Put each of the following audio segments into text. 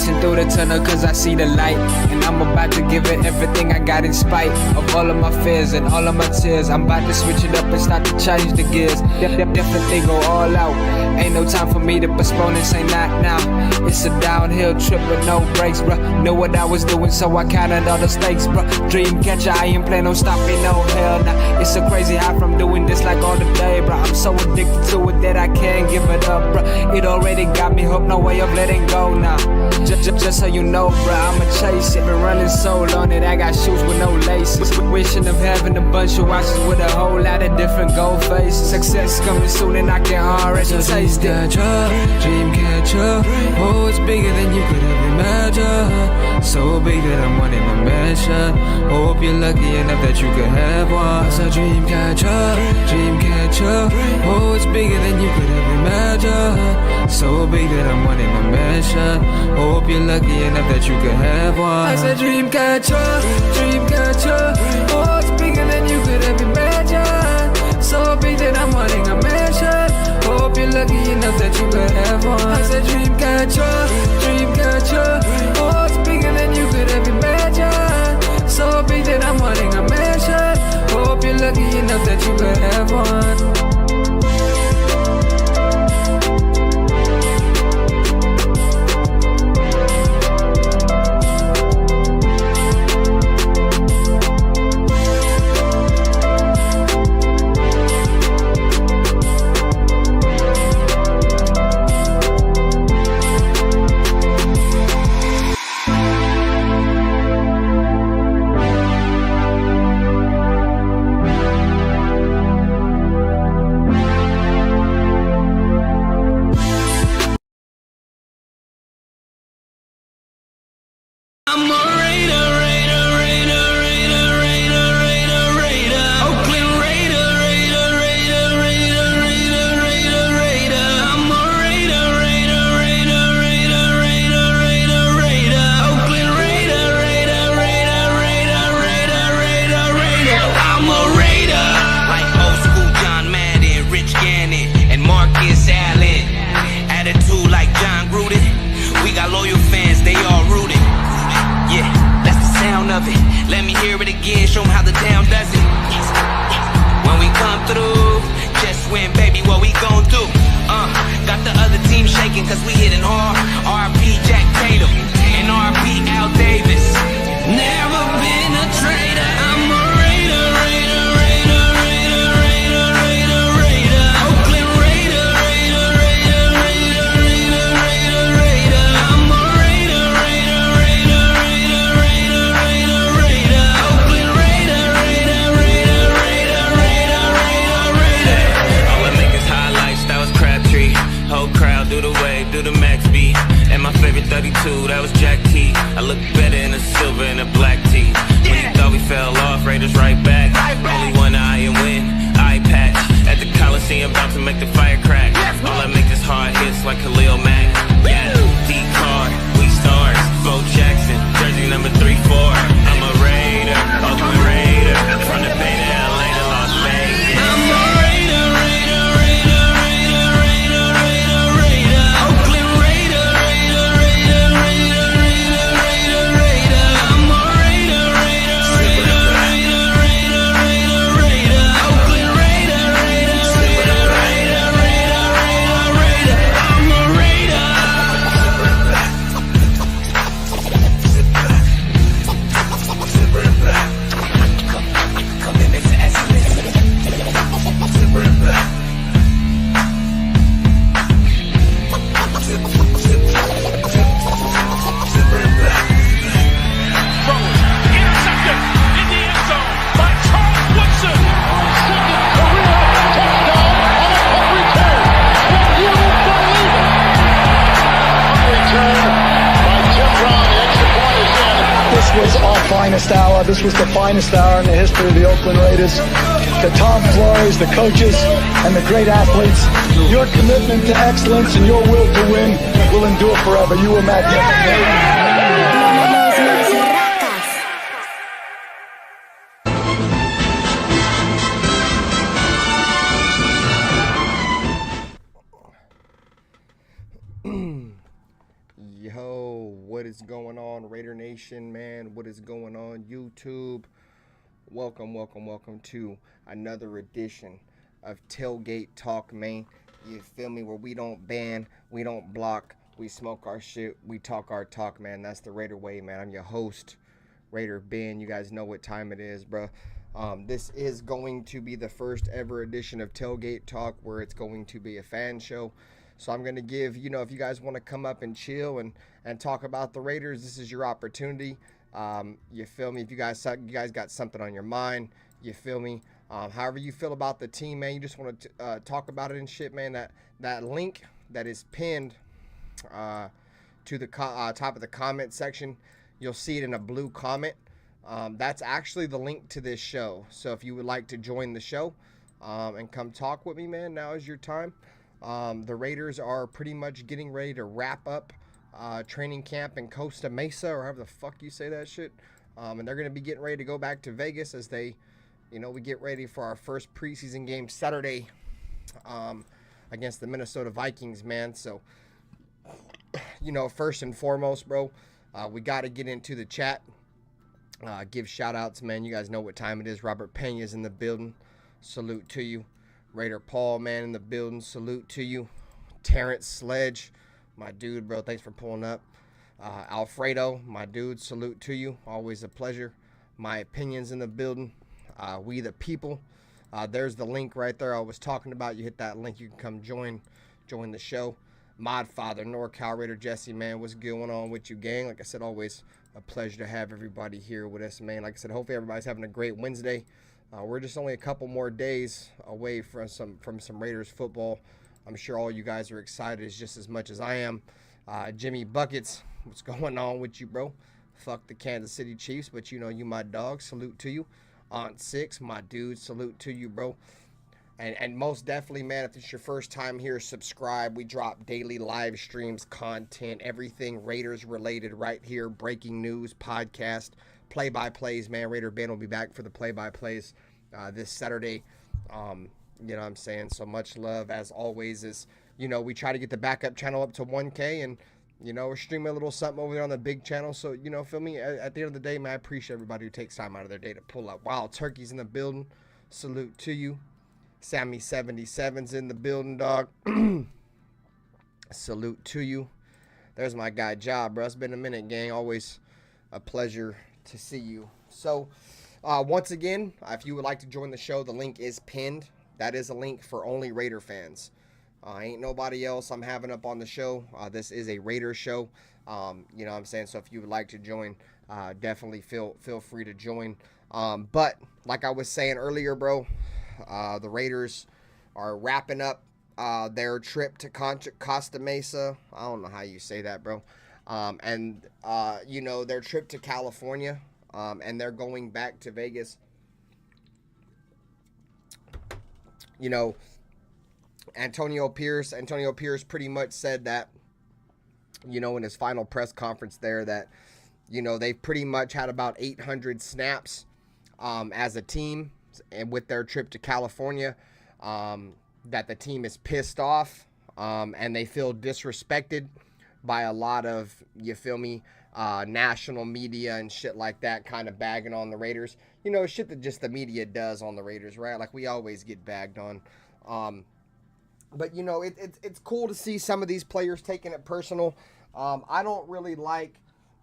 racing through the tunnel cause I see the light, and I'm about to give it everything I got in spite of all of my fears and all of my tears. I'm about to switch it up and start to change the gears. Definitely go all out. Ain't no time for me to postpone and say not now. It's a downhill trip with no brakes, bruh. Know what I was doing, so I counted all the stakes, bruh. Dream catcher, I ain't planning on stopping, no hell nah. It's a crazy high from doing this like all the day, bruh. I'm so addicted to it that I can't give it up, bruh. It already got me hooked, no way of letting go now. Just so you know, bruh, I'ma chase it. Been running so long that I got shoes with no laces. Wishing of having a bunch of watches with a whole lot of different gold faces. Success coming soon and I can already taste it. Dream catcher, oh, it's bigger than you could ever imagine. So big that I'm wanting a mansion. Hope you're lucky enough that you could have one. It's a dream catcher, oh, it's bigger than you could ever imagine. So big that I'm wanting a mansion. Hope you're lucky enough that you could have one. I said dream catcher, oh, it's bigger than you could ever imagine. So big that I'm wanting a mansion. Hope you're lucky enough that you could have one. I said dream catcher, oh, it's bigger than you could ever imagine. So big that I'm wanting a mansion. Hope you're lucky enough that you could have one. Let me hear it again, show 'em how the town does it. When we come through, just win, baby, what we gon' do? Got the other team shaking cause we hitting hard. R.I.P. Jack Tatum and R.I.P. Al Davis. Never been a traitor, I'm a Raider, Raider, Raider, Raider, Raider, Raider, Raider. Oakland Raider, Raider, Raider, Raider, Raider, Raider, Raider. I'm a Raider, Raider, Raider, Raider, Raider, Raider, Raider. Oakland Raider, Raider, Raider, Raider, Raider, Raider, Raider. All I make is highlights, that was Crabtree. Whole crowd do the wave, do the max beat. And my favorite 32, that was Jack T. I look better in a silver and a black tee. When you thought we fell off, Raiders right back. Only one eye and win, eye patch. At the Coliseum, about to make the fire crack. All I make is hard hits like Khalil Mack. Yeah, D-Card, we stars. Bo Jackson, jersey number 3-4. I'm a Raider, Oakland Raider. From the Bay to LA to Las Vegas. I'm a Raider, Raider, Raider, Raider, Raider, Raider, Raider. Oakland Raider, Raider, Raider, Raider, Raider, Raider, Raider. I'm a Raider, Raider, Raider, Raider, Raider, Raider, Raider. Oakland Raider, Raider, Raider, Raider, Raider, Raider, Raider. I'm a Raider. Intercepted in the end zone by Charles Woodson. Second career touchdown on a punt return. Can you believe it? Punt return by Tim Brown. The extra point is in. This was our finest hour. This was the finest hour in the history of the Oakland Raiders. The Tom Flores, the coaches, and the great athletes. Your commitment to excellence and your will to win will endure forever. You were magnificent. Yo, What is going on, Raider Nation, man? What is going on, YouTube? Welcome to another edition of Tailgate Talk, man. You feel me? Where we don't ban, we don't block, we smoke our shit, we talk our talk, man. That's the Raider way, man. I'm your host, RaiderBen. You guys know what time it is, bro. This is going to be the first ever edition of Tailgate Talk where it's going to be a fan show. So I'm going to give, if you guys want to come up and chill and talk about the Raiders, this is your opportunity. You feel me? If you guys got something on your mind, you feel me? However you feel about the team, man, you just want to talk about it and shit, man. That link that is pinned to the top of the comment section, you'll see it in a blue comment. That's actually the link to this show. So if you would like to join the show and come talk with me, man, now is your time. The Raiders are pretty much getting ready to wrap up training camp in Costa Mesa, or however the fuck you say that shit. And they're going to be getting ready to go back to Vegas as they, we get ready for our first preseason game Saturday against the Minnesota Vikings, man. So, first and foremost, bro, we got to get into the chat. Give shout outs, man. You guys know what time it is. Robert Pena's in the building. Salute to you. Raider Paul, man, in the building. Salute to you. Terrence Sledge, my dude, bro. Thanks for pulling up. Alfredo, my dude. Salute to you. Always a pleasure. My opinions in the building. We the people. There's the link right there I was talking about. You hit that link, you can come join the show. Modfather, NorCal Raider Jesse, man, what's going on with you, gang? Like I said, always a pleasure to have everybody here with us, man. Like I said, hopefully everybody's having a great Wednesday. We're just only a couple more days away from some Raiders football. I'm sure all you guys are excited just as much as I am. Jimmy Buckets, what's going on with you, bro? Fuck the Kansas City Chiefs, but you my dog. Salute to you. Aunt Six, my dude, salute to you, bro. And most definitely, man, if it's your first time here, subscribe. We drop daily live streams, content, everything Raiders related right here. Breaking news, podcast, play-by-plays, man. RaiderBen will be back for the play-by-plays this Saturday. You know what I'm saying? So much love, as always, is, we try to get the backup channel up to 1K, and, we're streaming a little something over there on the big channel. So, feel me? At the end of the day, man, I appreciate everybody who takes time out of their day to pull up. Wild Turkey's in the building. Salute to you. Sammy 77's in the building, dog. Salute to you. There's my guy, Job, bro. It's been a minute, gang. Always a pleasure to see you. So, once again, if you would like to join the show, the link is pinned. That is a link for only Raider fans. Ain't nobody else I'm having up on the show. This is a Raider show. You know what I'm saying? So if you would like to join, definitely feel free to join. But like I was saying earlier, bro, the Raiders are wrapping up their trip to Costa Mesa. I don't know how you say that, bro. And their trip to California. And they're going back to Vegas. Antonio Pierce pretty much said that, in his final press conference there, that, they've pretty much had about 800 snaps as a team, and with their trip to California, that the team is pissed off, and they feel disrespected by a lot of, national media and shit like that, kind of bagging on the Raiders. Shit that just the media does on the Raiders, right? Like, we always get bagged on. But, it's cool to see some of these players taking it personal. I don't really like,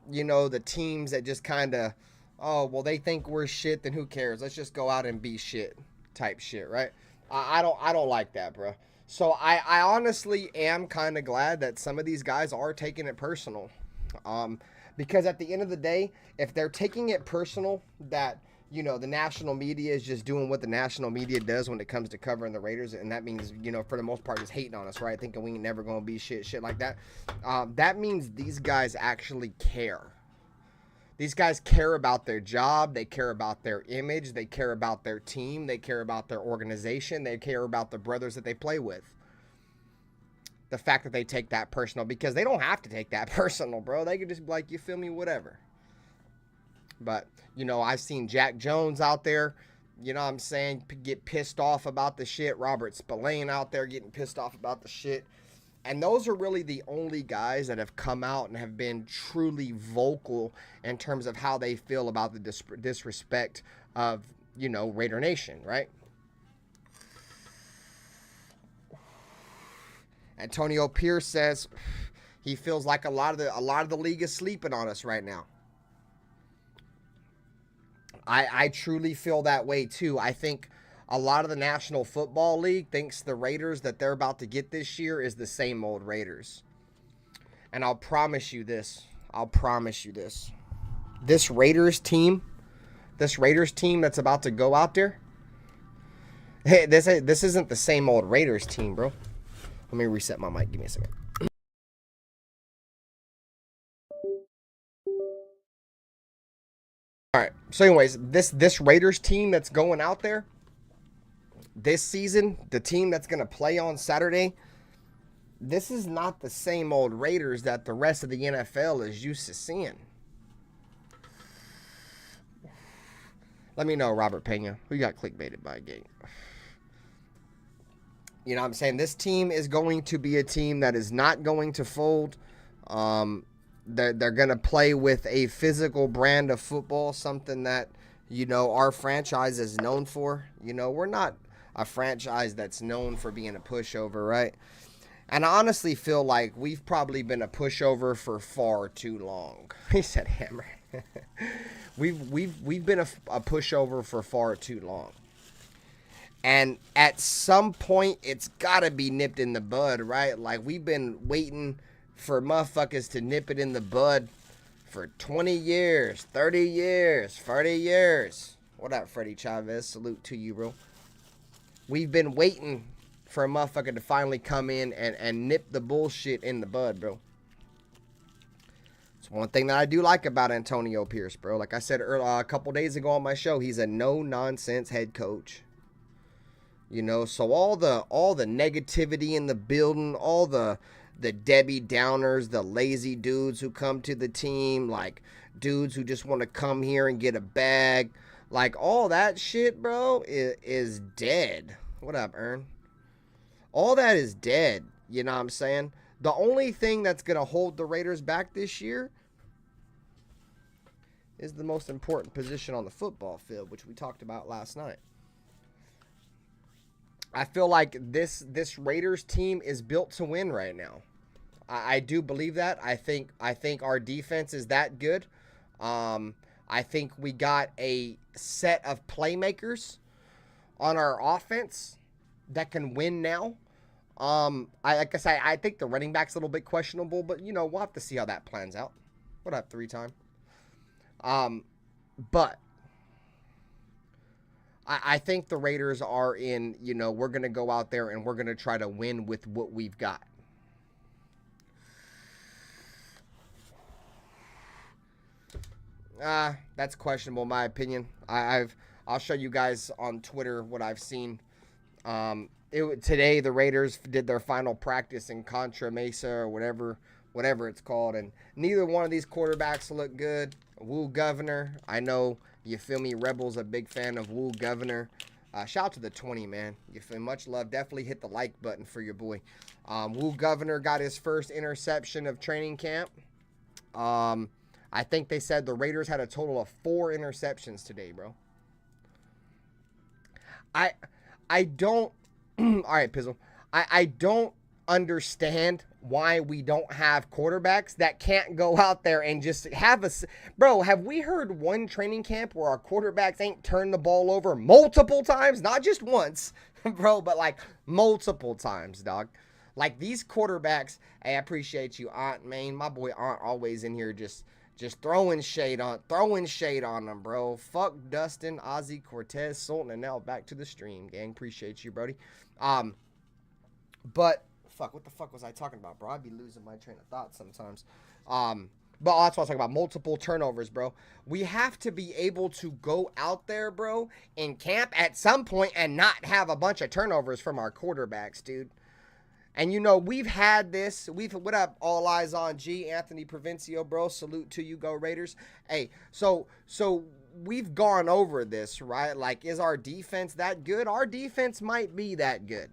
the teams that just kind of, oh, well, they think we're shit, then who cares? Let's just go out and be shit type shit, right? I don't like that, bro. So I honestly am kind of glad that some of these guys are taking it personal. Because at the end of the day, if they're taking it personal that, the national media is just doing what the national media does when it comes to covering the Raiders, and that means, for the most part, just hating on us, right? Thinking we ain't never going to be shit like that. That means these guys actually care. These guys care about their job. They care about their image. They care about their team. They care about their organization. They care about the brothers that they play with. The fact that they take that personal, because they don't have to take that personal, bro. They could just be like, you feel me, whatever. But, I've seen Jack Jones out there, get pissed off about the shit. Robert Spillane out there getting pissed off about the shit. And those are really the only guys that have come out and have been truly vocal in terms of how they feel about the disrespect of, you know, Raider Nation, right? Antonio Pierce says he feels like a lot of the league is sleeping on us right now. I truly feel that way too. I think a lot of the National Football League thinks the Raiders that they're about to get this year is the same old Raiders. And I'll promise you this. This Raiders team that's about to go out there, hey, this isn't the same old Raiders team, bro. Let me reset my mic. Give me a second. All right. So anyways, this Raiders team that's going out there this season, the team that's going to play on Saturday, this is not the same old Raiders that the rest of the NFL is used to seeing. Let me know, Robert Pena, who got clickbaited by a gate. You know what I'm saying? This team is going to be a team that is not going to fold. They're going to play with a physical brand of football, something that, you know, our franchise is known for. You know, we're not a franchise that's known for being a pushover, right? And I honestly feel like we've probably been a pushover for far too long. He said hammer. We've been a pushover for far too long. And at some point, it's got to be nipped in the bud, right? Like, we've been waiting for motherfuckers to nip it in the bud for 20 years, 30 years, 40 years. What up, Freddie Chavez? Salute to you, bro. We've been waiting for a motherfucker to finally come in and nip the bullshit in the bud, bro. It's one thing that I do like about Antonio Pierce, bro. Like I said a couple days ago on my show, he's a no-nonsense head coach. You know, so all the negativity in the building, all the Debbie Downers, the lazy dudes who come to the team, like dudes who just want to come here and get a bag, like all that shit, bro, is dead. What up, Ern? All that is dead. You know what I'm saying? The only thing that's going to hold the Raiders back this year is the most important position on the football field, which we talked about last night. I feel like this Raiders team is built to win right now. I do believe that. I think our defense is that good. I think we got a set of playmakers on our offense that can win now. Like I say, I think the running back's a little bit questionable, but you know, we'll have to see how that plans out. What up, 3-time? But I think the Raiders are in, you know, we're going to go out there and we're going to try to win with what we've got. That's questionable, in my opinion. I'll show you guys on Twitter what I've seen. Today, the Raiders did their final practice in Contra Mesa or whatever it's called, and neither one of these quarterbacks look good. Woo Governor, I know, you feel me, Rebel's a big fan of Woo Governor. Shout out to the 20, man. You feel much love. Definitely hit the like button for your boy. Woo Governor got his first interception of training camp. I think they said the Raiders had a total of 4 interceptions today, bro. I don't... All right, Pizzle. I don't understand why we don't have quarterbacks that can't go out there and just have a... Bro, have we heard one training camp where our quarterbacks ain't turned the ball over multiple times? Not just once, bro, but like multiple times, dog. Like these quarterbacks, hey, I appreciate you, Aunt Maine. My boy Aunt always in here just throwing shade on them, bro. Fuck Dustin, Ozzy, Cortez, Sultan, and now back to the stream, gang. Appreciate you, Brody. But fuck, what the fuck was I talking about, bro? I'd be losing my train of thought sometimes. But that's what I was talking about. Multiple turnovers, bro. We have to be able to go out there, bro, in camp at some point and not have a bunch of turnovers from our quarterbacks, dude. And, you know, we've had this. What up, All Eyes on G, Anthony Provencio, bro. Salute to you, go Raiders. Hey, so we've gone over this, right? Like, is our defense that good? Our defense might be that good.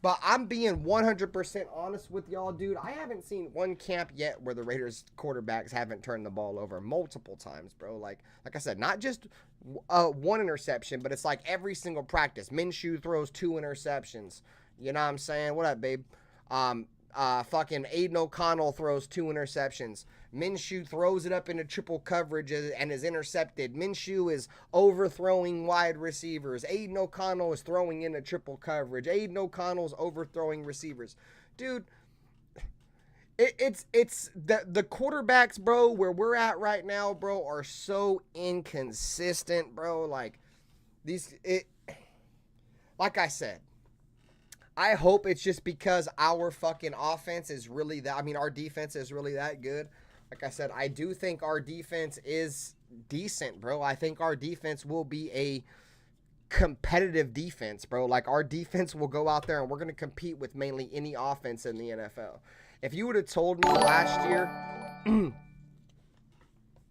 But I'm being 100% honest with y'all, dude. I haven't seen one camp yet where the Raiders quarterbacks haven't turned the ball over multiple times, bro. Like I said, not just one interception, but it's like every single practice. Minshew throws 2 interceptions. You know what I'm saying? What up, babe? Fucking Aiden O'Connell throws 2 interceptions. Minshew throws it up into triple coverage and is intercepted. Minshew is overthrowing wide receivers. Aiden O'Connell is throwing into triple coverage. Aiden O'Connell's overthrowing receivers. Dude, it's the quarterbacks, bro, where we're at right now, bro, are so inconsistent, bro. Like like I said, I hope it's just because our fucking offense is really that. I mean, our defense is really that good. Like I said, I do think our defense is decent, bro. I think our defense will be a competitive defense, bro. Like, our defense will go out there and we're going to compete with mainly any offense in the NFL. If you would have told me last year...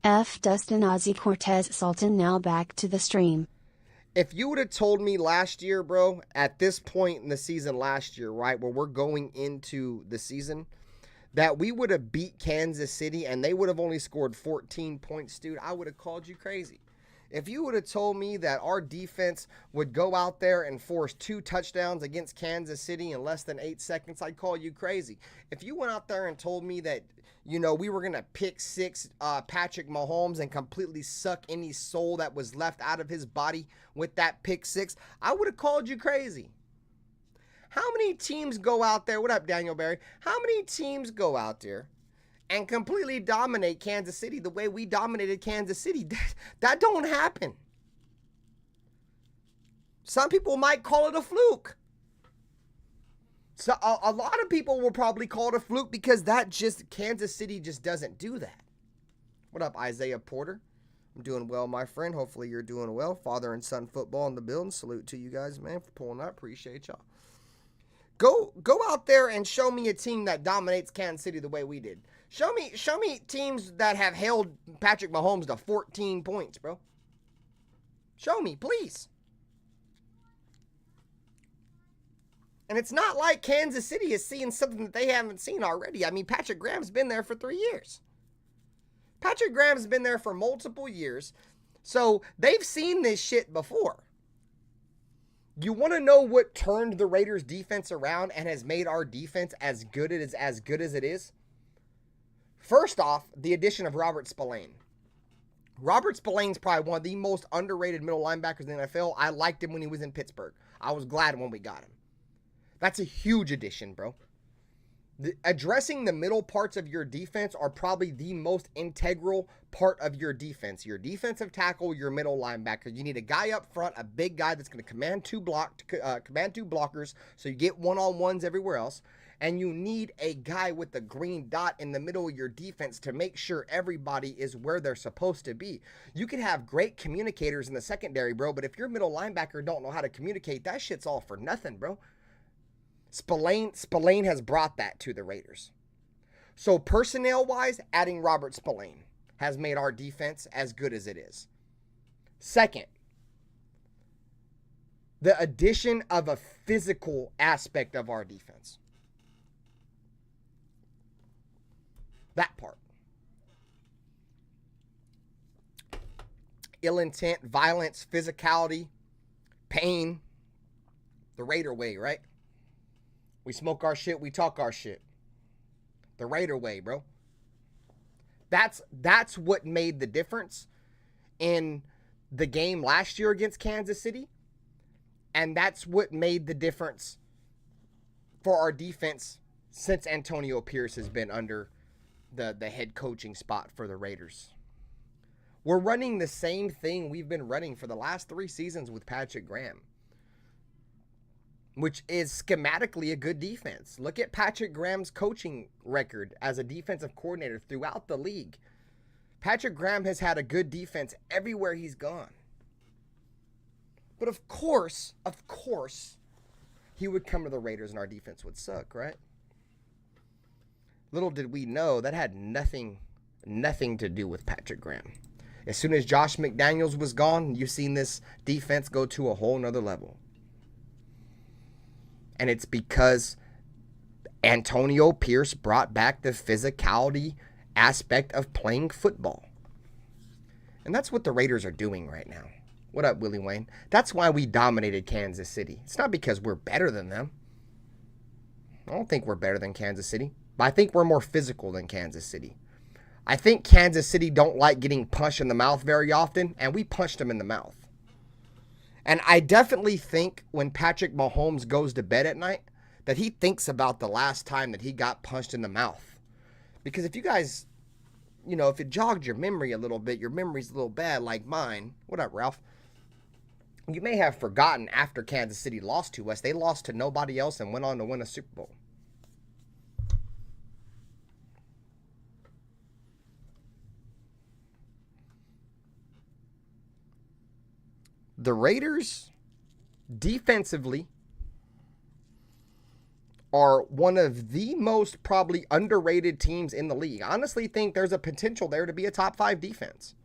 F. Dustin Ozzy Cortez Sultan now back to the stream. If you would have told me last year, bro, at this point in the season last year, right, where we're going into the season, that we would have beat Kansas City and they would have only scored 14 points, dude, I would have called you crazy. If you would have told me that our defense would go out there and force 2 touchdowns against Kansas City in less than 8 seconds, I'd call you crazy. If you went out there and told me that, you know, we were going to pick 6 Patrick Mahomes and completely suck any soul that was left out of his body with that pick 6, I would have called you crazy. How many teams go out there? What up, Daniel Barry? How many teams go out there and completely dominate Kansas City the way we dominated Kansas City? That don't happen. Some people might call it a fluke. So a lot of people will probably call it a fluke because Kansas City just doesn't do that. What up, Isaiah Porter? I'm doing well, my friend. Hopefully you're doing well. Father and son football in the building. Salute to you guys, man, for pulling up. Appreciate y'all. Go out there and show me a team that dominates Kansas City the way we did. Show me teams that have held Patrick Mahomes to 14 points, bro. Show me, please. And it's not like Kansas City is seeing something that they haven't seen already. I mean, Patrick Graham's been there for 3 years. Patrick Graham's been there for multiple years. So they've seen this shit before. You want to know what turned the Raiders defense around and has made our defense as good as it is? First off, the addition of Robert Spillane. Robert Spillane's probably one of the most underrated middle linebackers in the NFL. I liked him when he was in Pittsburgh. I was glad when we got him. That's a huge addition, bro. Addressing the middle parts of your defense are probably the most integral part of your defense. Your defensive tackle, your middle linebacker. You need a guy up front, a big guy that's going to command 2 blockers, so you get one-on-ones everywhere else. And you need a guy with the green dot in the middle of your defense to make sure everybody is where they're supposed to be. You can have great communicators in the secondary, bro, but if your middle linebacker don't know how to communicate, that shit's all for nothing, bro. Spillane has brought that to the Raiders. So personnel-wise, adding Robert Spillane has made our defense as good as it is. Second, the addition of a physical aspect of our defense. That part. Ill intent, violence, physicality, pain. The Raider way, right? We smoke our shit, we talk our shit. The Raider way, bro. That's what made the difference in the game last year against Kansas City. And that's what made the difference for our defense since Antonio Pierce has been under the head coaching spot for the Raiders. We're running the same thing we've been running for the last 3 seasons with Patrick Graham, which is schematically a good defense. Look at Patrick Graham's coaching record as a defensive coordinator throughout the league. Patrick Graham has had a good defense everywhere he's gone. But of course, he would come to the Raiders and our defense would suck, right? Little did we know that had nothing to do with Patrick Graham. As soon as Josh McDaniels was gone, you've seen this defense go to a whole nother level. And it's because Antonio Pierce brought back the physicality aspect of playing football. And that's what the Raiders are doing right now. What up, Willie Wayne? That's why we dominated Kansas City. It's not because we're better than them. I don't think we're better than Kansas City, but I think we're more physical than Kansas City. I think Kansas City don't like getting punched in the mouth very often, and we punched them in the mouth. And I definitely think when Patrick Mahomes goes to bed at night, that he thinks about the last time that he got punched in the mouth. Because if you guys, if it jogged your memory a little bit, your memory's a little bad like mine. What up, Ralph? You may have forgotten after Kansas City lost to us, they lost to nobody else and went on to win a Super Bowl. The Raiders, defensively, are one of the most probably underrated teams in the league. I honestly think there's a potential there to be a top 5 defense.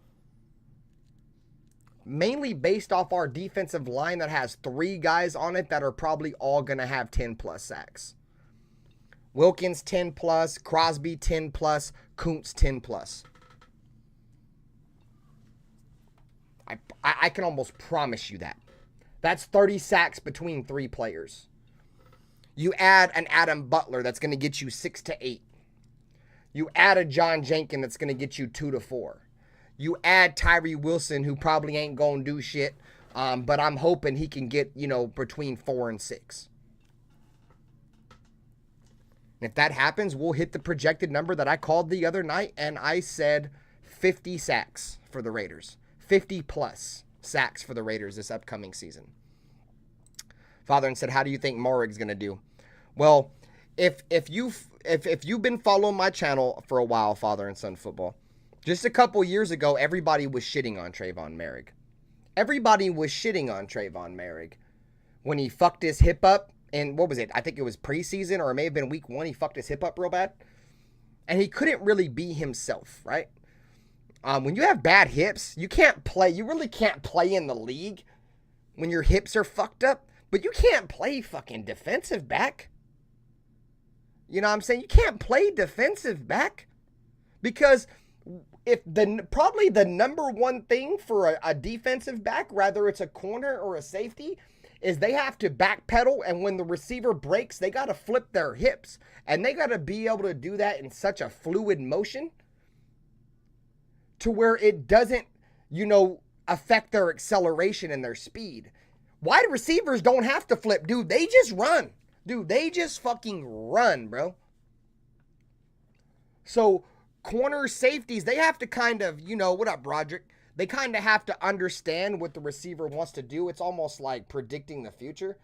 Mainly based off our defensive line that has 3 guys on it that are probably all going to have 10-plus sacks. Wilkins 10-plus, Crosby 10-plus, Kuntz 10-plus. I can almost promise you that. That's 30 sacks between 3 players. You add an Adam Butler that's going to get you 6 to 8. You add a John Jenkins that's going to get you 2 to 4. You add Tyree Wilson, who probably ain't going to do shit, but I'm hoping he can get, between 4 and 6. And if that happens, we'll hit the projected number that I called the other night, and I said 50 sacks for the Raiders. 50-plus sacks for the Raiders this upcoming season. Father said, how do you think Moehrig's going to do? Well, if you've been following my channel for a while, Father and Son Football, just a couple years ago, everybody was shitting on Trayvon Moehrig. Everybody was shitting on Trayvon Moehrig when he fucked his hip up. And what was it? I think it was preseason, or it may have been week 1. He fucked his hip up real bad. And he couldn't really be himself, right? When you have bad hips, you can't play. You really can't play in the league when your hips are fucked up. But you can't play fucking defensive back. You know what I'm saying? You can't play defensive back. Because probably the number one thing for a defensive back, whether it's a corner or a safety, is they have to backpedal, and when the receiver breaks, they got to flip their hips. And they got to be able to do that in such a fluid motion to where it doesn't, affect their acceleration and their speed. Wide receivers don't have to flip, dude. They just run. Dude, they just fucking run, bro. So corner safeties, they have to kind of, what up, Broderick? They kind of have to understand what the receiver wants to do. It's almost like predicting the future.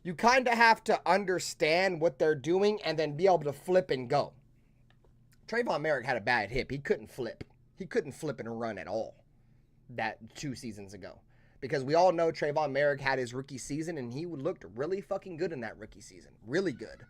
You kind of have to understand what they're doing and then be able to flip and go. Trayvon Moehrig had a bad hip. He couldn't flip. He couldn't flip and run at all that 2 seasons ago. Because we all know Trayvon Moehrig had his rookie season, and he looked really fucking good in that rookie season. Really good.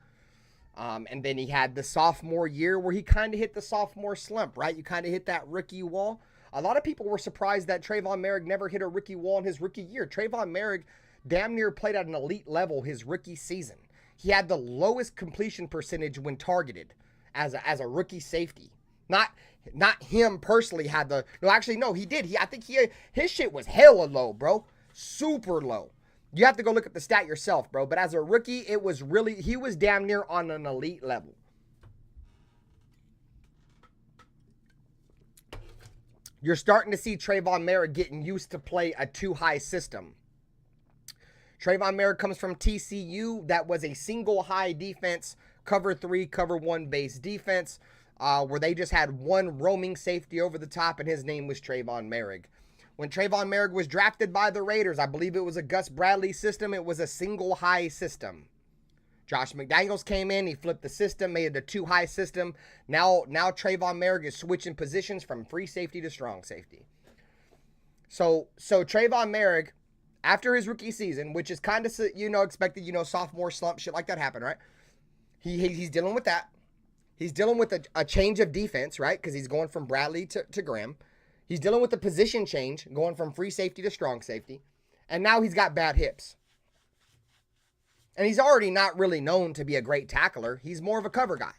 And then he had the sophomore year where he kind of hit the sophomore slump, right? You kind of hit that rookie wall. A lot of people were surprised that Trayvon Moehrig never hit a rookie wall in his rookie year. Trayvon Moehrig damn near played at an elite level his rookie season. He had the lowest completion percentage when targeted as a rookie safety. Not him personally had the... No, actually, no, he did. I think his shit was hella low, bro. Super low. You have to go look at the stat yourself, bro. But as a rookie, it was really... He was damn near on an elite level. You're starting to see Trayvon Moehrig getting used to play a 2-high system. Trayvon Moehrig comes from TCU. That was a single high defense, cover 3, cover 1 base defense, where they just had one roaming safety over the top, and his name was Trayvon Moehrig. When Trayvon Moehrig was drafted by the Raiders, I believe it was a Gus Bradley system. It was a single high system. Josh McDaniels came in, he flipped the system, made it a 2-high system. Now Trayvon Moehrig is switching positions from free safety to strong safety. So Trayvon Moehrig, after his rookie season, which is kind of, expected, sophomore slump, shit like that happened, right? He's dealing with that. He's dealing with a change of defense, right? Because he's going from Bradley to Graham. He's dealing with the position change, going from free safety to strong safety. And now he's got bad hips. And he's already not really known to be a great tackler. He's more of a cover guy.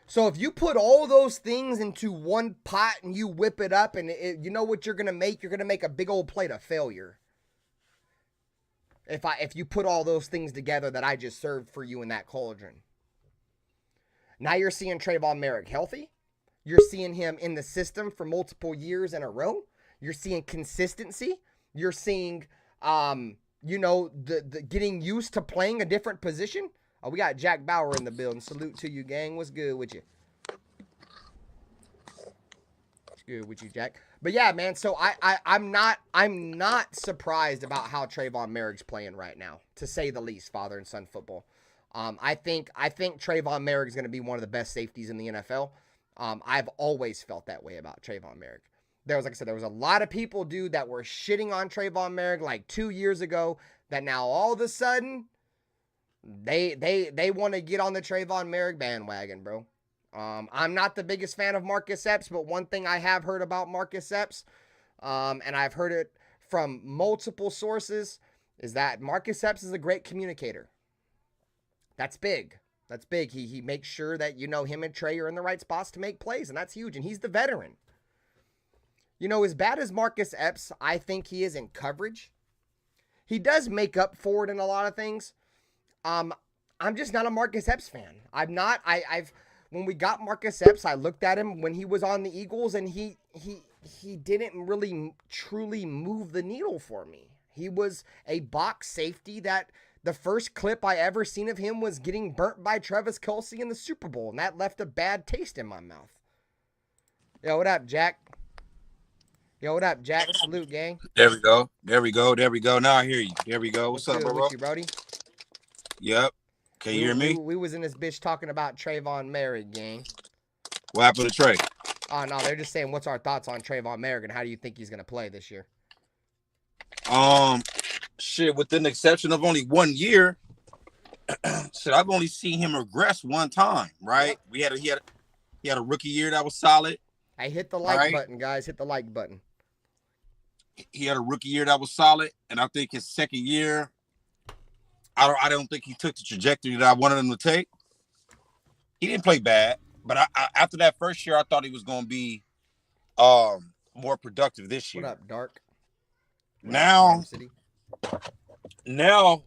So if you put all those things into one pot and you whip it up, and you know what you're going to make? You're going to make a big old plate of failure. If you put all those things together that I just served for you in that cauldron. Now you're seeing Trayvon Moehrig healthy. You're seeing him in the system for multiple years in a row. You're seeing consistency. You're seeing, the getting used to playing a different position. Oh, we got Jack Bauer in the building. Salute to you, gang. What's good with you? What's good with you, Jack? But yeah, man. So I'm not surprised about how Trayvon Moehrig's playing right now, to say the least. Father and son football. I think Trayvon Moehrig is going to be one of the best safeties in the NFL. I've always felt that way about Trayvon Moehrig. Like I said, there was a lot of people, dude, that were shitting on Trayvon Moehrig like 2 years ago. That now all of a sudden, they want to get on the Trayvon Moehrig bandwagon, bro. I'm not the biggest fan of Marcus Epps, but one thing I have heard about Marcus Epps, and I've heard it from multiple sources, is that Marcus Epps is a great communicator. That's big. That's big. He makes sure that, him and Trey are in the right spots to make plays, and that's huge. And he's the veteran. As bad as Marcus Epps, I think he is in coverage. He does make up for it in a lot of things. I'm just not a Marcus Epps fan. When we got Marcus Epps, I looked at him when he was on the Eagles, and he didn't really truly move the needle for me. He was a box safety that the first clip I ever seen of him was getting burnt by Travis Kelce in the Super Bowl, and that left a bad taste in my mouth. Yo, what up, Jack? Salute, gang. There we go. Now I hear you. There we go. What's up, bro? With you, Brody? Yep. Can you hear me? We was in this bitch talking about Trayvon Moehrig, gang. What happened to Trey? Oh, no, they're just saying, what's our thoughts on Trayvon Moehrig, and how do you think he's going to play this year? Shit, with the exception of only 1 year, shit, I've only seen him regress one time, right? Yep. He had a rookie year that was solid. Hey, hit the like button, guys. Hit the like button. He had a rookie year that was solid, and I think his second year, I don't think he took the trajectory that I wanted him to take. He didn't play bad, but I after that first year, I thought he was going to be more productive this year. What up, Dark? Now,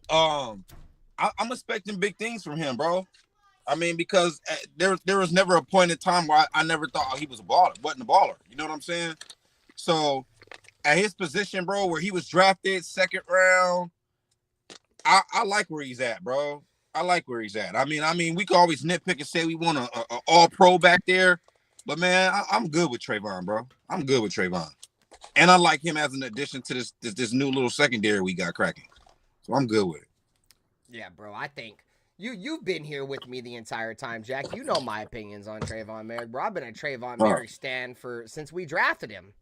I'm expecting big things from him, bro. I mean, because there was never a point in time where I never thought he was wasn't a baller. You know what I'm saying? So at his position, bro, where he was drafted second round, I like where he's at, bro. I like where he's at. I mean, we can always nitpick and say we want a all-pro back there, but man, I'm good with Trayvon, bro. I'm good with Trayvon, and I like him as an addition to this new little secondary we got cracking. So I'm good with it. Yeah, bro. I think you've been here with me the entire time, Jack. You know my opinions on Trayvon Moehrig, bro. I've been a Trayvon Moehrig stan since we drafted him.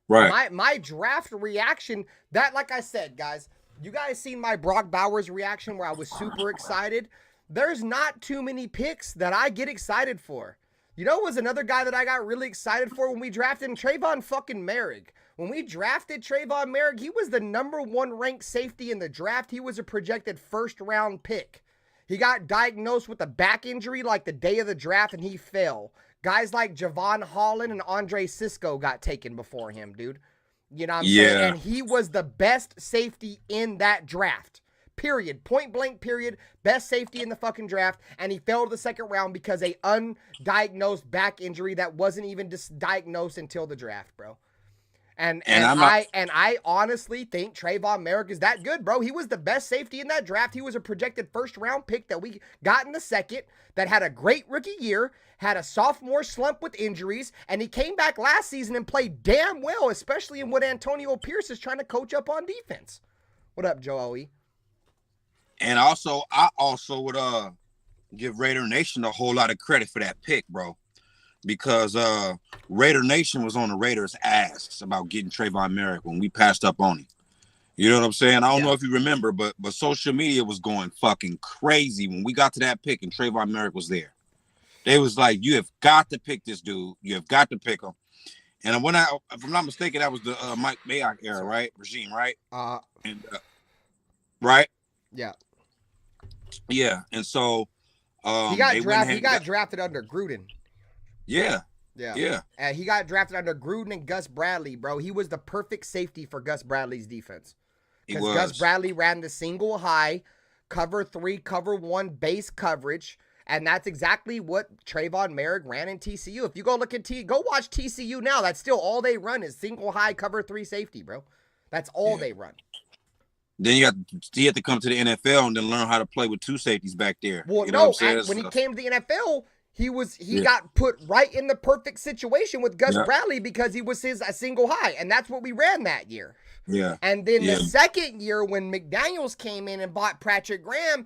Right. My draft reaction, that, like I said, guys, you guys seen my Brock Bowers reaction where I was super excited. There's not too many picks that I get excited for. You know, was another guy that I got really excited for when we drafted him? Trayvon fucking Moehrig. When we drafted Trayvon Moehrig, he was the #1 ranked safety in the draft. He was a projected first-round pick. He got diagnosed with a back injury like the day of the draft, and he fell. Guys like Javon Holland and Andre Sisco got taken before him, dude. You know what I'm saying? And he was the best safety in that draft. Period. Point blank, period. Best safety in the fucking draft. And he fell to the second round because a undiagnosed back injury that wasn't even diagnosed until the draft, bro. And I honestly think Trayvon Moehrig is that good, bro. He was the best safety in that draft. He was a projected first-round pick that we got in the second, that had a great rookie year, had a sophomore slump with injuries, and he came back last season and played damn well, especially in what Antonio Pierce is trying to coach up on defense. What up, Joe E? And also, I would give Raider Nation a whole lot of credit for that pick, bro. Because Raider Nation was on the Raiders' ass about getting Trayvon Moehrig when we passed up on him. You know what I'm saying? I don't know if you remember, but social media was going fucking crazy when we got to that pick and Trayvon Moehrig was there. They was like, you have got to pick this dude. You have got to pick him. And if I'm not mistaken, that was the Mike Mayock era, right? Regime, right? Right? Yeah. Yeah, and so he got drafted under Gruden. Yeah. And he got drafted under Gruden and Gus Bradley, bro. He was the perfect safety for Gus Bradley's defense. Because Gus Bradley ran the single high, cover 3, cover 1 base coverage, and that's exactly what Trayvon Moehrig ran in TCU. If you go look at go watch TCU now, that's still all they run is single high, cover 3 safety, bro. That's all they run. Then you have to come to the NFL and then learn how to play with 2 safeties back there. Well, you know when he came to the NFL, he got put right in the perfect situation with Gus Bradley because he was a single high, and that's what we ran that year. Yeah. And then the second year when McDaniels came in and bought Patrick Graham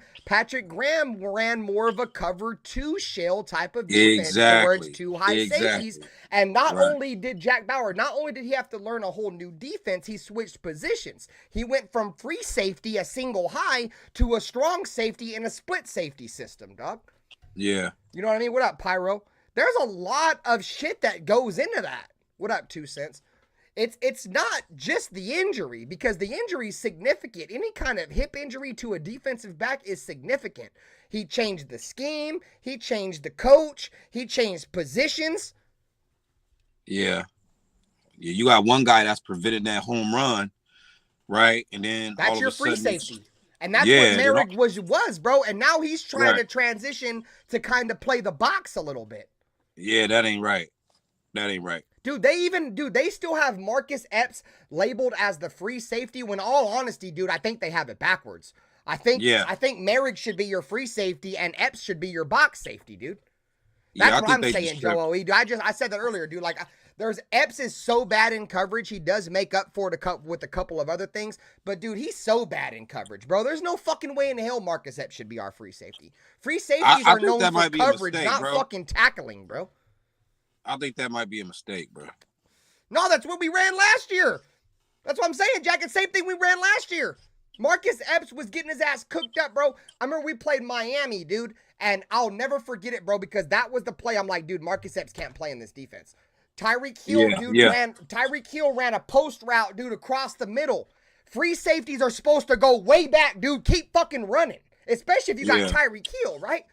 ran more of a cover 2 shell type of defense towards 2 high safeties. And not only did Jack Bauer, not only did he have to learn a whole new defense, he switched positions. He went from free safety, a single high, to a strong safety in a split safety system, dog. Yeah. You know what I mean? What up, Pyro? There's a lot of shit that goes into that. What up, 2 cents? It's not just the injury, because the injury is significant. Any kind of hip injury to a defensive back is significant. He changed the scheme. He changed the coach. He changed positions. Yeah. You got one guy that's prevented that home run, right? And then that's all your of a free sudden safety. And that's what Moehrig was, bro. And now he's trying to transition to kind of play the box a little bit. Yeah, that ain't right. Dude, they still have Marcus Epps labeled as the free safety when, all honesty, dude, I think they have it backwards. I think Moehrig should be your free safety and Epps should be your box safety, dude. That's what I'm saying, Joe O.E. I said that earlier, dude. Like, Epps is so bad in coverage. He does make up for it with a couple of other things. But, dude, he's so bad in coverage, bro. There's no fucking way in hell Marcus Epps should be our free safety. Free safeties are known for coverage, not fucking tackling, bro. I think that might be a mistake, bro. No, that's what we ran last year. That's what I'm saying, Jack. It's the same thing we ran last year. Marcus Epps was getting his ass cooked up, bro. I remember we played Miami, dude, and I'll never forget it, bro, because that was the play. I'm like, dude, Marcus Epps can't play in this defense. Tyreek Hill ran a post route, dude, across the middle. Free safeties are supposed to go way back, dude. Keep fucking running, especially if you got Tyreek Hill, right?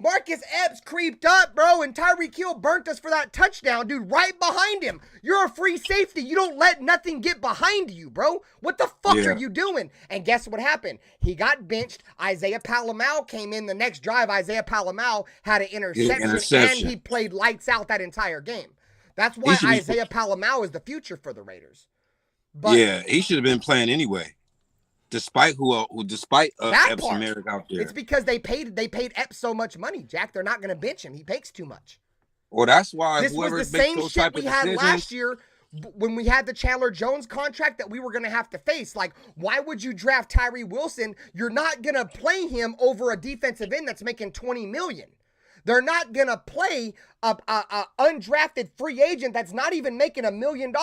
Marcus Epps creeped up, bro, and Tyreek Hill burnt us for that touchdown, dude, right behind him. You're a free safety. You don't let nothing get behind you, bro. What the fuck are you doing? And guess what happened? He got benched. Isaiah Palamau came in the next drive. Isaiah Palamau had an interception, and he played lights out that entire game. That's why Isaiah Palamau is the future for the Raiders. But he should have been playing anyway. Despite Epps and Moehrig out there. It's because they paid Epps so much money, Jack. They're not going to bench him. He makes too much. Well, that's why this was the same shit we had last year when we had the Chandler Jones contract that we were going to have to face. Like, why would you draft Tyree Wilson? You're not going to play him over a defensive end that's making $20 million. They're not going to play a undrafted free agent that's not even making $1 million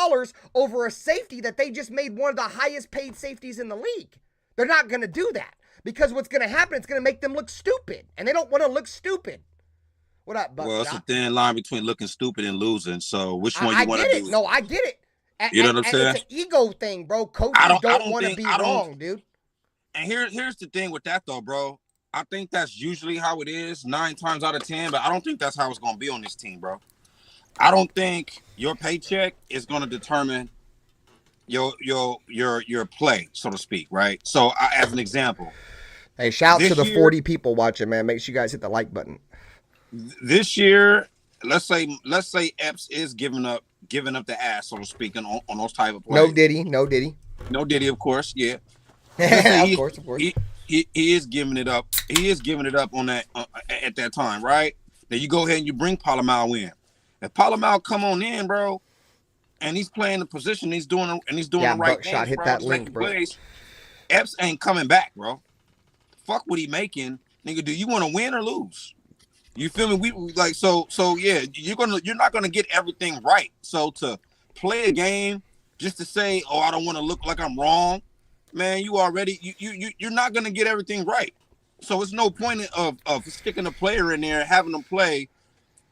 over a safety that they just made one of the highest paid safeties in the league. They're not going to do that because what's going to happen, it's going to make them look stupid, and they don't want to look stupid. What up, Buck? Well, it's a thin line between looking stupid and losing, so which one you want to do? No, I get it. You know what I'm saying? It's an ego thing, bro. Coaches don't want to be wrong, dude. And here's the thing with that, though, bro. I think that's usually how it is 9 times out of 10, but I don't think that's how it's going to be on this team, bro. I don't think your paycheck is going to determine your play, so to speak, right? So, as an example. Hey, shout out to the 40 people watching, man. Make sure you guys hit the like button. This year, let's say Epps is giving up the ass, so to speak, on those type of plays. No Diddy, of course, yeah. Of course. He is giving it up. He is giving it up on that at that time, right? Then you go ahead and you bring Palamau in. If Palamau come on in, bro, and he's playing the position, he's doing the right thing. Hit that link, bro. Epps ain't coming back, bro. Fuck what he making, nigga. Do you want to win or lose? You feel me? We like so yeah. You're not gonna get everything right. So to play a game just to say, oh, I don't want to look like I'm wrong. Man, you're not gonna get everything right. So it's no point of sticking a player in there, having him play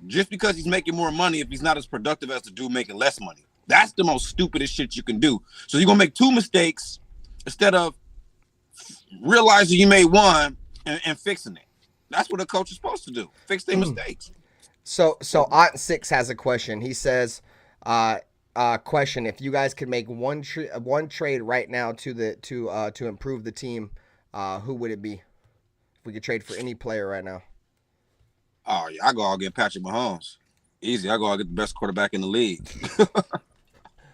just because he's making more money if he's not as productive as the dude making less money. That's the most stupidest shit you can do. So you're gonna make 2 mistakes instead of realizing you made one and fixing it. That's what a coach is supposed to do. Fix their mistakes. So Aunt Six has a question. He says, question: if you guys could make one trade right now to improve the team, who would it be? If we could trade for any player right now. Oh yeah, I go out get Patrick Mahomes. Easy. I go out get the best quarterback in the league.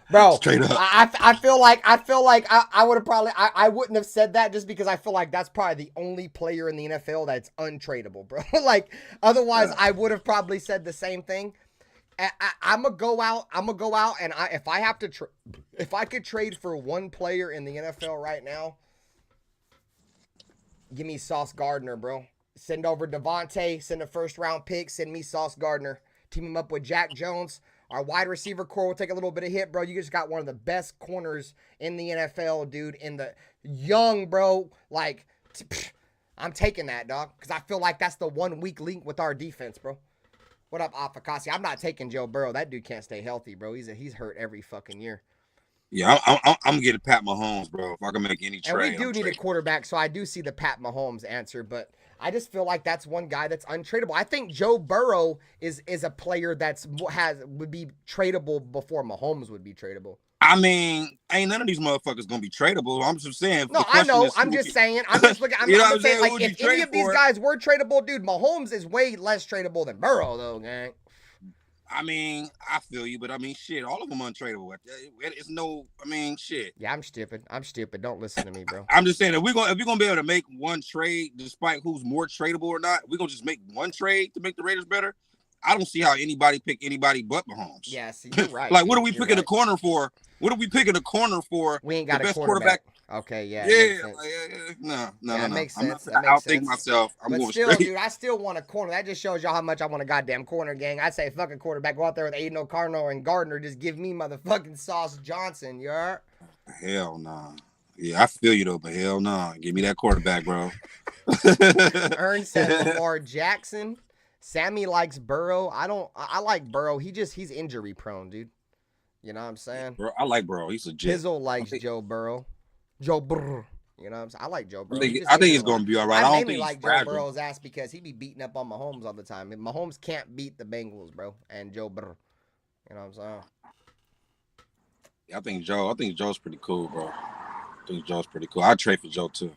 Bro, Straight up. I feel like I would have probably I wouldn't have said that just because I feel like that's probably the only player in the NFL that's untradeable, bro. Like otherwise I would have probably said the same thing. I'm gonna go out and if I could trade for one player in the NFL right now, give me Sauce Gardner, bro. Send over Devontae, send a first-round pick, send me Sauce Gardner. Team him up with Jack Jones. Our wide receiver core will take a little bit of hit, bro. You just got one of the best corners in the NFL, dude. In the young, bro. Like, I'm taking that, dog. Because I feel like that's the one weak link with our defense, bro. What up, Afakasi? I'm not taking Joe Burrow. That dude can't stay healthy, bro. He's hurt every fucking year. Yeah, I'm getting Pat Mahomes, bro. If I can make any trade. And we do need a quarterback, so I do see the Pat Mahomes answer, but I just feel like that's one guy that's untradeable. I think Joe Burrow is a player would be tradable before Mahomes would be tradable. I mean, ain't none of these motherfuckers gonna be tradable. I'm just saying. No, I know. I'm just saying. I'm just looking. I'm just saying, like, if any of these guys were tradable, dude, Mahomes is way less tradable than Burrow, though, gang. I mean, I feel you, but I mean, shit, all of them untradeable. It's no, I mean, shit. Yeah, I'm stupid. Don't listen to me, bro. I'm just saying, if we're gonna be able to make one trade, despite who's more tradable or not, we're gonna just make one trade to make the Raiders better. I don't see how anybody pick anybody but Mahomes. Yeah, see, you're right. Like, what are we picking a corner for? What are we picking a corner for? We ain't got the a best quarterback. Okay, yeah. No. That makes sense. I'll think myself. I'm going still, straight. dude, I still want a corner. That just shows y'all how much I want a goddamn corner, gang. I'd say fucking quarterback. Go out there with Aiden O'Connell and Gardner. Just give me motherfucking Sauce Johnson, you heard? Hell nah. Yeah, I feel you though, but hell nah. Give me that quarterback, bro. Ern said Lamar Jackson. Sammy likes Burrow. I like Burrow. He's injury prone, dude. You know what I'm saying? Bro, I like Burrow. He's legit. Pizzle likes Joe Burrow. Joe Burrow. You know what I'm saying? I like Joe Burrow. I think he's going to be all right. I don't think like Joe Burrow's ass because he be beating up on Mahomes all the time. Mahomes can't beat the Bengals, bro. And Joe Burrow. You know what I'm saying? Yeah, I think Joe's pretty cool, bro. I'd trade for Joe too.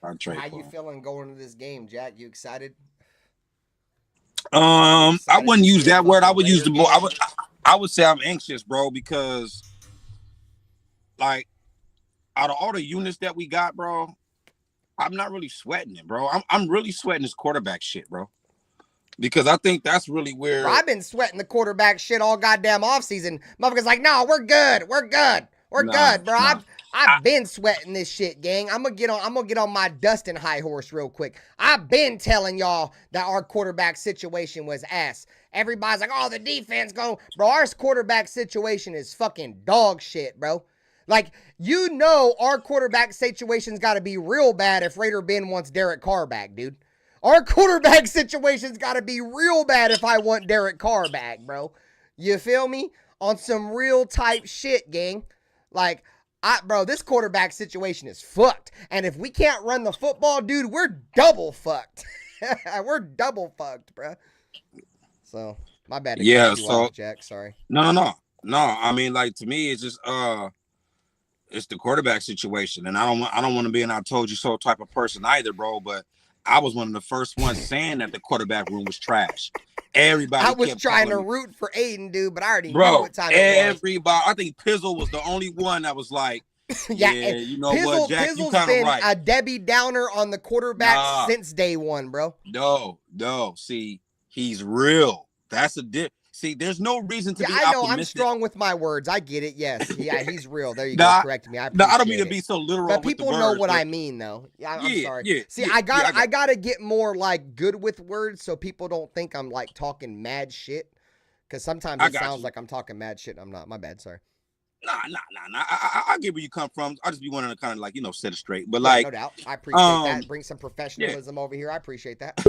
I'd trade How for you him. feeling going into this game, Jack? You excited? I wouldn't use that word. I would use the more. I would say I'm anxious, bro, because like out of all the units that we got, bro, I'm not really sweating it, bro. I'm really sweating this quarterback shit, bro. Because I think that's really where I've been sweating the quarterback shit all goddamn offseason. Motherfuckers like, no, we're good, bro. I've been sweating this shit, gang. I'm gonna get on my Dustin high horse real quick. I've been telling y'all that our quarterback situation was ass. Everybody's like, oh, the defense going, bro. Our quarterback situation is fucking dog shit, bro. Like, you know, our quarterback situation's got to be real bad if RaiderBen wants Derek Carr back, dude. Our quarterback situation's got to be real bad if I want Derek Carr back, bro. You feel me? On some real type shit, gang. Like, bro, this quarterback situation is fucked. And if we can't run the football, dude, we're double fucked. We're double fucked, bro. So, my bad. Yeah, so Jack, sorry. No. I mean, like, to me, it's just it's the quarterback situation, and I don't want to be an I told you so type of person either, bro. But I was one of the first ones saying that the quarterback room was trash. Everybody, I was trying to root for Aiden, dude, but I already knew what time it was. Everybody, I think Pizzle was the only one that was like, yeah, you know what, Jack, you kind of right. A Debbie Downer on the quarterback since day one, bro. No. See, he's real. That's a dip. See, there's no reason to be I know, optimistic. I'm strong with my words. I get it. Yes. Yeah, he's real. There you go. Correct me. I don't mean to be so literal. But people know what I mean, though. Yeah, I'm sorry. Yeah, see, I gotta get more like good with words so people don't think I'm like talking mad shit. Because sometimes it sounds like I'm talking mad shit. I'm not. My bad. Sorry. Nah. I get where you come from. I just be wanting to kind of like, set it straight. But like, no doubt. I appreciate that. Bring some professionalism over here. I appreciate that.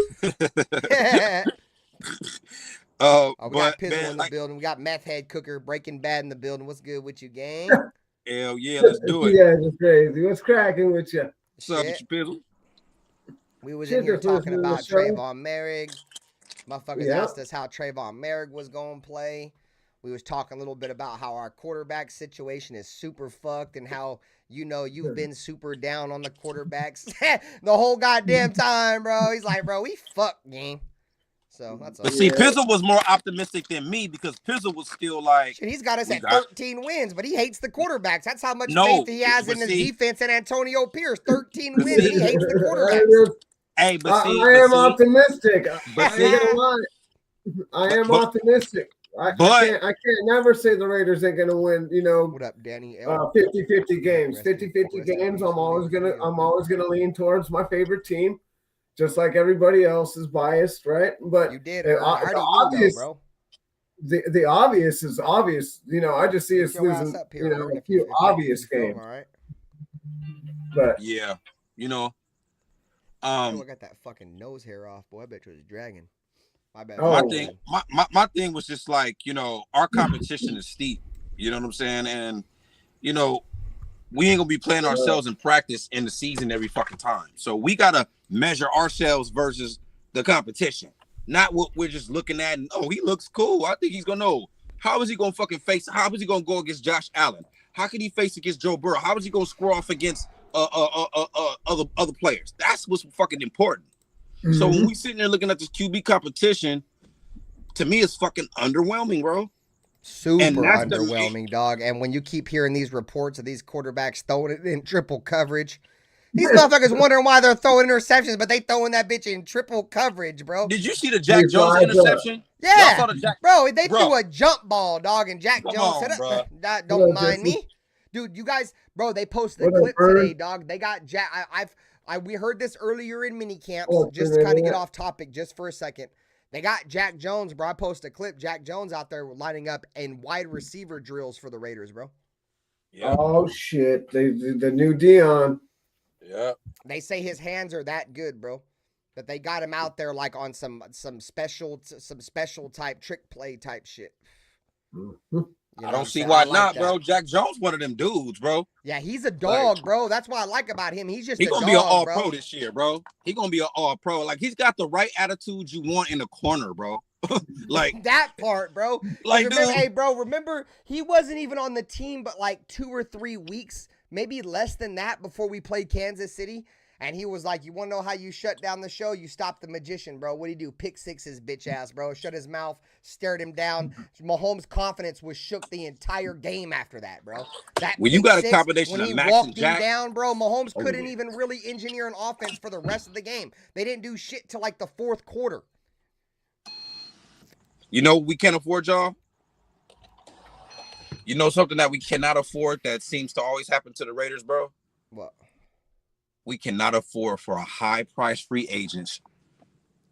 We got Pizzle in the building. We got Meth Head Cooker, Breaking Bad in the building. What's good with you, gang? Hell yeah, let's do it. Yeah, it's crazy. What's cracking with you? What's up with you, Pizzle? We was Shit, in here just listening talking to the about show. Trayvon Moehrig. Motherfuckers Yeah. asked us how Trayvon Moehrig was going to play. We was talking a little bit about how our quarterback situation is super fucked and how, you've been super down on the quarterbacks the whole goddamn time, bro. He's like, bro, we fucked, gang. So that's all. But see, Pizzle was more optimistic than me because Pizzle was still like, Shit, he's got us at 13 wins, but he hates the quarterbacks. That's how much No, faith he has but in his see- defense and Antonio Pierce. 13 wins, and he hates the quarterbacks. hey, but I see, am optimistic. but I ain't gonna lie. I am optimistic. I can't never say the Raiders ain't gonna win, What up, Danny? 50-50 games. 50-50 games. I'm always gonna lean towards my favorite team. Just like everybody else is biased, right? But You did. the I already obvious, knew, though, bro. The obvious is obvious. I just see us Get your ass losing, up here, Aaron, a few obvious games. All right. But yeah, I got that fucking nose hair off, boy. I bet you was dragging. My bad. my thing was just like, our competition is steep. You know what I'm saying? And we ain't gonna be playing ourselves in practice in the season every fucking time. So we gotta measure ourselves versus the competition, not what we're just looking at. And he looks cool. I think he's gonna know. How is he gonna fucking face? How is he gonna go against Josh Allen? How can he face against Joe Burrow? How is he gonna score off against other players? That's what's fucking important. Mm-hmm. So when we sitting there looking at this QB competition, to me, it's fucking underwhelming, bro. Super underwhelming, dog. And when you keep hearing these reports of these quarterbacks throwing it in triple coverage, these motherfuckers wondering why they're throwing interceptions, but they throwing that bitch in triple coverage, bro. Did you see the Jack Jones interception? Yeah, bro. They threw a jump ball, dog, and Jack Jones said, "Don't mind me, dude." You guys, bro. They posted a clip today, dog. They got Jack. We heard this earlier in mini camps. Just to kind of get off topic, just for a second. They got Jack Jones, bro. I posted a clip. Jack Jones out there lining up in wide receiver drills for the Raiders, bro. Yeah. Oh shit! The new Dion. Yeah. They say his hands are that good, bro, that they got him out there like on some special type trick play type shit. Mm-hmm. I don't see why not, bro. Jack Jones, one of them dudes, bro. Yeah, he's a dog, bro. That's what I like about him. He's just gonna be an all-pro this year, bro. He's gonna be an all-pro. Like, he's got the right attitude you want in the corner, bro. Like that part, bro. Like, remember he wasn't even on the team but like 2 or 3 weeks, maybe less than that, before we played Kansas City. And he was like, you want to know how you shut down the show? You stop the magician, bro. What'd he do? Pick six his bitch ass, bro. Shut his mouth, stared him down. Mahomes' confidence was shook the entire game after that, bro. You got a combination of Max and Jack. When he walked him down, bro, Mahomes couldn't even really engineer an offense for the rest of the game. They didn't do shit till like the fourth quarter. We can't afford, y'all? Something that we cannot afford that seems to always happen to the Raiders, bro? What? We cannot afford for a high-priced free agents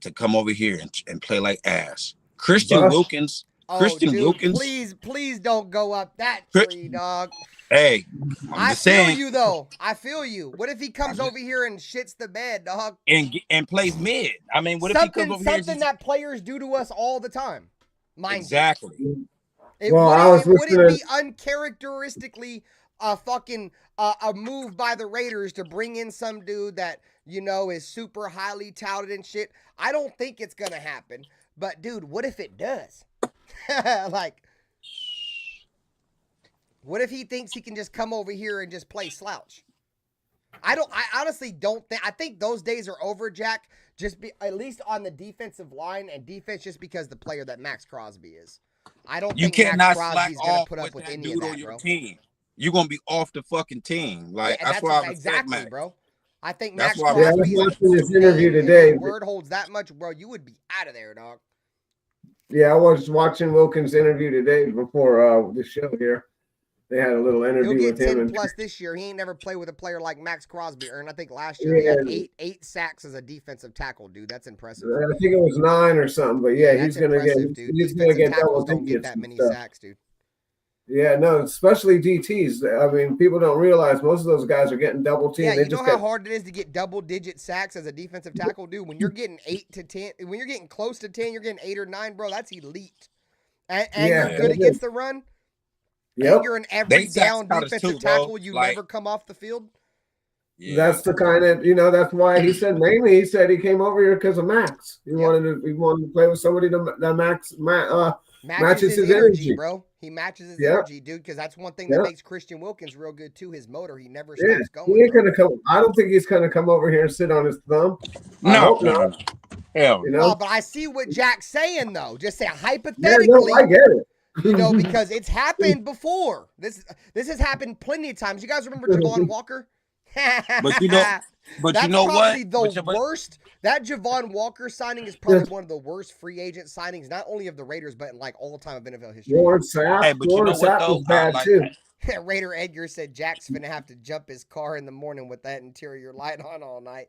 to come over here and play like ass. Christian Wilkins. Please don't go up that tree, dog. Hey, I feel you, though. I feel you. What if he comes over here and shits the bed, dog? And plays mid? I mean, what if he comes over here? Something that players do to us all the time. Exactly. Would it be uncharacteristically a move by the Raiders to bring in some dude that, is super highly touted and shit? I don't think it's going to happen. But, dude, what if it does? What if he thinks he can just come over here and just play slouch? I honestly don't think. I think those days are over, Jack. At least on the defensive line and defense, just because the player that Max Crosby is. I don't think Max Crosby's going to put up with any of that, bro. Team. You're going to be off the fucking team. Like, that's why exactly, bro. I think Max Crosby. I was watching this interview today. Word holds that much, bro. You would be out of there, dog. Yeah, I was watching Wilkins' interview today before the show here. They had a little interview with him. He'll get 10 plus this year. He ain't never played with a player like Max Crosby. And I think last year he had eight sacks as a defensive tackle, dude. That's impressive. I think it was 9 or something. But yeah, he's gonna get double don't get digits. That many sacks, dude. Yeah, no, especially DTs. I mean, people don't realize most of those guys are getting double teamed. Yeah, you know how hard it is to get double-digit sacks as a defensive tackle, dude? When you're getting 8 to 10, when you're getting close to 10, you're getting 8 or 9, bro. That's elite. And you're good against the run. Yep. And you're an every down defensive tackle. You never come off the field. That's the kind of, that's why he said mainly he came over here because of Max. He wanted to play with somebody that matches his energy, bro. He matches his energy, dude, because that's one thing that makes Christian Wilkins real good too. His motor, he never stops going. He ain't gonna come. I don't think he's gonna come over here and sit on his thumb. I hope not. Hell, No, but I see what Jack's saying though. Just say hypothetically. I get it. Because it's happened before. This has happened plenty of times. You guys remember Javon Walker? But you know what? The worst. That Javon Walker signing is probably one of the worst free agent signings, not only of the Raiders, but in like all time of NFL history. Warren Sapp was bad too. Raider Edgar said Jack's finna have to jump his car in the morning with that interior light on all night.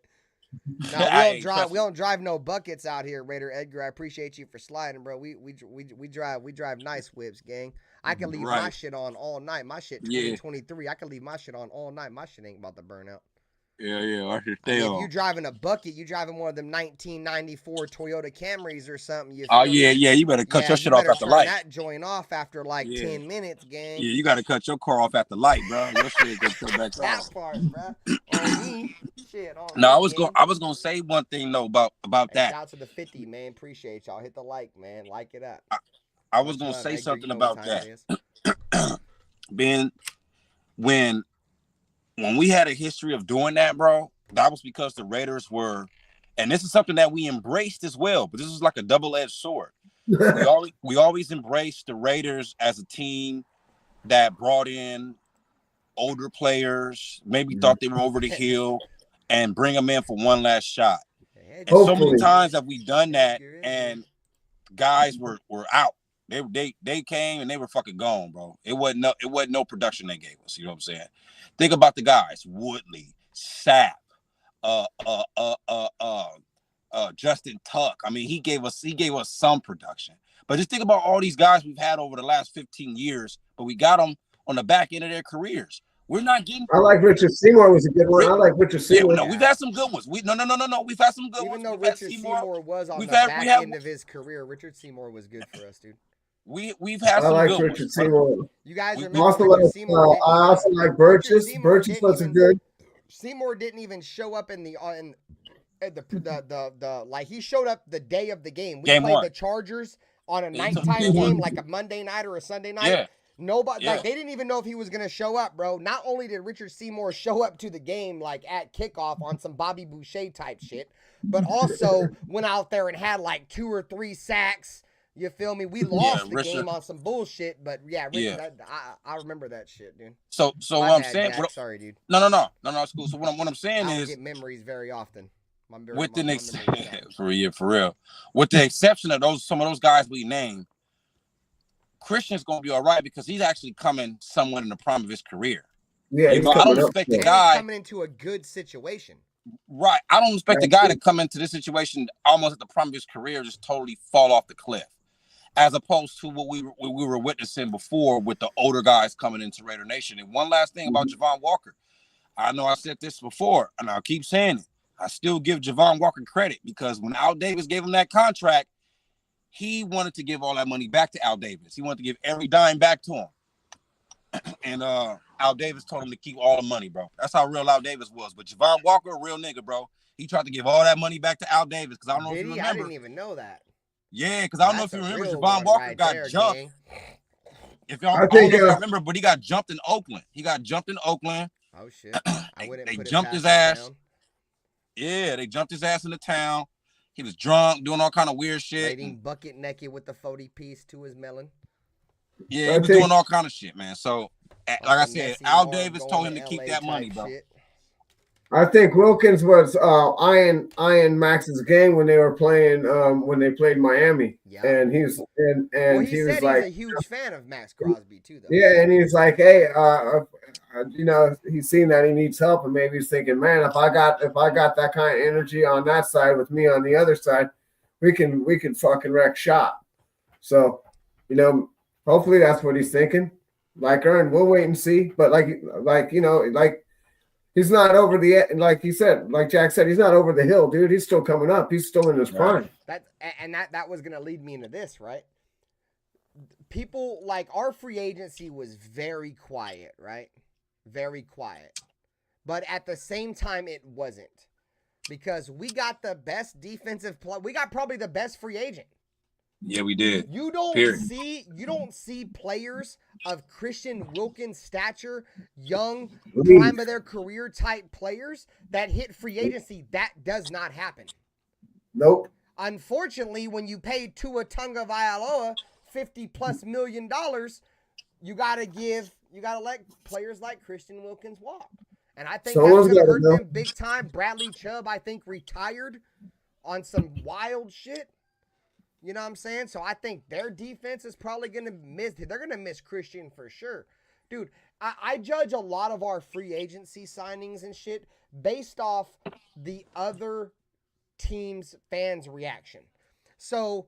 No, we don't drive no buckets out here, Raider Edgar. I appreciate you for sliding, bro. We drive nice whips, gang. I can leave my shit on all night. My shit 2023. I can leave my shit on all night. My shit ain't about to burn out. Yeah, I should stay on. If you driving a bucket, you driving one of them 1994 Toyota Camrys or something. You better cut your shit off at the light. That joint off after like 10 minutes, gang. Yeah, you got to cut your car off at the light, bro. Your shit gets cut back that part, bro. On me, shit. On no, me, I was gonna say one thing though about that. Shout out to the 50, man. Appreciate y'all. Hit the like, man. Like it up. I was gonna say something about that. Ben, when we had a history of doing that, bro, that was because the Raiders were, and this is something that we embraced as well, but this is like a double-edged sword. we always embraced the Raiders as a team that brought in older players, maybe thought they were over the hill, and bring them in for one last shot. And so many times have we done that, and guys were out. They came and they were fucking gone, bro. It wasn't no production they gave us. You know what I'm saying? Think about the guys: Woodley, Sapp, Justin Tuck. I mean, he gave us some production. But just think about all these guys we've had over the last 15 years, but we got them on the back end of their careers. We're not getting. I like Richard Seymour was a good one. I like Richard Seymour. No, we've had some good ones. No. We've had some good ones. Even though Richard Seymour was on the back end of his career, Richard Seymour was good for us, dude. We've had some good Richard ones. Seymour. You guys remember Richard Seymour? I also like Burgess. Burgess was a good. Seymour didn't even show up in the like he showed up the day of the game. We played the Chargers on a nighttime game, like a Monday night or a Sunday night. Yeah. Nobody, like, they didn't even know if he was gonna show up, bro. Not only did Richard Seymour show up to the game like at kickoff on some Bobby Boucher type shit, but also went out there and had like 2 or 3 sacks. You feel me? We lost the game on some bullshit, but Richard, I remember that shit, dude. So what I'm saying, sorry, dude. No, it's cool. So what I'm saying is, I don't get memories very often. For real. With the exception of some of those guys we named, Christian's gonna be all right because he's actually coming somewhat in the prime of his career. Yeah, I don't expect the guy coming into a good situation. Right. I don't expect the guy to come into this situation almost at the prime of his career, just totally fall off the cliff, as opposed to what we were witnessing before with the older guys coming into Raider Nation. And one last thing about Javon Walker, I know I said this before, and I'll keep saying it. I still give Javon Walker credit because when Al Davis gave him that contract, he wanted to give all that money back to Al Davis. He wanted to give every dime back to him. And Al Davis told him to keep all the money, bro. That's how real Al Davis was. But Javon Walker, a real nigga, bro. He tried to give all that money back to Al Davis because I don't know if you remember. I didn't even know that. Yeah, because I don't know if you remember, Javon Walker got jumped. Gang. I don't know if you remember, but he got jumped in Oakland. Oh shit! They jumped his ass. Yeah, they jumped his ass in the town. He was drunk, doing all kind of weird shit. Eating bucket naked with the 40 piece to his melon. Yeah, he was doing all kind of shit, man. So, like I said, Al Davis told him to keep that money, bro. I think Wilkins was eyeing Max's game when they were playing when they played Miami, and he was like he's a huge fan of Max Crosby too, though. Yeah, and he's like, hey, he's seen that he needs help, and maybe he's thinking, man, if I got that kind of energy on that side with me on the other side, we can fucking wreck shop. So, hopefully that's what he's thinking. Like, Ern, we'll wait and see, but like. He's not over the, like he said, like Jack said, he's not over the hill, dude. He's still coming up. He's still in his prime. That was going to lead me into this, right? People, like, our free agency was very quiet, right? Very quiet. but at the same time, it wasn't. Because we got the best defensive play. We got probably the best free agent. Yeah, we did. You don't see players of Christian Wilkins' stature, young, prime of their career type players that hit free agency. That does not happen. Nope. Unfortunately, when you pay Tua Tagovailoa $50+ million, you gotta let players like Christian Wilkins walk. And I think Someone's that's gonna gotta hurt know. them big time. Bradley Chubb, I think, retired on some wild shit. You know what I'm saying? So I think their defense is probably going to miss. They're going to miss Christian for sure. Dude, I judge a lot of our free agency signings and shit based off the other team's fans' reaction. So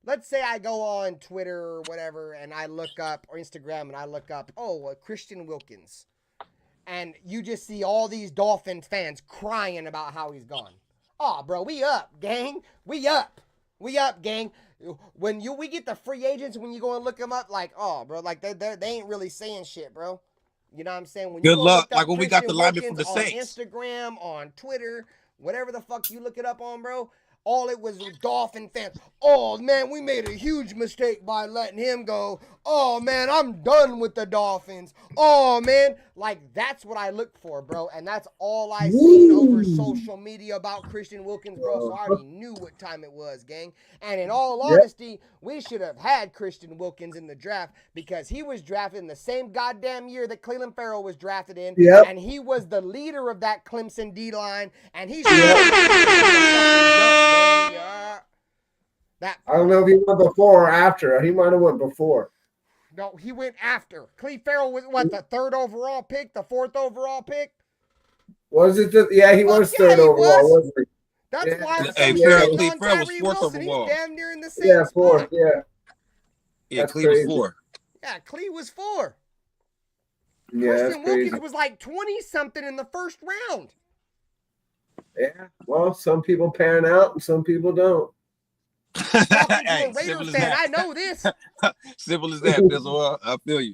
let's say I go on Twitter or whatever and I look up, or Instagram, and I look up, Christian Wilkins. And you just see all these Dolphins fans crying about how he's gone. Oh, bro, we up, gang. We up. We up, gang. When we get the free agents, when you go and look them up, like, oh, bro, like they ain't really saying shit, bro. You know what I'm saying? When you Good go luck. look up Like when we got the Christian lineman from Wilkins the on Saints. Instagram, on Twitter, whatever the fuck you look it up on, bro. All it was Dolphin fans. Oh, man, we made a huge mistake by letting him go. Oh, man, I'm done with the Dolphins. Oh, man. Like, that's what I look for, bro. And that's all I seen over social media about Christian Wilkins, bro. So I already knew what time it was, gang. And in all honesty, we should have had Christian Wilkins in the draft because he was drafted in the same goddamn year that Cleveland Farrell was drafted in. Yep. And he was the leader of that Clemson D-line. And he's I don't know if he went before or after. He might have went before. No, he went after. Cleve Farrell was what, the 3rd overall pick, the 4th overall pick? Was it? He was yeah, 3rd he overall, wasn't he? That's why I'm Hey, so Cleve on Farrell was Tyree 4th Wilson. overall. He's damn near in the same Yeah, 4th. spot. Yeah. Yeah, That's Cleve was crazy. 4. Yeah, Cleve was 4. Yeah, that's Christian crazy. Wilkins was like 20-something in the 1st round. Yeah. Well, some people pan out and some people don't. Talking to Hey, a Raider simple as fan, that. I know this. Simple as that, Bizzle. I feel you.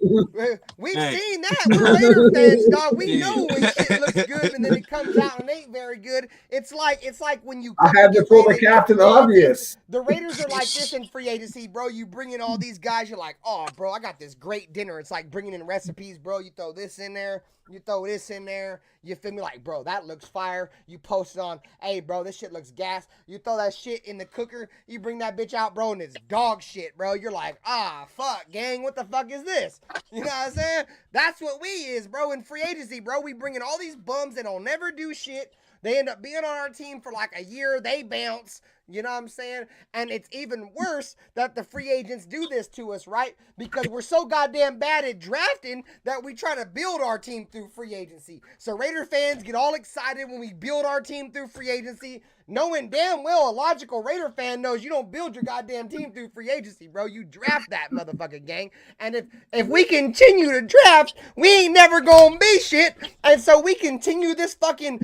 We've Hey. seen that. We're Raider fans, dog. We Yeah. know when shit looks good and then it comes out and ain't very good. It's like when you I had to pull the captain obvious. The Raiders are like this in free agency, bro. You bring in all these guys, you're like, oh, bro, I got this great dinner. It's like bringing in recipes, bro. You throw this in there, you throw this in there. You feel me? Like, bro, that looks fire. You post it on, hey, bro, this shit looks gas. You throw that shit in the cooker, you bring that bitch out, bro, and it's dog shit, bro. You're like, fuck, gang, what the fuck is this? You know what I'm saying? That's what we is, bro, in free agency, bro. We bring in all these bums that don't never do shit. They end up being on our team for like a year. They bounce. You know what I'm saying? And it's even worse that the free agents do this to us, right? Because we're so goddamn bad at drafting that we try to build our team through free agency. So Raider fans get all excited when we build our team through free agency, knowing damn well a logical Raider fan knows you don't build your goddamn team through free agency, bro. You draft that motherfucking gang. And if we continue to draft, we ain't never gonna be shit. And so we continue this fucking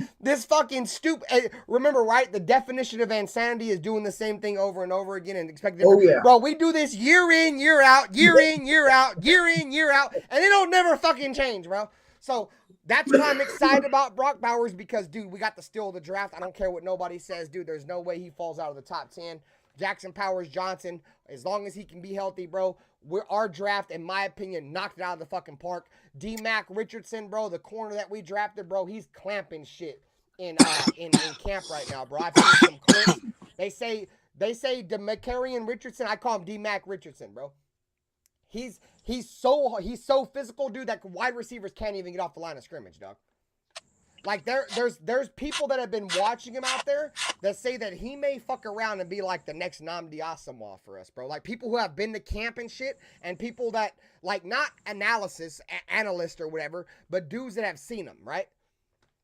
stupid. Remember, right? The definition of insanity is doing the same thing over and over again and expecting. Oh, yeah. Bro, we do this year in, year out, year in, year out, year in, year out, and it don't never fucking change, bro. So that's why I'm excited about Brock Bowers because, dude, we got the steal of the draft. I don't care what nobody says, dude. There's no way he falls out of the top 10. Jackson Powers Johnson, as long as he can be healthy, bro, our draft, in my opinion, knocked it out of the fucking park. D-Mac Richardson, bro, the corner that we drafted, bro, he's clamping shit in camp right now, bro. I've seen some clips. They say DeMarcarian Richardson. I call him D-Mac Richardson, bro. He's so physical, dude, that wide receivers can't even get off the line of scrimmage, dog. Like there's people that have been watching him out there that say that he may fuck around and be like the next Nnamdi Asomugha for us, bro. Like people who have been to camp and shit, and people that like not analyst or whatever, but dudes that have seen him, right?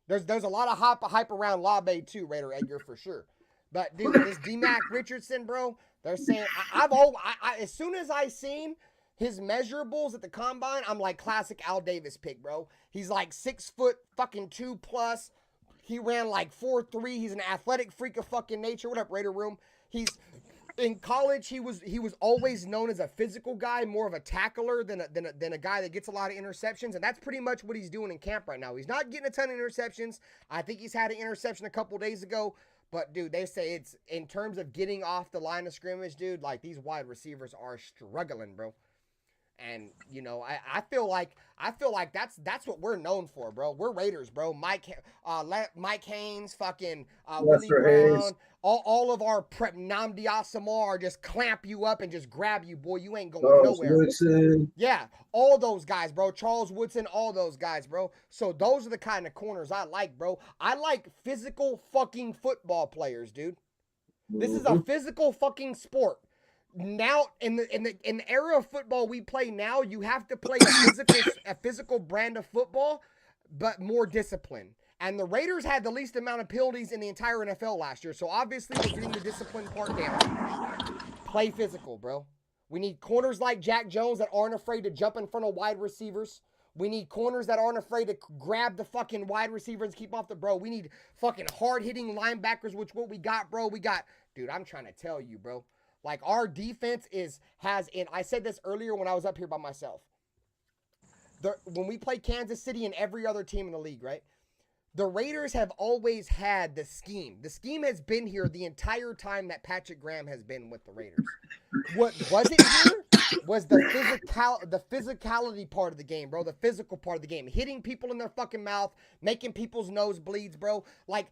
There's a lot of hype around Labe too, Raider Edgar for sure. But dude, this D-Mac Richardson, bro, they're saying as soon as I seen his measurables at the combine, I'm like classic Al Davis pick, bro. He's like 6 foot fucking 2+. He ran like 4.3. He's an athletic freak of fucking nature. What up, Raider Room? He's In college, he was always known as a physical guy, more of a tackler than a guy that gets a lot of interceptions, and that's pretty much what he's doing in camp right now. He's not getting a ton of interceptions. I think he's had an interception a couple days ago, but dude, they say it's in terms of getting off the line of scrimmage, dude. Like these wide receivers are struggling, bro. And you know, I feel like that's what we're known for, bro. We're Raiders, bro. Mike Haynes, fucking Willie Brown, Hayes. all of our prep Namdi Asamoah just clamp you up and just grab you, boy. You ain't going nowhere. Woodson. Yeah, all those guys, bro. Charles Woodson, all those guys, bro. So those are the kind of corners I like, bro. I like physical fucking football players, dude. This is a physical fucking sport. Now in the era of football we play now, you have to play a physical brand of football, but more discipline. And the Raiders had the least amount of penalties in the entire NFL last year, so obviously we're getting the discipline part down. Play physical, bro. We need corners like Jack Jones that aren't afraid to jump in front of wide receivers. We need corners that aren't afraid to grab the fucking wide receivers and keep off the bro. We need fucking hard-hitting linebackers, which what we got, bro. Dude, I'm trying to tell you, bro. Like, our defense I said this earlier when I was up here by myself. When we play Kansas City and every other team in the league, right? The Raiders have always had the scheme. The scheme has been here the entire time that Patrick Graham has been with the Raiders. What wasn't here was the physicality part of the game, bro. The physical part of the game. Hitting people in their fucking mouth, making people's nose bleeds, bro. Like,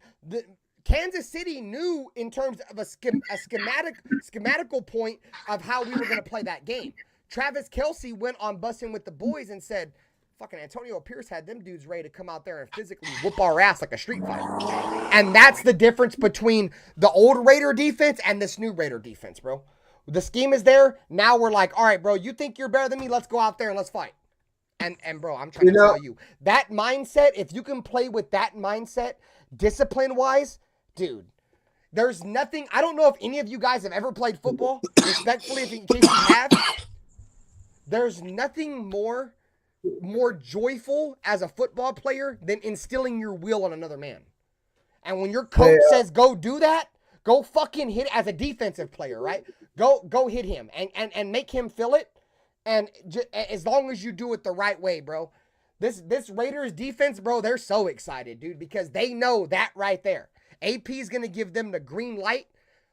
Kansas City knew in terms of a schematical point of how we were going to play that game. Travis Kelce went on Bussin' with the Boys and said, fucking Antonio Pierce had them dudes ready to come out there and physically whoop our ass like a street fight. And that's the difference between the old Raider defense and this new Raider defense, bro. The scheme is there. Now we're like, all right, bro, you think you're better than me? Let's go out there and let's fight. And bro, I'm trying to tell you, that mindset, if you can play with that mindset, discipline-wise, dude, there's nothing. I don't know if any of you guys have ever played football. Respectfully, in case you have, there's nothing more joyful as a football player than instilling your will on another man. And when your coach says go do that, go fucking hit it as a defensive player, right? Go hit him and make him feel it. And as long as you do it the right way, bro. This Raiders defense, bro, they're so excited, dude, because they know that right there. AP is going to give them the green light.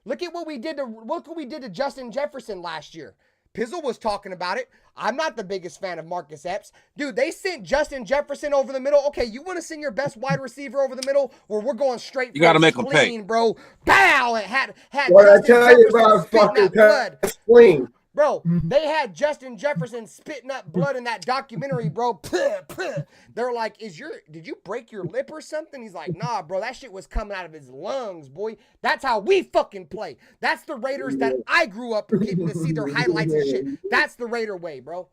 Look what we did to Justin Jefferson last year. Pizzle was talking about it. I'm not the biggest fan of Marcus Epps. Dude, they sent Justin Jefferson over the middle. Okay, you want to send your best wide receiver over the middle where we're going straight You got to make them pay. Bro. Bow! It had What I Justin tell you Jefferson about spitting fucking up blood. spleen. Bro, they had Justin Jefferson spitting up blood in that documentary, bro. They're like, did you break your lip or something? He's like, nah, bro, that shit was coming out of his lungs, boy. That's how we fucking play. That's the Raiders that I grew up getting to see their highlights and shit. That's the Raider way, bro.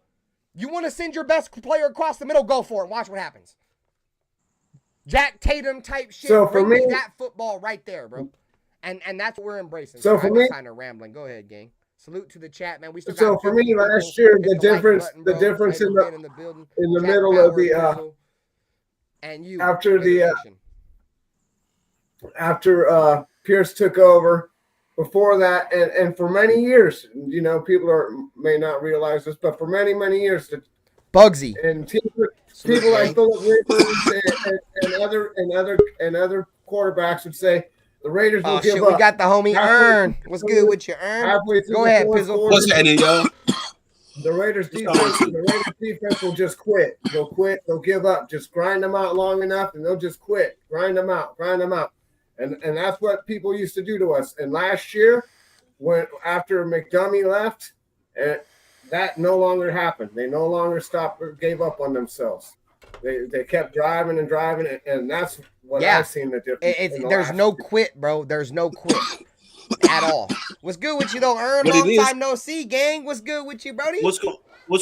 You want to send your best player across the middle? Go for it. Watch what happens. Jack Tatum type shit. So for me, that football right there, bro. And that's what we're embracing. So for me, kind of rambling. Go ahead, gang. Salute to the chat, man. We still so got for me last year, the difference in the middle of the and you after Pierce took over. Before that, and for many years, you know, people may not realize this, but for many years, Bugsy and people like Philip Rivers and other quarterbacks would say, the Raiders will give up. We got the homie Earn. What's good with you, Earn? Go ahead, Pizzle. What's happening, yo? The Raiders defense will just quit. They'll quit. They'll give up. Just grind them out long enough, and they'll just quit. Grind them out. And that's what people used to do to us. And last year, after McDummy left, that no longer happened. They no longer stopped or gave up on themselves. They kept driving, and that's what I've seen the difference. There's no quit, bro. There's no quit at all. What's good with you, though, Earn? Long time no see, gang. What's good with you, Brody? What's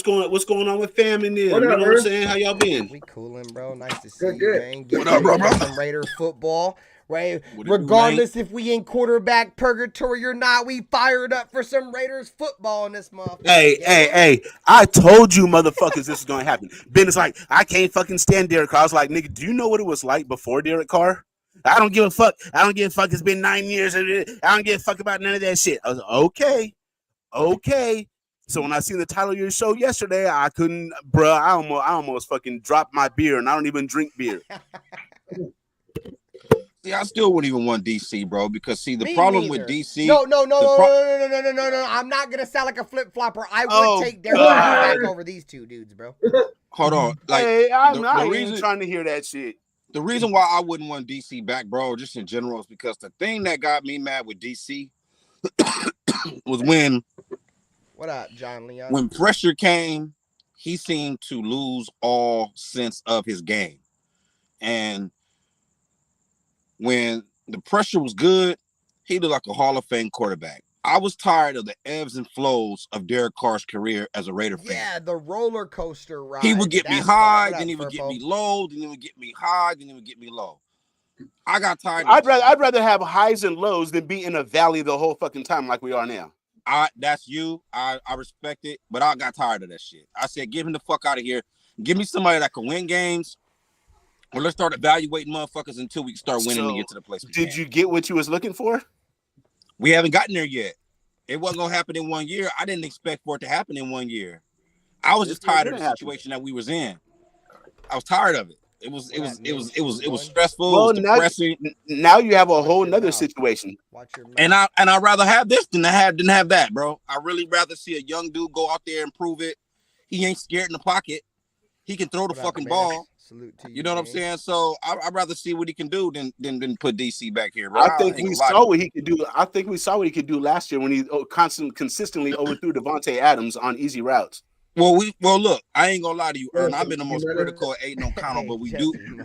going on with fam in there? You know what I'm saying? How y'all been? We cooling, bro. Nice to see you, good. gang. What up, bro? Some Raider football. Right, regardless if we in quarterback purgatory or not, we fired up for some Raiders football in this motherfucker. Hey, I told you motherfuckers this is gonna happen. Ben is like, I can't fucking stand Derek Carr. I was like, nigga, do you know what it was like before Derek Carr? I don't give a fuck. I don't give a fuck. It's been 9 years. I don't give a fuck about none of that shit. I was like, okay. So when I seen the title of your show yesterday, I couldn't, bro. I almost fucking dropped my beer, and I don't even drink beer. See, I still wouldn't even want DC, bro, because see the problem with DC. No. I'm not gonna sound like a flip flopper. I would take Derek back over these two dudes, bro. Hold on, like hey, I'm not even trying to hear that shit. The reason why I wouldn't want DC back, bro, just in general, is because the thing that got me mad with DC was when. What up, John Leon? When pressure came, he seemed to lose all sense of his game, and when the pressure was good, he looked like a Hall of Fame quarterback. I was tired of the ebbs and flows of Derek Carr's career as a Raider fan. Yeah, the roller coaster ride. He would get me high, then he would get me low, then he would get me high, then he would get me low. I got tired. I'd rather have highs and lows than be in a valley the whole fucking time like we are now. That's you. I respect it, but I got tired of that shit. I said, give him the fuck out of here. Give me somebody that can win games. Or let's start evaluating motherfuckers until we start winning and get to the place. Did you get what you was looking for? We haven't gotten there yet. It wasn't gonna happen in 1 year. I didn't expect for it to happen in 1 year. I was just tired of the situation that we was in. I was tired of it. It was stressful. Well, it was depressing. Now you have a whole nother situation. And I'd rather have this than have that, bro. I really rather see a young dude go out there and prove it. He ain't scared in the pocket. He can throw the fucking ball. Salute to you. You know what I'm saying? So I'd rather see what he can do than put DC back here, bro. I think we saw what he could do. I think we saw what he could do last year when he consistently overthrew Devontae Adams on easy routes. Well, look, I ain't gonna lie to you, Ern. I've been the most critical of Aiden O'Connell,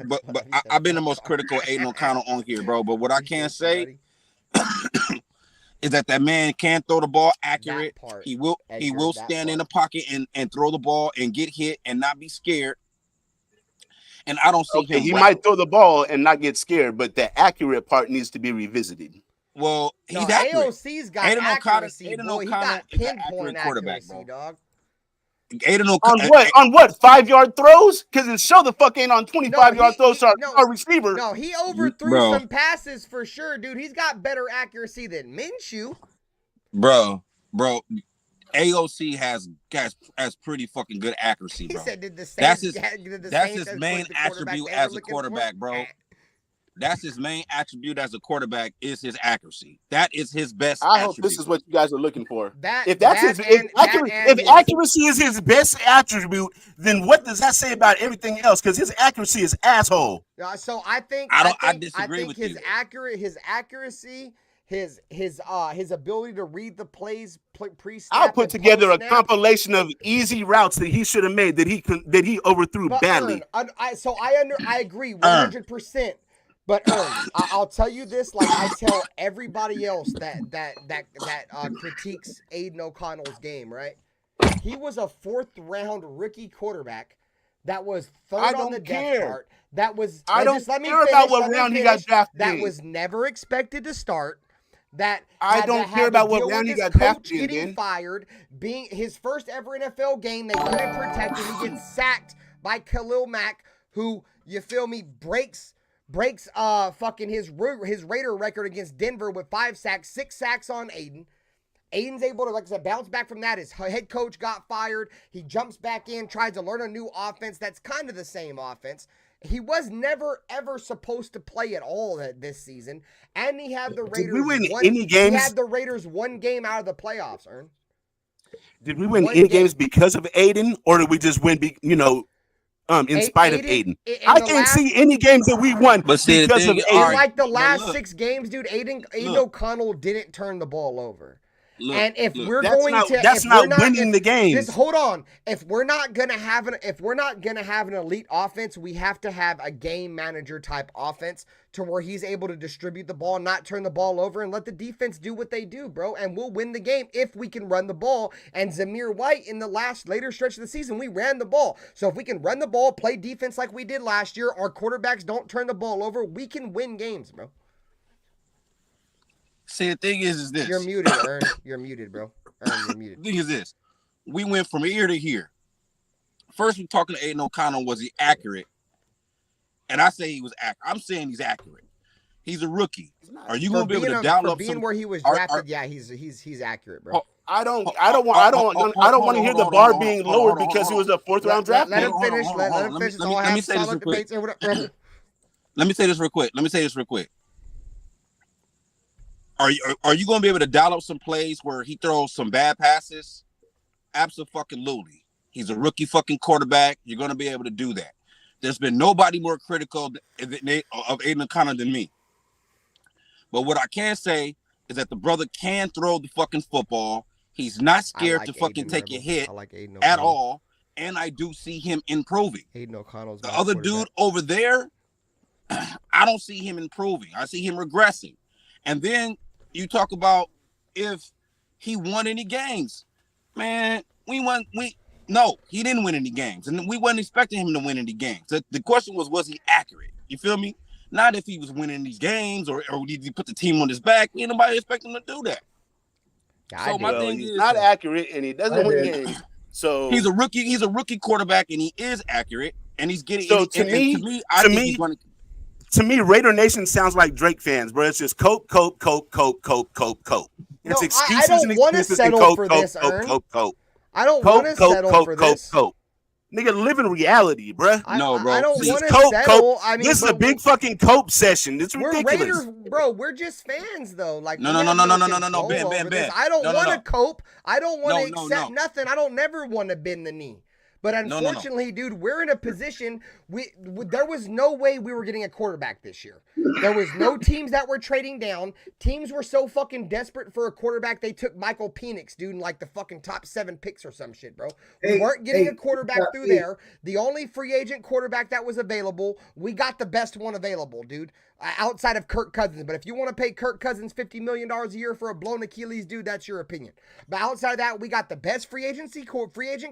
but I've been the most critical of Aiden O'Connell on here, bro. But what I can say is that man can throw the ball accurate. He will stand in the pocket and throw the ball and get hit and not be scared. And I don't see him. He might throw the ball and not get scared, but the accurate part needs to be revisited. Well, he's accurate. AOC's got accuracy. Boy, he got pinpoint accuracy, dog. Aiden O'Connell on what 5-yard throws? Because it show the fuck ain't on 25-yard throws to our receiver. No, he overthrew some passes for sure, dude. He's got better accuracy than Minshew. Bro. AOC has pretty fucking good accuracy, bro. He said, that's his main attribute as a quarterback, bro. That's his main attribute as a quarterback is his accuracy. That is his best attribute. I hope this is what you guys are looking for. If accuracy is his best attribute, then what does that say about everything else? Because his accuracy is asshole. So I think I disagree with his accuracy, his ability to read the plays pre-snap. I'll put together a compilation of easy routes that he should have made that he overthrew badly. I agree 100%. But I'll tell you this, like I tell everybody else that critiques Aiden O'Connell's game, right? He was a 4th-round rookie quarterback that was third on the depth chart. That was I don't care about what round he got drafted. That was never expected to start. That I don't care about what round he got drafted. Getting fired, being his first ever NFL game, they couldn't protect him. He gets sacked by Khalil Mack, who, you feel me, breaks fucking his Raider record against Denver with 5 sacks, 6 sacks on Aiden. Aiden's able to, like I said, bounce back from that. His head coach got fired. He jumps back in, tries to learn a new offense that's kind of the same offense. He was never, ever supposed to play at all this season. And he had the Raiders. Did we win any games? He had the Raiders 1 game out of the playoffs, Ern. Did we win any games because of Aiden? Or did we just win, in spite of Aiden? I can't see any games that we won because of Aiden. Like the last 6 games, dude, Aiden O'Connell didn't turn the ball over. And if we're going to, that's not winning the game. Just hold on. If we're not gonna have an elite offense, we have to have a game manager type offense to where he's able to distribute the ball, not turn the ball over, and let the defense do what they do, bro. And we'll win the game if we can run the ball. And Zamir White in the later stretch of the season, we ran the ball. So if we can run the ball, play defense like we did last year, our quarterbacks don't turn the ball over, we can win games, bro. See, the thing is this. You're muted, Ern. You're muted, bro. Ern, you're muted. The thing is this. We went from ear to here. First, we're talking to Aiden O'Connell. Was he accurate? And I say he was accurate. I'm saying he's accurate. He's a rookie. Are you For going to be able being to dial for up being some? where he was are- drafted, yeah, he's accurate, bro. I don't want to hear the bar being lowered because he was a fourth round draft Let pick. him finish. Let him finish. Let's all have solid debates. Let me say this real quick. Are you going to be able to dial up some plays where he throws some bad passes? Absolutely. He's a rookie fucking quarterback. You're going to be able to do that. There's been nobody more critical of Aiden O'Connor than me. But what I can say is that the brother can throw the fucking football. He's not scared to fucking take a hit at all. And I do see him improving. Aiden O'Connell's the other dude over there, I don't see him improving. I see him regressing. And then you talk about if he won any games. Man, no, he didn't win any games. And we wasn't expecting him to win any games. The question was he accurate? You feel me? Not if he was winning these games or did he put the team on his back. Ain't nobody expect him to do that. So my thing he's is not accurate and he doesn't win games. So he's a rookie quarterback and he is accurate and he's getting so to me, Raider Nation sounds like Drake fans, bro. It's just cope. It's excuses I don't want to settle for this, Ern. I don't want to settle for this. Nigga, live in reality, bro. No, bro. I don't want to settle. I mean, this is a big fucking cope session. It's ridiculous. We're Raiders, bro. We're just fans, though. Like no. Ben. I don't want to cope. I don't want to accept nothing. I don't never want to bend the knee. But unfortunately, dude, we're in a position. There was no way we were getting a quarterback this year. There was no teams that were trading down. Teams were so fucking desperate for a quarterback, they took Michael Penix, dude, in like the fucking top 7 picks or some shit, bro. We weren't getting a quarterback through there. The only free agent quarterback that was available, we got the best one available, dude, outside of Kirk Cousins. But if you want to pay Kirk Cousins $50 million a year for a blown Achilles, dude, that's your opinion. But outside of that, we got the best free agent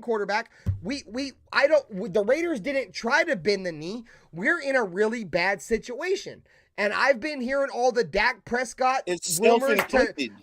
quarterback. The Raiders didn't try to bend the knee. We're in a really bad situation. And I've been hearing all the Dak Prescott rumors.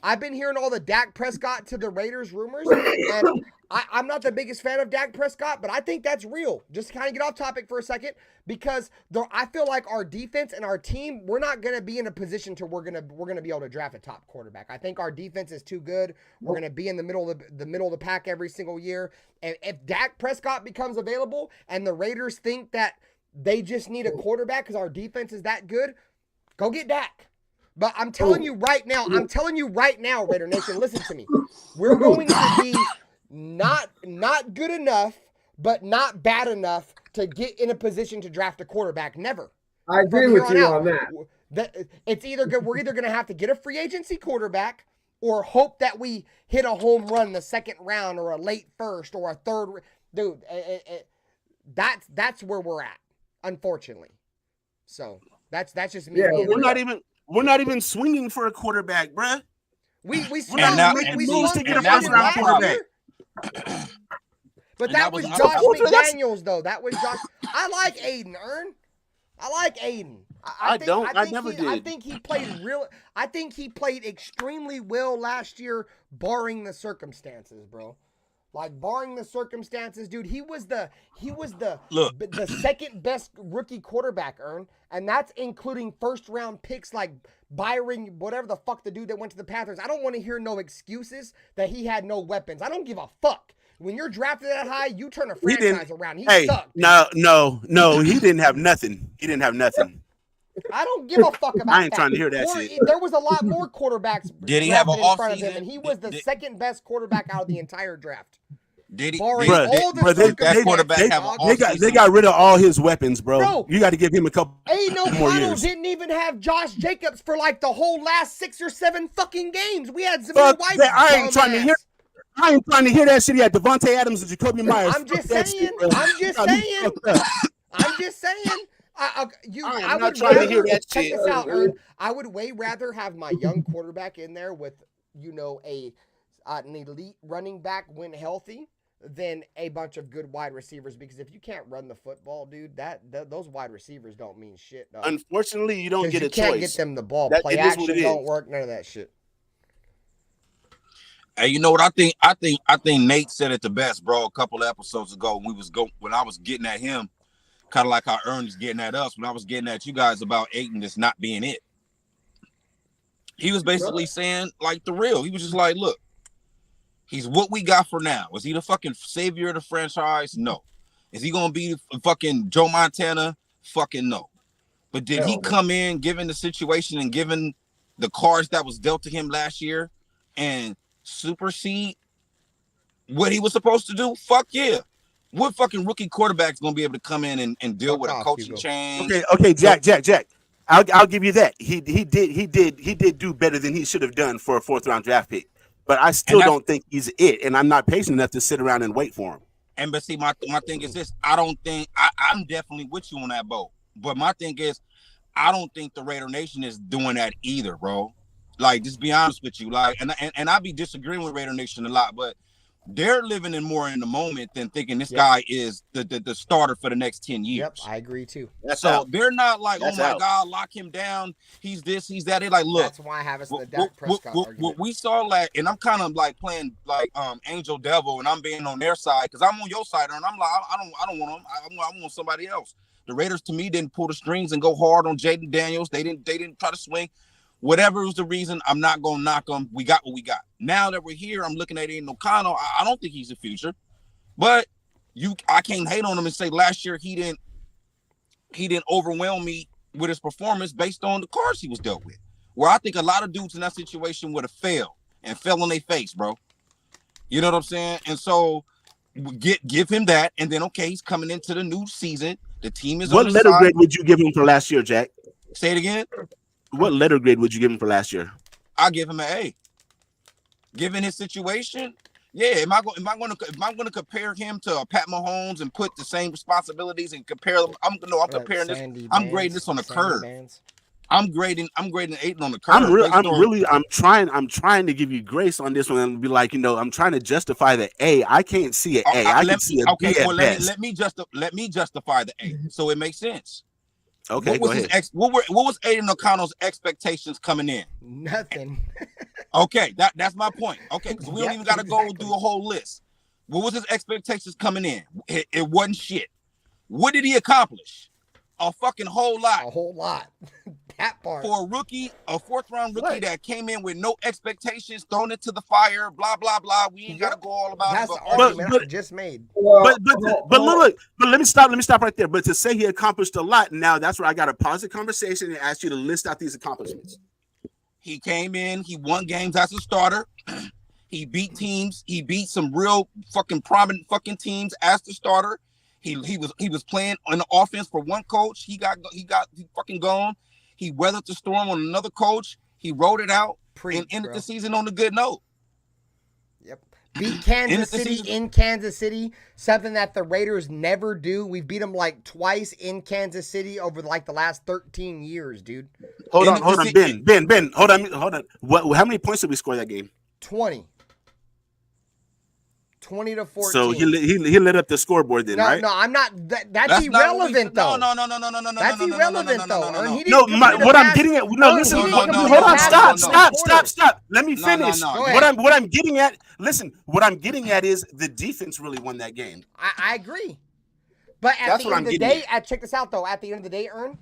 I've been hearing all the Dak Prescott to the Raiders rumors. And I'm not the biggest fan of Dak Prescott, but I think that's real. Just kind of get off topic for a second, because I feel like our defense and our team, we're not going to be in a position to we're going to be able to draft a top quarterback. I think our defense is too good. We're going to be in the middle of the pack every single year. And if Dak Prescott becomes available and the Raiders think that they just need a quarterback because our defense is that good, go get Dak. But I'm telling you right now, Raider Nation, listen to me. We're going to be not good enough, but not bad enough to get in a position to draft a quarterback. Never. I agree with you on that. We're either going to have to get a free agency quarterback or hope that we hit a home run in the second round or a late first or a third. Dude, that's where we're at, unfortunately. So that's just me. Yeah, we're not even swinging for a quarterback, bruh. We swung to get a first round quarterback. But that was Josh McDaniels, though. That was Josh. I like Aiden, Ern. I like Aiden. I never did. I think he played extremely well last year, barring the circumstances, bro. Like, barring the circumstances, dude, he was the second best rookie quarterback, Ern, and that's including first round picks like Byron, whatever the fuck the dude that went to the Panthers. I don't want to hear no excuses that he had no weapons. I don't give a fuck. When you're drafted that high, you turn a franchise around. He sucked. No, he didn't have nothing. I don't give a fuck about that. I ain't trying to hear that shit. There was a lot more quarterbacks Did he have an in front of offseason? him, and he was the second best quarterback out of the entire draft. Did he? Barring all the circumstances. They got rid of all his weapons, bro. You got to give him a couple more years. Didn't even have Josh Jacobs for like the whole last 6 or 7 fucking games. We had Zamir White. I ain't trying to hear that shit. He had Devontae Adams and Jacoby Myers. I'm just saying. I would trying to hear that check shit. this out, Ern. I would way rather have my young quarterback in there with, an elite running back when healthy than a bunch of good wide receivers, because if you can't run the football, dude, those wide receivers don't mean shit, dog. Unfortunately, you don't get a choice. You can't get them the ball. Play action don't work, none of that shit. Hey, you know what I think? I think Nate said it the best, bro. A couple of episodes ago, when I was getting at him, kind of like how Ern is getting at us. When I was getting at you guys about Aiden just not being it, He was basically saying like the real. He was just like, look, he's what we got for now. Is he the fucking savior of the franchise? No. Is he gonna be fucking Joe Montana? Fucking no. But did he come in, given the situation and given the cards that was dealt to him last year, and supersede what he was supposed to do? Fuck yeah. What fucking rookie quarterback's gonna be able to come in and deal with a coaching change? Okay, Jack. I'll give you that. He did do better than he should have done for a 4th round draft pick. But I still don't think he's it, and I'm not patient enough to sit around and wait for him. And but see, my thing is this: I don't think I'm definitely with you on that boat. But my thing is, I don't think the Raider Nation is doing that either, bro. Like, just be honest with you. Like, and I be disagreeing with Raider Nation a lot, but they're living more in the moment than thinking this guy is the starter for the next 10 years. Yep, I agree too. They're not like, oh my God, lock him down. He's this, he's that. They're like, look, that's why I have us in the Dak Prescott argument. What we saw, like, and I'm kind of like playing like Angel Devil, and I'm being on their side because I'm on your side, and I'm like, I don't want him. I want somebody else. The Raiders, to me, didn't pull the strings and go hard on Jaden Daniels. They didn't try to swing. Whatever was the reason, I'm not going to knock them. We got what we got. Now that we're here, I'm looking at Aiden O'Connell. I don't think he's the future. But I can't hate on him and say last year he didn't overwhelm me with his performance based on the cards he was dealt with. Where I think a lot of dudes in that situation would have failed and fell on their face, bro. You know what I'm saying? And so give him that. And then, okay, he's coming into the new season. The team is What on the letter side. grade would you give him for last year, Jack? Say it again. What letter grade would you give him for last year? I'll give him an A. Given his situation, yeah. Am I going to compare him to Pat Mahomes and put the same responsibilities and compare them? I'm comparing this. I'm grading this on a curve. I'm grading Aiden on the curve. I'm trying to give you grace on this one and be like, I'm trying to justify the A. I can't see an A. I can see a B at best. Let me justify the A so it makes sense. Okay, what was Aiden O'Connell's expectations coming in? Nothing. Okay, that's my point. Okay, because we don't even got to go do a whole list. What was his expectations coming in? It wasn't shit. What did he accomplish? A fucking whole lot. A whole lot. That part. For a rookie, a 4th round rookie that came in with no expectations, thrown into the fire, blah, blah, blah. We ain't got to go all about that's it. That's the argument I just made. But look, let me stop right there. But to say he accomplished a lot, now that's where I got to pause the conversation and ask you to list out these accomplishments. He came in, he won games as a starter. He beat teams. He beat some real fucking prominent fucking teams as the starter. He was playing on the offense for one coach. He fucking gone. He weathered the storm on another coach. He rode it out and ended the season on a good note. Yep. Beat Kansas City in Kansas City, something that the Raiders never do. We've beat them like twice in Kansas City over like the last 13 years, dude. Hold on, Ben, hold on. How many points did we score that game? 20 to 14. So he lit up the scoreboard then, right? No, I'm not. That's irrelevant, though. No. That's irrelevant, though. What I'm getting at. No, listen. Hold on. Stop. Let me finish. What I'm getting at. Listen. What I'm getting at is the defense really won that game. I agree. But at the end of the day, check this out though. At the end of the day, Ern,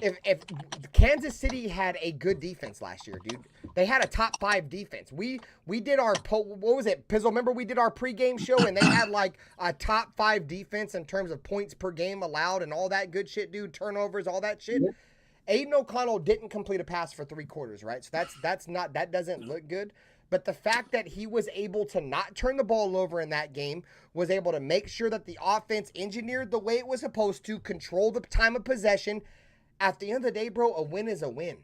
if Kansas City had a good defense last year, dude, they had a top 5 defense. We did our what was it, Pizzle? Remember we did our pregame show and they had like a top 5 defense in terms of points per game allowed and all that good shit, dude. Turnovers, all that shit. Aiden O'Connell didn't complete a pass for 3 quarters, right? So that doesn't look good. But the fact that he was able to not turn the ball over in that game, was able to make sure that the offense engineered the way it was supposed to, control the time of possession. At the end of the day, bro, a win is a win.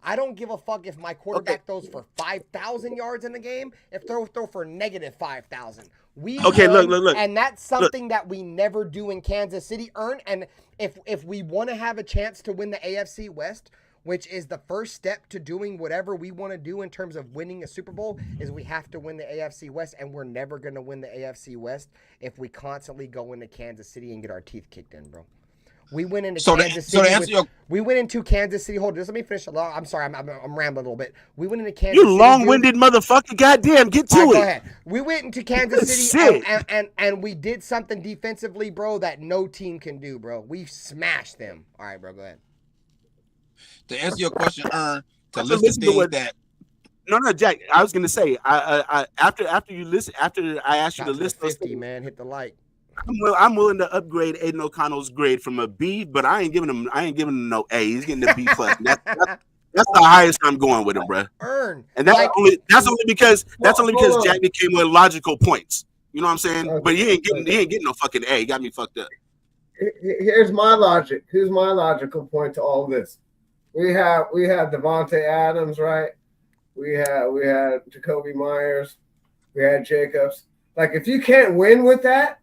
I don't give a fuck if my quarterback throws for 5,000 yards in the game, if throw for negative 5,000. Look. And that's something that we never do in Kansas City, Ern. And if we want to have a chance to win the AFC West, which is the first step to doing whatever we want to do in terms of winning a Super Bowl, is we have to win the AFC West, and we're never going to win the AFC West if we constantly go into Kansas City and get our teeth kicked in, bro. We went into Kansas City. We went into Kansas City. Hold on, just let me finish. I'm sorry, I'm rambling a little bit. We went into Kansas City. You long-winded motherfucker! Goddamn, get to it. Go ahead. We went into Kansas City and we did something defensively, bro, that no team can do, bro. We smashed them. All right, bro, go ahead. To answer your question, Ern, to list the things that. No, Jack. I was gonna say, after you listen, after I asked you to list 50, man, hit the like. I'm willing to upgrade Aiden O'Connell's grade from a B, but I ain't giving him no A. He's getting a B plus. That's the highest I'm going with him, bro. And that's only because Jack became with logical points. You know what I'm saying? But he ain't getting no fucking A. He got me fucked up. Here's my logic. Here's my logical point to all this. We have Devontae Adams, right? We had Jacoby Myers. We had Jacobs. Like, if you can't win with that,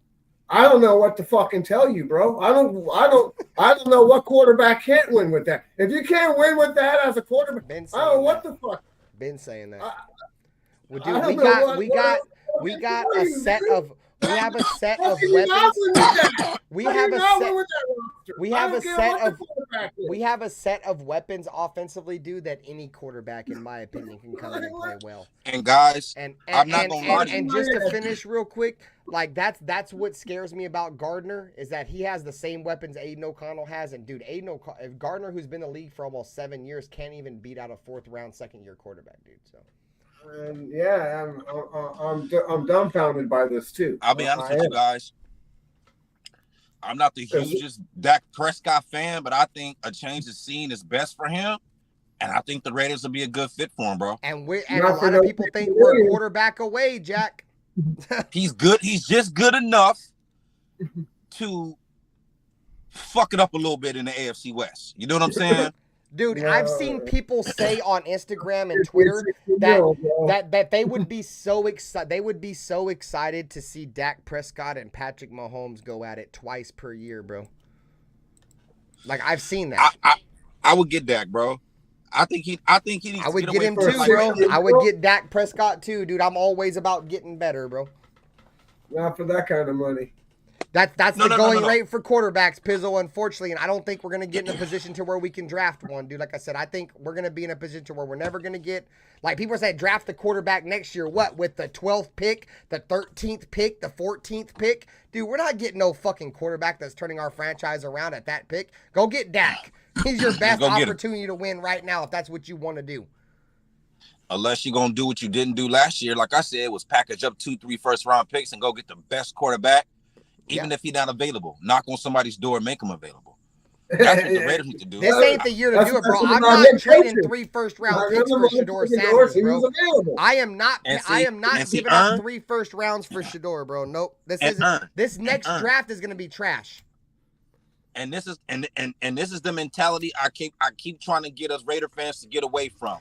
I don't know what to fucking tell you, bro. I don't know what quarterback can't win with that. If you can't win with that as a quarterback, I don't know what the fuck. Been saying that. Well, dude, we have a set of weapons offensively, dude, that any quarterback, in my opinion, can come in and play well. And guys, I'm not gonna lie to you. And just to finish real quick, like that's what scares me about Gardner, is that he has the same weapons Aiden O'Connell has. And dude, Gardner, who's been in the league for almost 7 years, can't even beat out a 4th round, 2nd year quarterback, dude. So. I'm dumbfounded by this too. I'll be honest with you guys. I'm not the hugest Dak Prescott fan, but I think a change of scene is best for him, and I think the Raiders will be a good fit for him, bro. And a lot of people think we're a quarterback away, Jack. He's good. He's just good enough to fuck it up a little bit in the AFC West. You know what I'm saying? Dude, I've seen people say on Instagram and Twitter that they would be so excited. They would be so excited to see Dak Prescott and Patrick Mahomes go at it twice per year, bro. Like, I've seen that. I would get Dak, bro. I think he needs. I would to get him too, bro. I would get Dak Prescott too, dude. I'm always about getting better, bro. Not for that kind of money. That's the going rate for quarterbacks, Pizzle, unfortunately, and I don't think we're going to get in a position to where we can draft one, dude. Like I said, I think we're going to be in a position to where we're never going to get, like people say, draft the quarterback next year, what, with the 12th pick, the 13th pick, the 14th pick? Dude, we're not getting no fucking quarterback that's turning our franchise around at that pick. Go get Dak. He's your best opportunity to win right now if that's what you want to do. Unless you're going to do what you didn't do last year, like I said, was package up 2-3 first-round picks and go get the best quarterback. Even if he's not available, knock on somebody's door and make him available. That's what the Raiders need to do. This ain't the year to do it, bro. I'm not trading 3 first-round picks for Shedeur Sanders, bro. I am not giving up 3 first rounds for Shedeur, bro. Nope. This next draft is gonna be trash. And this is the mentality I keep trying to get us Raider fans to get away from.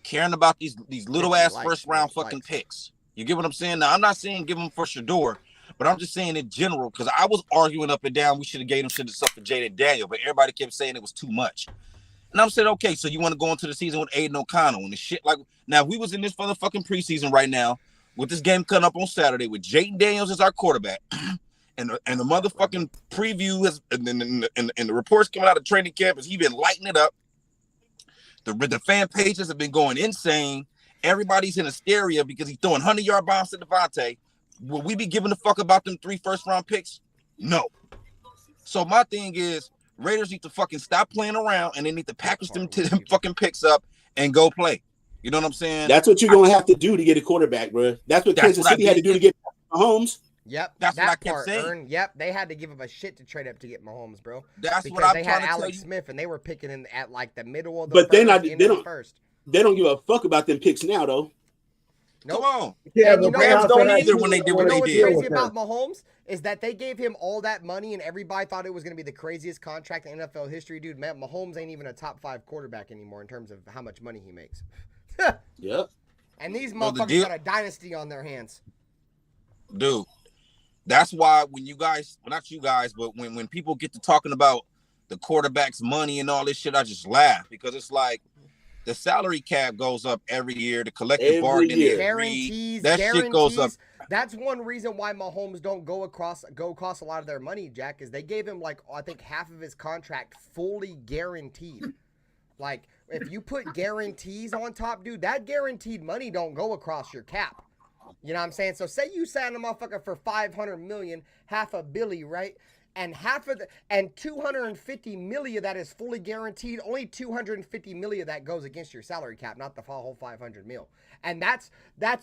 Caring about these little ass first-round fucking picks. You get what I'm saying? Now I'm not saying give them for Shedeur. But I'm just saying in general, because I was arguing up and down, we should have gave him shit stuff for Jaden Daniel, but everybody kept saying it was too much. And I'm saying, okay, so you want to go into the season with Aiden O'Connell and the shit like now if we was in this motherfucking preseason right now with this game coming up on Saturday with Jaden Daniels as our quarterback, and the motherfucking preview is and the reports coming out of training camp is he been lighting it up. The fan pages have been going insane. Everybody's in hysteria because he's throwing 100-yard bombs to Devontae. Will we be giving a fuck about them 3 first-round picks? No. So my thing is, Raiders need to fucking stop playing around and they need to package them fucking picks up and go play. You know what I'm saying? That's what you're going to have to do to get a quarterback, bro. That's what Kansas City had to do to get Mahomes. Yep, that's what I kept saying. Yep, they had to give up a shit to trade up to get Mahomes, bro. That's because what I'm they trying had to Alex tell you. Smith and they were picking in at like the middle of the but first. They don't give a fuck about them picks now, though. Nope. Come on. Yeah, the Rams don't either when they did what they what's did. crazy about Mahomes is that they gave him all that money and everybody thought it was going to be the craziest contract in NFL history. Dude, man, Mahomes ain't even a top 5 quarterback anymore in terms of how much money he makes. Yep. And these motherfuckers got a dynasty on their hands. Dude, that's why when you guys, well, not you guys, but when people get to talking about the quarterback's money and all this shit, I just laugh because it's like, the salary cap goes up every year. The collective bargaining guarantees, shit goes up. That's one reason why Mahomes don't go cost a lot of their money, Jack, is they gave him like I think half of his contract fully guaranteed. Like if you put guarantees on top, dude, that guaranteed money don't go across your cap. You know what I'm saying? So say you sign a motherfucker for $500 million, half a billy, right? and half of the and 250 million of that is fully guaranteed. Only 250 million of that goes against your salary cap, not the whole 500 mil. And that's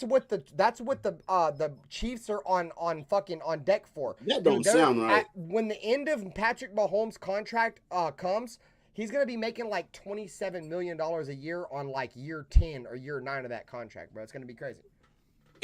what the Chiefs are on deck for. That don't sound right. When the end of Patrick Mahomes' contract comes, he's gonna be making like $27 million a year on like year 10 or year 9 of that contract, bro. It's gonna be crazy.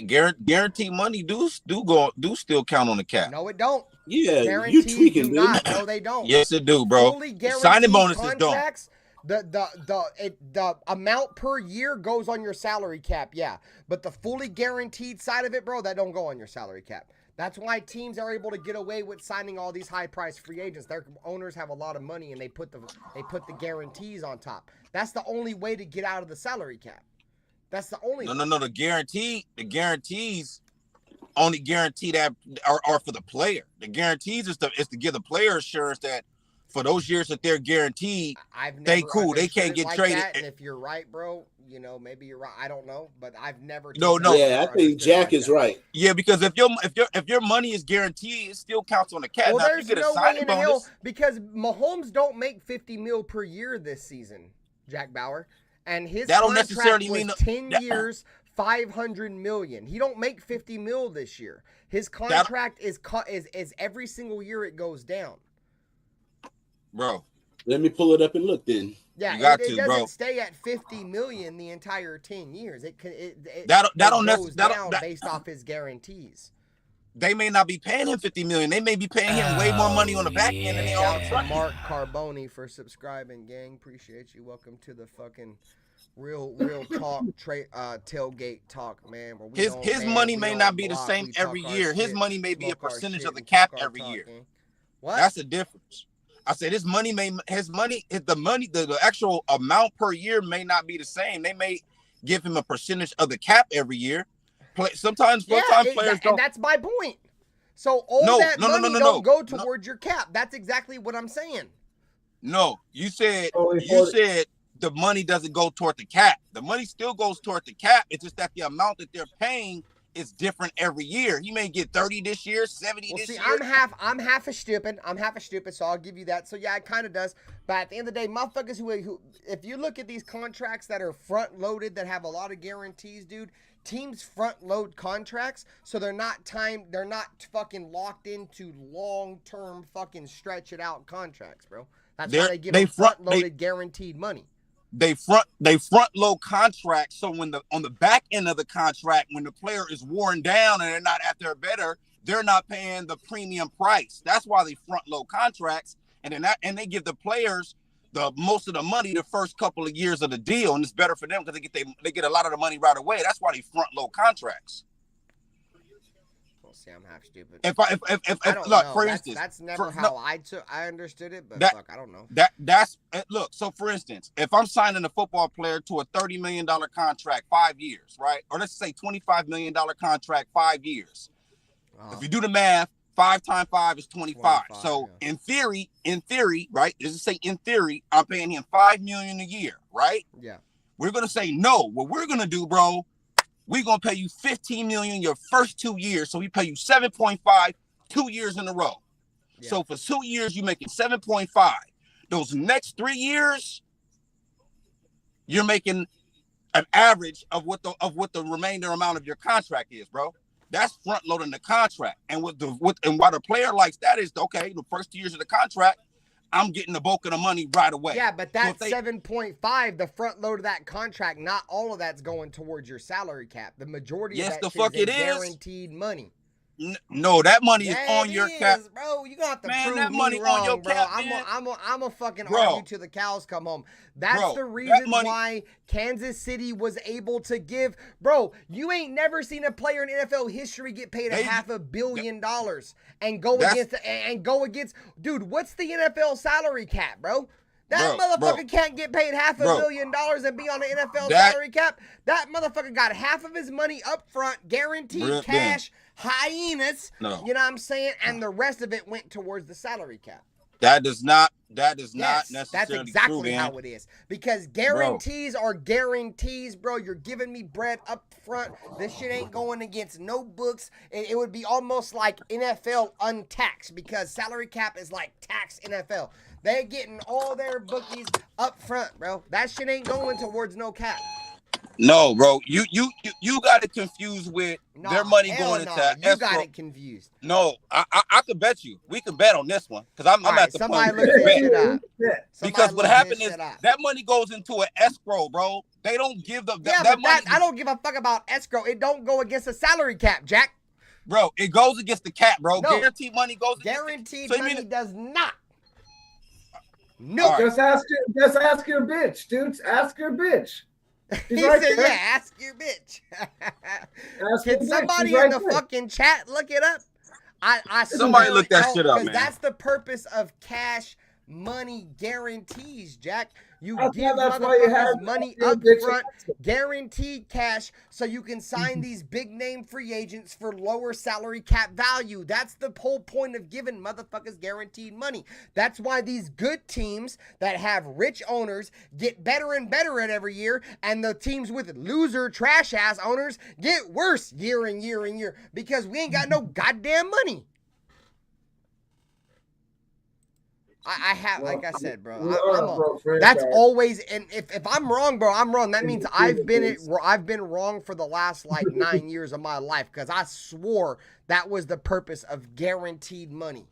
Guaranteed money do still count on the cap. No, it don't. Yeah, Guarantees you tweaking, do dude. not. No, they don't. Yes, it do, bro. Fully guaranteed Signing bonuses contracts, the amount per year goes on your salary cap, yeah. But the fully guaranteed side of it, bro, that don't go on your salary cap. That's why teams are able to get away with signing all these high-priced free agents. Their owners have a lot of money, and they put the guarantees on top. That's the only way to get out of the salary cap. That's the only. No. The guarantees only guarantee that are for the player. The guarantees is to give the player assurance that for those years that they're guaranteed, they cool. They can't get traded. That, and if you're right, bro, you know, maybe you're right. I don't know, but I've never. No. Yeah, I think Jack is right. Yeah, because if your money is guaranteed, it still counts on the cap. Well, now, there's no way in hell because Mahomes don't make $50 million per year this season, Jack Bauer, and his that don't contract necessarily was mean 10 years, $500 million. He don't make $50 million this year. His contract is every single year it goes down. Bro, let me pull it up and look then. Yeah, it doesn't stay at $50 million the entire 10 years. It goes down based off his guarantees. They may not be paying him $50 million. They may be paying him way more money on the back end than they are on the front end. Mark Carboni for subscribing, gang. Appreciate you. Welcome to the fucking real talk, tailgate talk, man. His money may not be the same every year. His money may be a percentage of the cap every year. What? That's the difference. I said the actual amount per year may not be the same. They may give him a percentage of the cap every year. Sometimes players don't. And that's my point. So all that money don't go towards your cap. That's exactly what I'm saying. No, you said the money doesn't go toward the cap. The money still goes toward the cap. It's just that the amount that they're paying is different every year. He may get 30 this year, 70 this year. I'm half a stupid, so I'll give you that. So yeah, it kind of does. But at the end of the day, motherfuckers who if you look at these contracts that are front loaded, that have a lot of guarantees, dude, teams front load contracts, so they're not fucking locked into long-term fucking stretch it out contracts, bro. That's why they give them front loaded guaranteed money. They front load contracts, so when on the back end of the contract, when the player is worn down and they're not at their better, they're not paying the premium price. That's why they front load contracts, and they give the players the most of the money the first couple of years of the deal, and it's better for them because they get a lot of the money right away. That's why they front load contracts. Well, see, I'm half stupid. If look, for instance, that's never how I understood it, but fuck, I don't know. Look. So for instance, if I'm signing a football player to a $30 million contract, 5 years, right, or let's say $25 million contract, 5 years. If you do the math, 5 times 5 is 25. So yeah. in theory, right? Does it say in theory, I'm paying him $5 million a year, right? Yeah. We're gonna say no. What we're gonna do, bro, we're gonna pay you $15 million your first 2 years. So we pay you 7.5 2 years in a row. Yeah. So for 2 years, you're making 7.5. Those next 3 years, you're making an average of what the remainder amount of your contract is, bro. That's front loading the contract, and why the player likes that is okay. The first 2 years of the contract, I'm getting the bulk of the money right away. Yeah, but that 7.5, the front load of that contract, not all of that's going towards your salary cap. The majority of that is guaranteed money. No, that money is on your cap, bro. You gonna have to prove that me money wrong, on your bro. cap, I'm a fucking argue till the cows come home. That's the reason why Kansas City was able to give, bro. You ain't never seen a player in NFL history get paid $500 million and go against. Dude, what's the NFL salary cap, bro? That motherfucker can't get paid $500 million and be on the NFL salary cap. That motherfucker got half of his money up front, guaranteed cash, hyenas. No. You know what I'm saying? And the rest of it went towards the salary cap. That does not Yes, not that's necessarily exactly true, man. how it is. Because guarantees are guarantees, bro. You're giving me bread up front. This shit ain't going against no books. It would be almost like NFL untaxed because salary cap is like tax NFL. They're getting all their bookies up front, bro. That shit ain't going towards no cap. No, bro. You got it confused with their money going into escrow. You got it confused. No, I could bet you. We could bet on this one because I'm at the somebody point. look this shit up. Because what happened is that money goes into an escrow, bro. They don't give the that money. I don't give a fuck about escrow. It don't go against the salary cap, Jack. Bro, it goes against the cap, bro. No. Guaranteed money goes. Guaranteed so money does not. No. All right. Just ask your bitch, dudes. Ask your bitch. He right said, there. "Yeah, ask your bitch." Ask your Can bitch. somebody She's in right the there. fucking chat look it up? I Somebody swear look that it shit don't, up, 'cause man. That's the purpose of cash money guarantees, Jack. You That's give why you have motherfuckers money your up bitch front, and guaranteed cash, so you can sign these big name free agents for lower salary cap value. That's the whole point of giving motherfuckers guaranteed money. That's why these good teams that have rich owners get better and better at every year, and the teams with loser trash ass owners get worse year and year and year because we ain't got no goddamn money. I have, like I said, bro. That's always, and if I'm wrong, bro, I'm wrong. That means I've been wrong for the last like 9 years of my life because I swore that was the purpose of guaranteed money.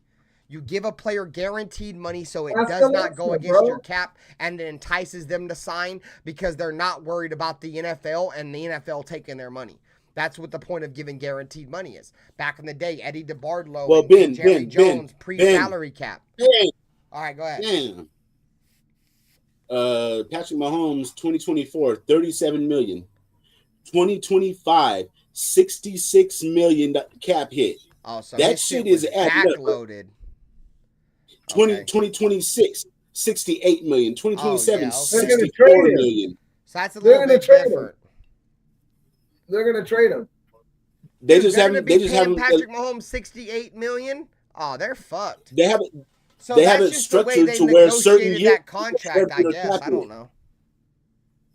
You give a player guaranteed money so it does not go against your cap and it entices them to sign because they're not worried about the NFL and the NFL taking their money. That's what the point of giving guaranteed money is. Back in the day, Eddie DeBardlo and Jerry Jones pre-salary cap. All right, go ahead. Damn. Patrick Mahomes, 2024, 37 million. 2025, 66 million cap hit. Oh, so that shit is backloaded. 2026, 68 million. 2027, 64 million. So that's a little bit different. They're gonna trade him. They just haven't Patrick Mahomes 68 million. Oh, they're fucked. They haven't. So they that's haven't just the way structured they to where certain negotiated years that contract, I guess. I don't know.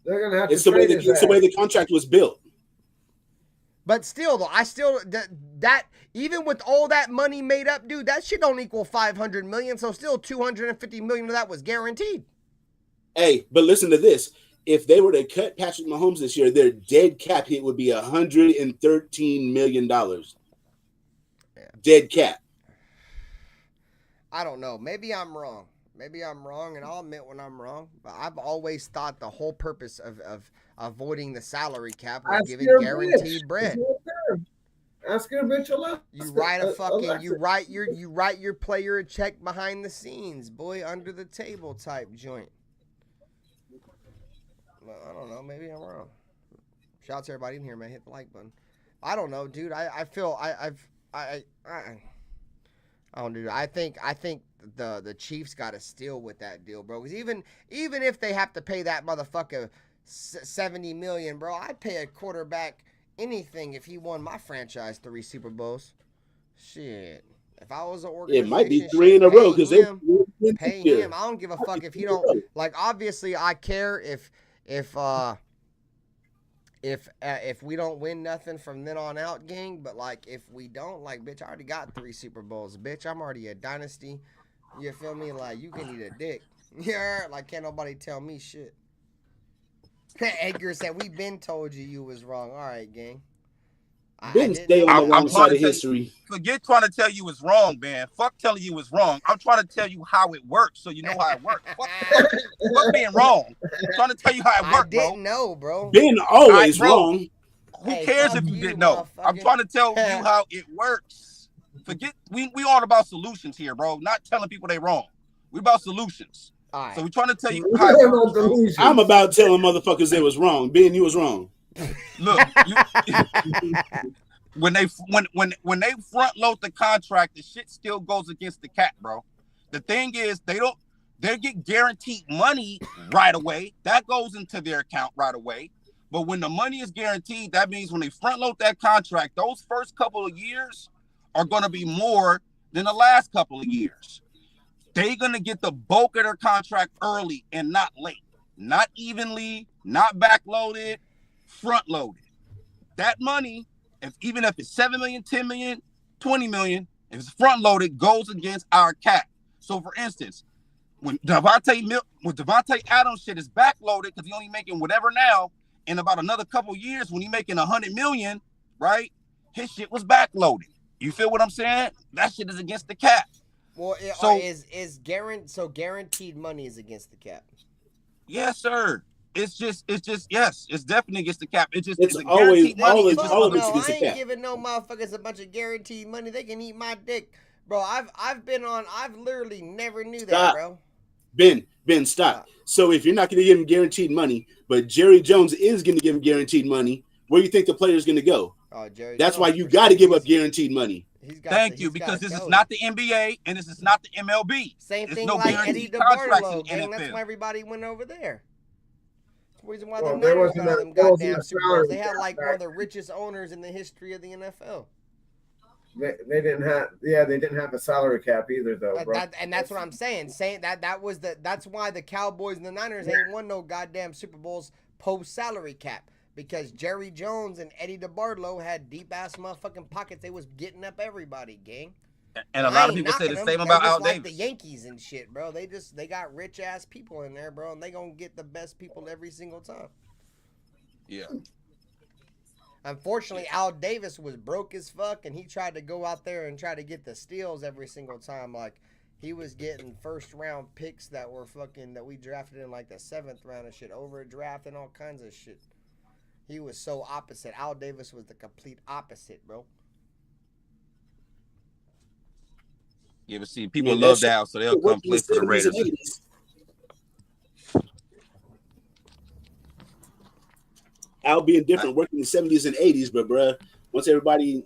They're gonna have to. It's the way the contract was built. But still, though, that even with all that money made up, dude, that shit don't equal 500 million. So still 250 million of that was guaranteed. Hey, but listen to this. If they were to cut Patrick Mahomes this year, their dead cap hit would be $113 million. Yeah. Dead cap. I don't know. Maybe I'm wrong. And I'll admit when I'm wrong. But I've always thought the whole purpose of avoiding the salary cap was giving guaranteed bread. Ask your bitch a lot. You write you write your player a check behind the scenes, boy, under the table type joint. Well, I don't know. Maybe I'm wrong. Shout out to everybody in here, man. Hit the like button. I don't know, dude. I feel I don't do. I think the Chiefs got to steal with that deal, bro. Because even if they have to pay that motherfucker $70 million, bro, I'd pay a quarterback anything if he won my franchise 3 Super Bowls. Shit, if I was an organization, it might be 3 in a row because they pay him. I don't give a fuck if he don't. Like, obviously, I care if we don't win nothing from then on out, gang. But like, if we don't, like, bitch, I already got 3 Super Bowls, bitch. I'm already a dynasty. You feel me? Like, you can eat a dick. Yeah, like, can't nobody tell me shit. Edgar said, we been told you was wrong. All right, gang. Been stay on the wrong side of history. Forget trying to tell you it's wrong, man. Fuck telling you it's wrong. I'm trying to tell you how it works so you know how it works. Fuck being wrong. I'm trying to tell you how it works, bro. I didn't know, bro. Been always wrong. Who cares if you didn't know? I'm trying to tell you how it works. Forget, we all about solutions here, bro. Not telling people they wrong. We about solutions. Right. So we're trying to tell you how it works. I'm about telling motherfuckers they was wrong. Ben, you was wrong. Look, when they front load the contract, the shit still goes against the cap, bro. The thing is, they get guaranteed money right away. That goes into their account right away. But when the money is guaranteed, that means when they front load that contract, those first couple of years are going to be more than the last couple of years. they're going to get the bulk of their contract early and not late. Not evenly, not backloaded, front loaded. That money, even if it's 7 million, 10 million, 20 million, if it's front loaded, goes against our cap. So for instance, when Devontae Adams shit is backloaded because he's only making whatever now, in about another couple years when he's making 100 million, right? His shit was backloaded. You feel what I'm saying? That shit is against the cap. Well, so guaranteed money is against the cap. Yes, sir. It's yes, it's definitely against the cap. It's always I against the cap. ain't giving no motherfuckers a bunch of guaranteed money. They can eat my dick, bro. I've literally never knew that, bro. Ben, stop. So if you're not going to give him guaranteed money, but Jerry Jones is going to give him guaranteed money, where do you think the player's going to go? Oh, Jerry. That's Jones, why you got to give up guaranteed money. Thank you, because this is not the NBA and this is not the MLB. Same thing no like Eddie DeBartolo, gang. That's why everybody went over there. That's the reason why the Niners got all them goddamn Super Bowls. They had like one of the richest owners in the history of the NFL. They didn't have a salary cap either, though, bro. And that's what I'm saying. That's why the Cowboys and the Niners ain't won no goddamn Super Bowls post salary cap. Because Jerry Jones and Eddie DeBartolo had deep ass motherfucking pockets. They was getting up everybody, gang. And a lot of people say the same about Al Davis. Like the Yankees and shit, bro. They got rich ass people in there, bro, and they gonna get the best people every single time. Yeah. Unfortunately, Al Davis was broke as fuck, and he tried to go out there and try to get the steals every single time. Like, he was getting first round picks that we drafted in like the 7th round and shit, over draft and all kinds of shit. He was so opposite. Al Davis was the complete opposite, bro. Yeah, but see, people love Al, so they'll come play for the Raiders. Al being different, working in the 70s and 80s, but bro, once everybody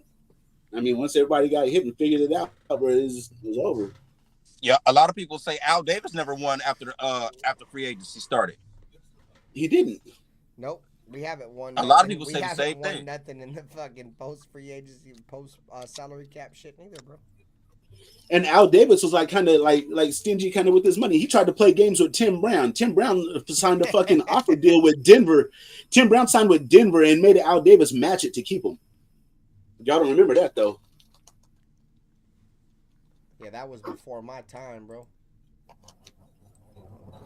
got hit and figured it out, bro, it was over. Yeah, a lot of people say Al Davis never won after free agency started. He didn't. Nope. We haven't won. A lot of people say the same thing. We haven't won nothing in the fucking post free agency, post salary cap shit neither, bro. And Al Davis was like kind of like stingy kind of with his money. He tried to play games with Tim Brown. Tim Brown signed a fucking offer deal with Denver. Tim Brown signed with Denver and made Al Davis match it to keep him. Y'all don't remember that though. Yeah, that was before my time, bro.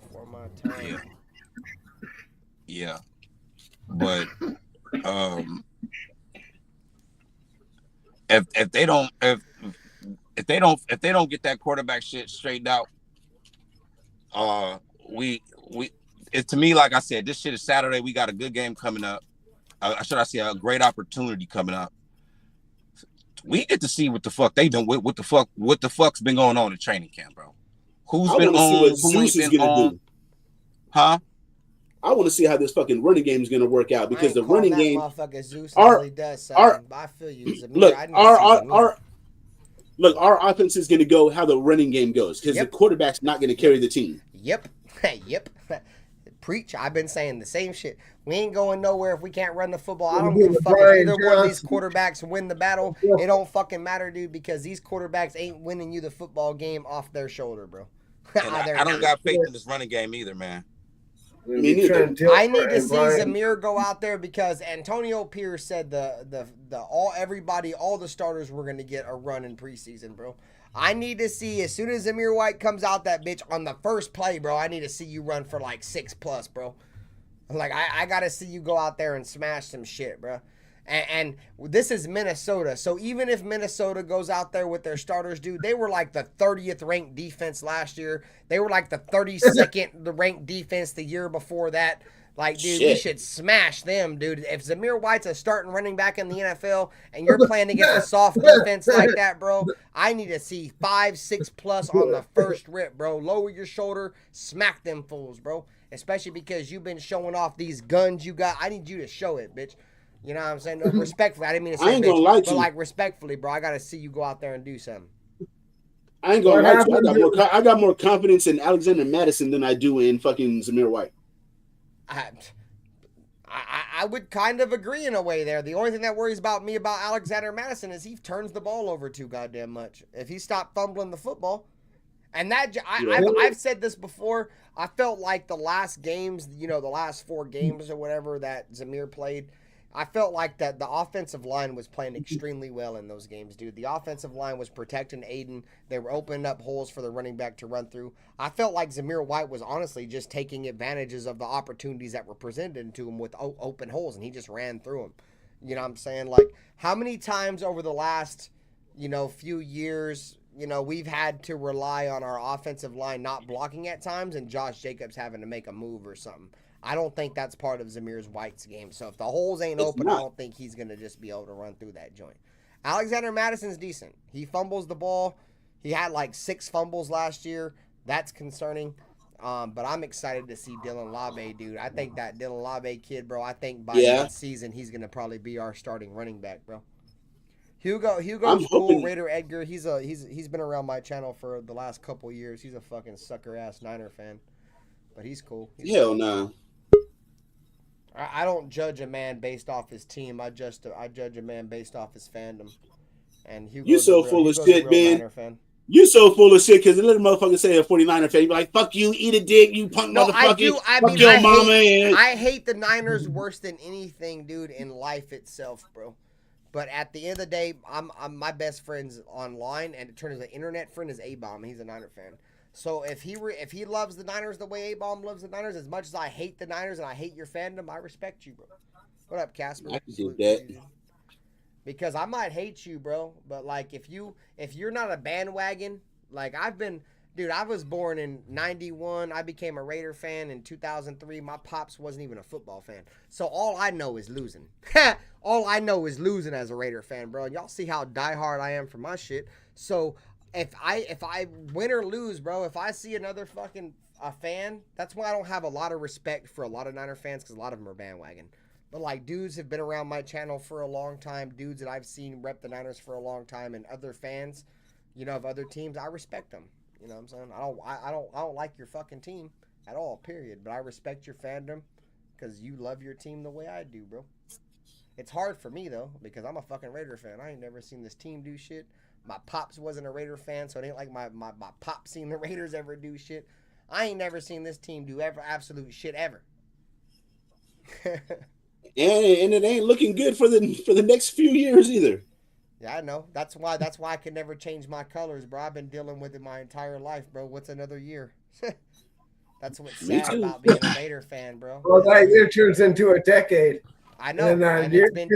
Before my time. Yeah. But if they don't get that quarterback shit straightened out, it's to me, like I said, this shit is Saturday. We got a good game coming up. Should I say a great opportunity coming up? We get to see what the fuck they done. What the fuck's been going on in training camp, bro? Who's been on? Who ain't been on? Huh? I want to see how this fucking running game is going to work out because the running game. Motherfucker Zeus really does something. I feel you. Our offense is going to go how the running game goes because the quarterback's not going to carry the team. Yep. Preach. I've been saying the same shit. We ain't going nowhere if we can't run the football. I don't give a fuck if either one of these quarterbacks win the battle. It don't fucking matter, dude, because these quarterbacks ain't winning you the football game off their shoulder, bro. I don't got faith in this running game either, man. I need to see Zamir go out there because Antonio Pierce said all the starters were gonna get a run in preseason, bro. I need to see as soon as Zamir White comes out that bitch on the first play, bro. I need to see you run for like 6+, bro. Like I gotta see you go out there and smash some shit, bro. And this is Minnesota. So even if Minnesota goes out there with their starters, dude, they were like the 30th ranked defense last year. They were like the 32nd ranked defense the year before that. Like, dude, we should smash them, dude. If Zamir White's a starting running back in the NFL and you're playing against a soft defense like that, bro, I need to see 5-6+ on the first rip, bro. Lower your shoulder, smack them fools, bro. Especially because you've been showing off these guns you got. I need you to show it, bitch. You know what I'm saying? No, respectfully. I didn't mean to say I ain't gonna lie to you. But like respectfully, bro, I gotta see you go out there and do something. I ain't gonna lie to you. I got more confidence in Alexander Madison than I do in fucking Zamir White. I would kind of agree in a way there. The only thing that worries about me about Alexander Madison is he turns the ball over too goddamn much. If he stopped fumbling the football, And that I've said this before. I felt like the last games, the last 4 games or whatever that Zamir played, I felt like that the offensive line was playing extremely well in those games, dude. The offensive line was protecting Aiden. They were opening up holes for the running back to run through. I felt like Zamir White was honestly just taking advantages of the opportunities that were presented to him with open holes, and he just ran through them. You know what I'm saying? Like, how many times over the last, few years, we've had to rely on our offensive line not blocking at times and Josh Jacobs having to make a move or something. I don't think that's part of Zamir White's game. So if the holes ain't open, I don't think he's going to just be able to run through that joint. Alexander Madison's decent. He fumbles the ball. He had like 6 fumbles last year. That's concerning. But I'm excited to see Dylan Labe, dude. I think that Dylan Labe kid, bro, I think by mid-season he's going to probably be our starting running back, bro. Hugo's cool. Raider Edgar, he's been around my channel for the last couple years. He's a fucking sucker-ass Niner fan. But he's cool. Hell nah. I don't judge a man based off his team. I judge a man based off his fandom. And you so full of shit, man. You so full of shit because the little motherfucker say a 49er fan. You be like, fuck you, eat a dick, you punk motherfucker. Fuck your mama. I hate the Niners worse than anything, dude, in life itself, bro. But at the end of the day, I'm my best friend's online, and it turns out the internet friend is A-Bomb. He's a Niner fan. So if he loves the Niners the way A-Bomb loves the Niners, as much as I hate the Niners and I hate your fandom, I respect you, bro. What up, Casper? I can do that. Because I might hate you, bro, but like if you're not a bandwagon, like I've been, dude, I was born in 91. I became a Raider fan in 2003. My pops wasn't even a football fan. So all I know is losing. All I know is losing as a Raider fan, bro. And y'all see how diehard I am for my shit. So if I win or lose, bro, if I see another fucking fan, that's why I don't have a lot of respect for a lot of Niner fans, because a lot of them are bandwagon. But like dudes have been around my channel for a long time, dudes that I've seen rep the Niners for a long time, and other fans, of other teams, I respect them. You know what I'm saying? I don't like your fucking team at all, period. But I respect your fandom because you love your team the way I do, bro. It's hard for me though, because I'm a fucking Raider fan. I ain't never seen this team do shit. My pops wasn't a Raider fan, so it ain't like my pops seen the Raiders ever do shit. I ain't never seen this team do absolute shit ever. And it ain't looking good for the next few years either. Yeah, I know. That's why I can never change my colors, bro. I've been dealing with it my entire life, bro. What's another year? That's what's sad about being a Raider fan, bro. Well, that year turns into a decade. I know. And it's been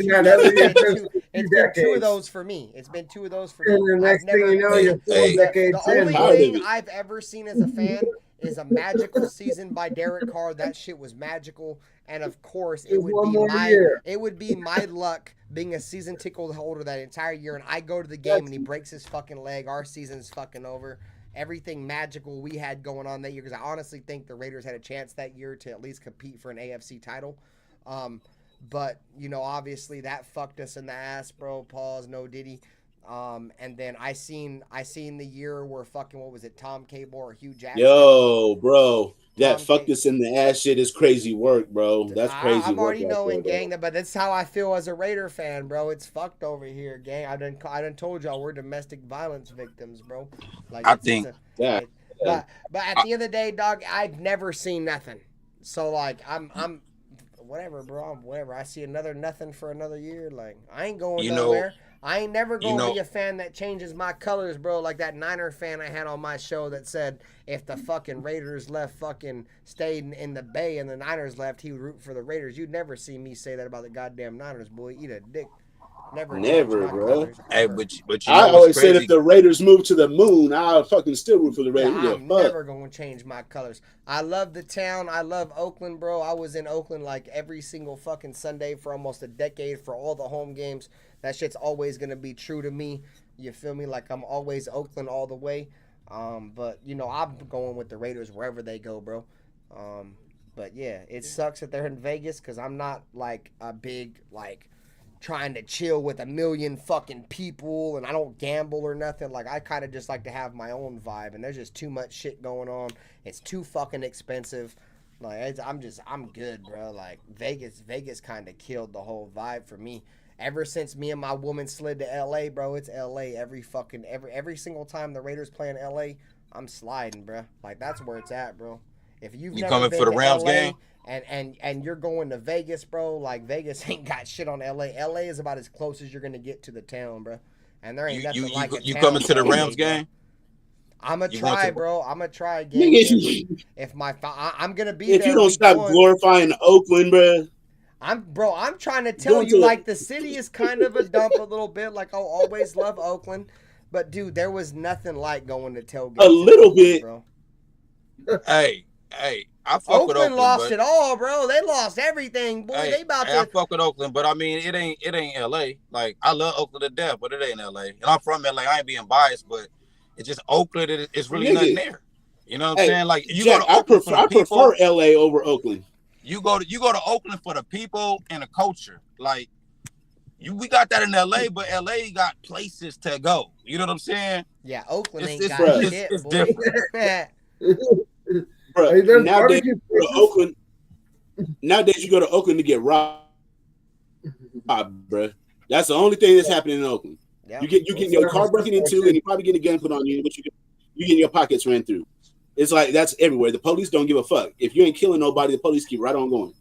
two of those for me. It's been 2 of those for me. And the next thing you know, you're 4 decades in. The only thing I've ever seen as a fan is a magical season by Derek Carr. That shit was magical. And of course, it would be my luck being a season ticket holder that entire year, and I go to the game and he breaks his fucking leg. Our season's fucking over. Everything magical we had going on that year, because I honestly think the Raiders had a chance that year to at least compete for an AFC title. But obviously that fucked us in the ass, bro. Pause, no Diddy. And then I seen the year where fucking, what was it, Tom Cable or Hugh Jackson? Yo, bro, that fucked us in the ass shit is crazy work, bro. That's crazy. I'm already work knowing, there, gang, but that's how I feel as a Raider fan, bro. It's fucked over here, gang. I done told y'all we're domestic violence victims, bro. Like I think, but at the end of the day, dog, I've never seen nothing. So like I'm whatever, bro. Whatever. I see another nothing for another year. Like I ain't going nowhere. I ain't never gonna be a fan that changes my colors, bro. Like that Niner fan I had on my show that said if the fucking Raiders stayed in the Bay and the Niners left, he would root for the Raiders. You'd never see me say that about the goddamn Niners, boy. Eat a dick. Never, bro. Hey, but I always said if the Raiders move to the moon, I'll fucking still root for the Raiders. I'm never going to change my colors. I love the town. I love Oakland, bro. I was in Oakland like every single fucking Sunday for almost a decade for all the home games. That shit's always going to be true to me. You feel me? Like I'm always Oakland all the way. But, I'm going with the Raiders wherever they go, bro. But, yeah, it sucks that they're in Vegas because I'm not like a big, like, trying to chill with a million fucking people, and I don't gamble or nothing. Like, I kind of just like to have my own vibe, and there's just too much shit going on. It's too fucking expensive. Like, I'm good, bro. Like, Vegas kind of killed the whole vibe for me. Ever since me and my woman slid to LA, bro, it's LA every single time the Raiders play in LA. I'm sliding, bro. Like that's where it's at, bro. If you've You never coming been for the to Rams LA game? and you're going to Vegas, bro, like Vegas ain't got shit on LA. LA is about as close as you're gonna get to the town, bro. And there ain't nothing like a You town coming to the tailgate, Rams bro. game? I'm gonna You going try, to- bro. I'm gonna try again. Nigga, If I'm gonna be if there you don't week stop one. glorifying Oakland, bro. I'm trying to tell Going you, to- like, the city is kind of a dump a little bit. Like, I'll always love Oakland. But, dude, there was nothing like going to Tailgate. A little Oakland, bit. bro. Hey, I fuck with Oakland, lost but, it all, bro. They lost everything, boy. Hey, They about I to. fuck with Oakland, but I mean, it ain't LA. Like, I love Oakland to death, but it ain't LA. And I'm from LA. I ain't being biased, but it's just Oakland. It's really nothing there. You know what I'm saying? Like, you Jack, go to Oakland for the people. I prefer LA over Oakland. You go to Oakland for the people and the culture. Like, we got that in LA, but LA got places to go. You know what I'm saying? Yeah, Oakland It's- ain't it's- got it's- shit, it's boy. different. Bro, Hey, there's nowadays you barbecue go to Oakland. Nowadays you go to Oakland to get robbed, bro. That's the only thing that's happening in Oakland. Yep. You get your car broken into, and you probably get a gun put on you, but you get your pockets ran through. It's like that's everywhere. The police don't give a fuck. If you ain't killing nobody, the police keep right on going.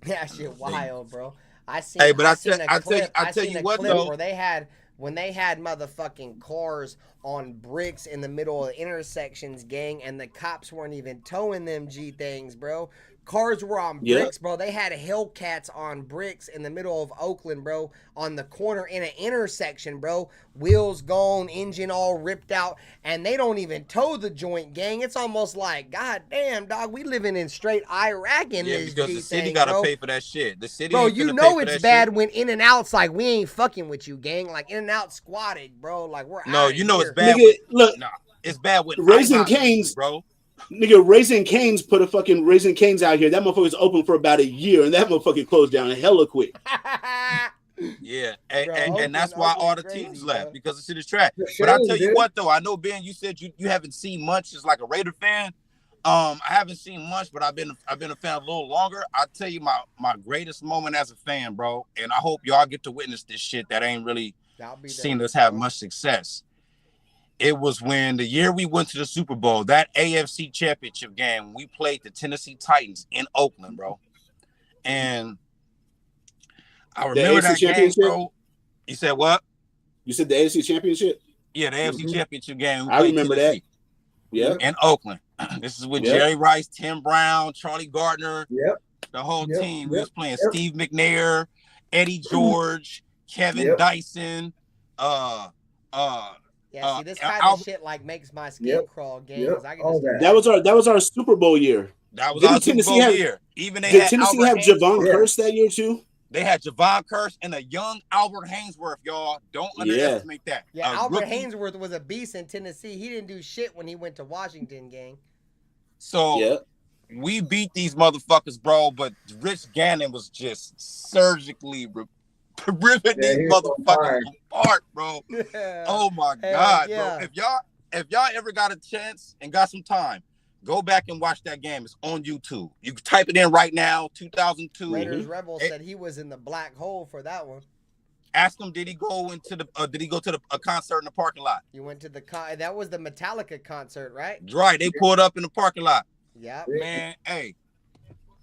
That shit wild, bro. I seen Hey, but I I seen tell- a I tell you- clip. I I tell seen you a what, clip though. where they had when they had motherfucking cars on bricks in the middle of intersections, gang, and the cops weren't even towing them G things, bro. Cars were on Yeah. bricks, bro. They had Hellcats on bricks in the middle of Oakland, bro, on the corner in an intersection, bro. Wheels gone, engine all ripped out, and they don't even tow the joint, gang. It's almost like, god damn, dog, we living in straight Iraq in Yeah, this because G the city thing, got to bro. pay for that shit. The city Bro, ain't you finna know pay for it's that bad shit. when In-N-Out's like, we ain't fucking with you, gang. Like, In-N-Out squatted, bro. Like, we're No, out you know here. it's bad. Nigga, look, Nah, it's bad with Raising IHOP, Cane's, bro. Nigga, Raising Cane's put a fucking Raising Cane's out here. That motherfucker's open for about a year, and that motherfucker closed down hella quick. Yeah, Bro, and that's Oakland- why all the Oakland's crazy, teams left bro. because the shit is trash. It's a But I shame, tell you dude. what, though, I know Ben, you said you haven't seen much as like a Raider fan. I haven't seen much, but I've been a fan a little longer. I tell you my greatest moment as a fan, bro, and I hope y'all get to witness this shit that ain't really I'll be there, seen us have bro. much success. It was when the year we went to the Super Bowl, that AFC Championship game, we played the Tennessee Titans in Oakland, bro. And I remember AFC that game, Championship? bro. You said what? You said the AFC Championship? Yeah, the AFC Championship game. We I played remember Tennessee Yeah. in Oakland. This is with Yep. Jerry Rice, Tim Brown, Charlie Gardner, Yep. the whole Yep. team. We Yep. was playing Yep. Steve McNair, Eddie George, Kevin Yep. Dyson, Yeah, see, this kind of Albert- shit, like, makes my skin Yep. crawl, gang. Yep. 'Cause I can All just that. That was our Super Bowl year. that was Didn't our Super Tennessee Bowl have- year. Even they Did had Tennessee Albert have Javon Yeah. Curse that year too? They had Javon Curse and a young Albert Hainsworth, y'all. Don't underestimate that. Yeah, A Albert rookie. Hainsworth was a beast in Tennessee. He didn't do shit when he went to Washington, gang. So Yeah. we beat these motherfuckers, bro, but Rich Gannon was just surgically ripping Yeah, these he was on fire. motherfuckers apart, bro. Oh my Hell God, yeah. bro. If y'all ever got a chance and got some time, go back and watch that game. It's on YouTube. You can type it in right now, 2002. Raiders Rebel It- said he was in the black hole for that one. Ask him, did he go to a concert in the parking lot? You went to the that was the Metallica concert, right? Right, they pulled up in the parking lot. Yeah. Man, hey,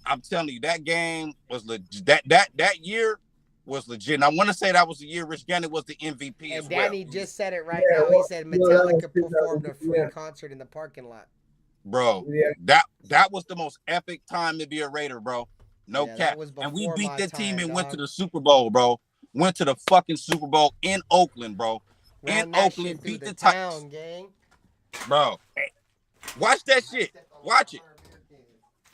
I'm telling you, that game was legit. That year was legit. And I want to say that was the year Rich Gannon was the MVP as And well. Danny just said it right Yeah, now. He well, said yeah, that was Metallica performed a free 2000, concert in the parking lot. Bro, Yeah. that was the most epic time to be a Raider, bro. No Yeah, that cap. was And we before beat my that team time, and went to dog. the Super Bowl, bro. Went to the fucking Super Bowl in Oakland, bro. Ran In that Oakland, shit through beat the town, Titans. gang. Bro, hey, watch that shit. Watch it.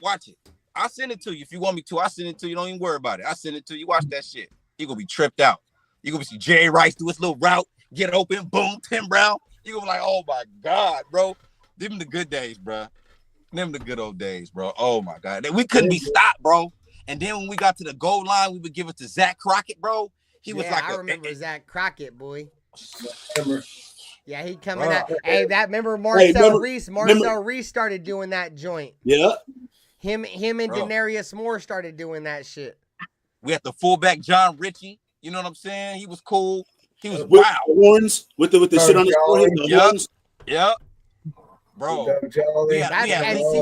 Watch it. I'll send it to you if you want me to. I'll send it to you. Don't even worry about it. I'll send it to you. Watch that shit. You're going to be tripped out. You're going to see Jerry Rice do his little route, get open, boom, Tim Brown. You're going to be like, oh, my God, bro. Them the good days, bro. Them the good old days, bro. Oh, my God. We couldn't be stopped, bro. And then when we got to the goal line, we would give it to Zach Crockett, bro. He was like, I remember Zach Crockett, boy. Remember. Yeah, he coming Bro. out. Hey, that remember Marcel remember- Reese? Marcel Reese started doing that joint. Yeah. Him and Bro. Denarius Moore started doing that shit. we had the fullback, John Ritchie. You know what I'm saying? He was cool. He was With wild. the horns, with the shit on his forehead, the Yup. horns. Yep. Bro. And see,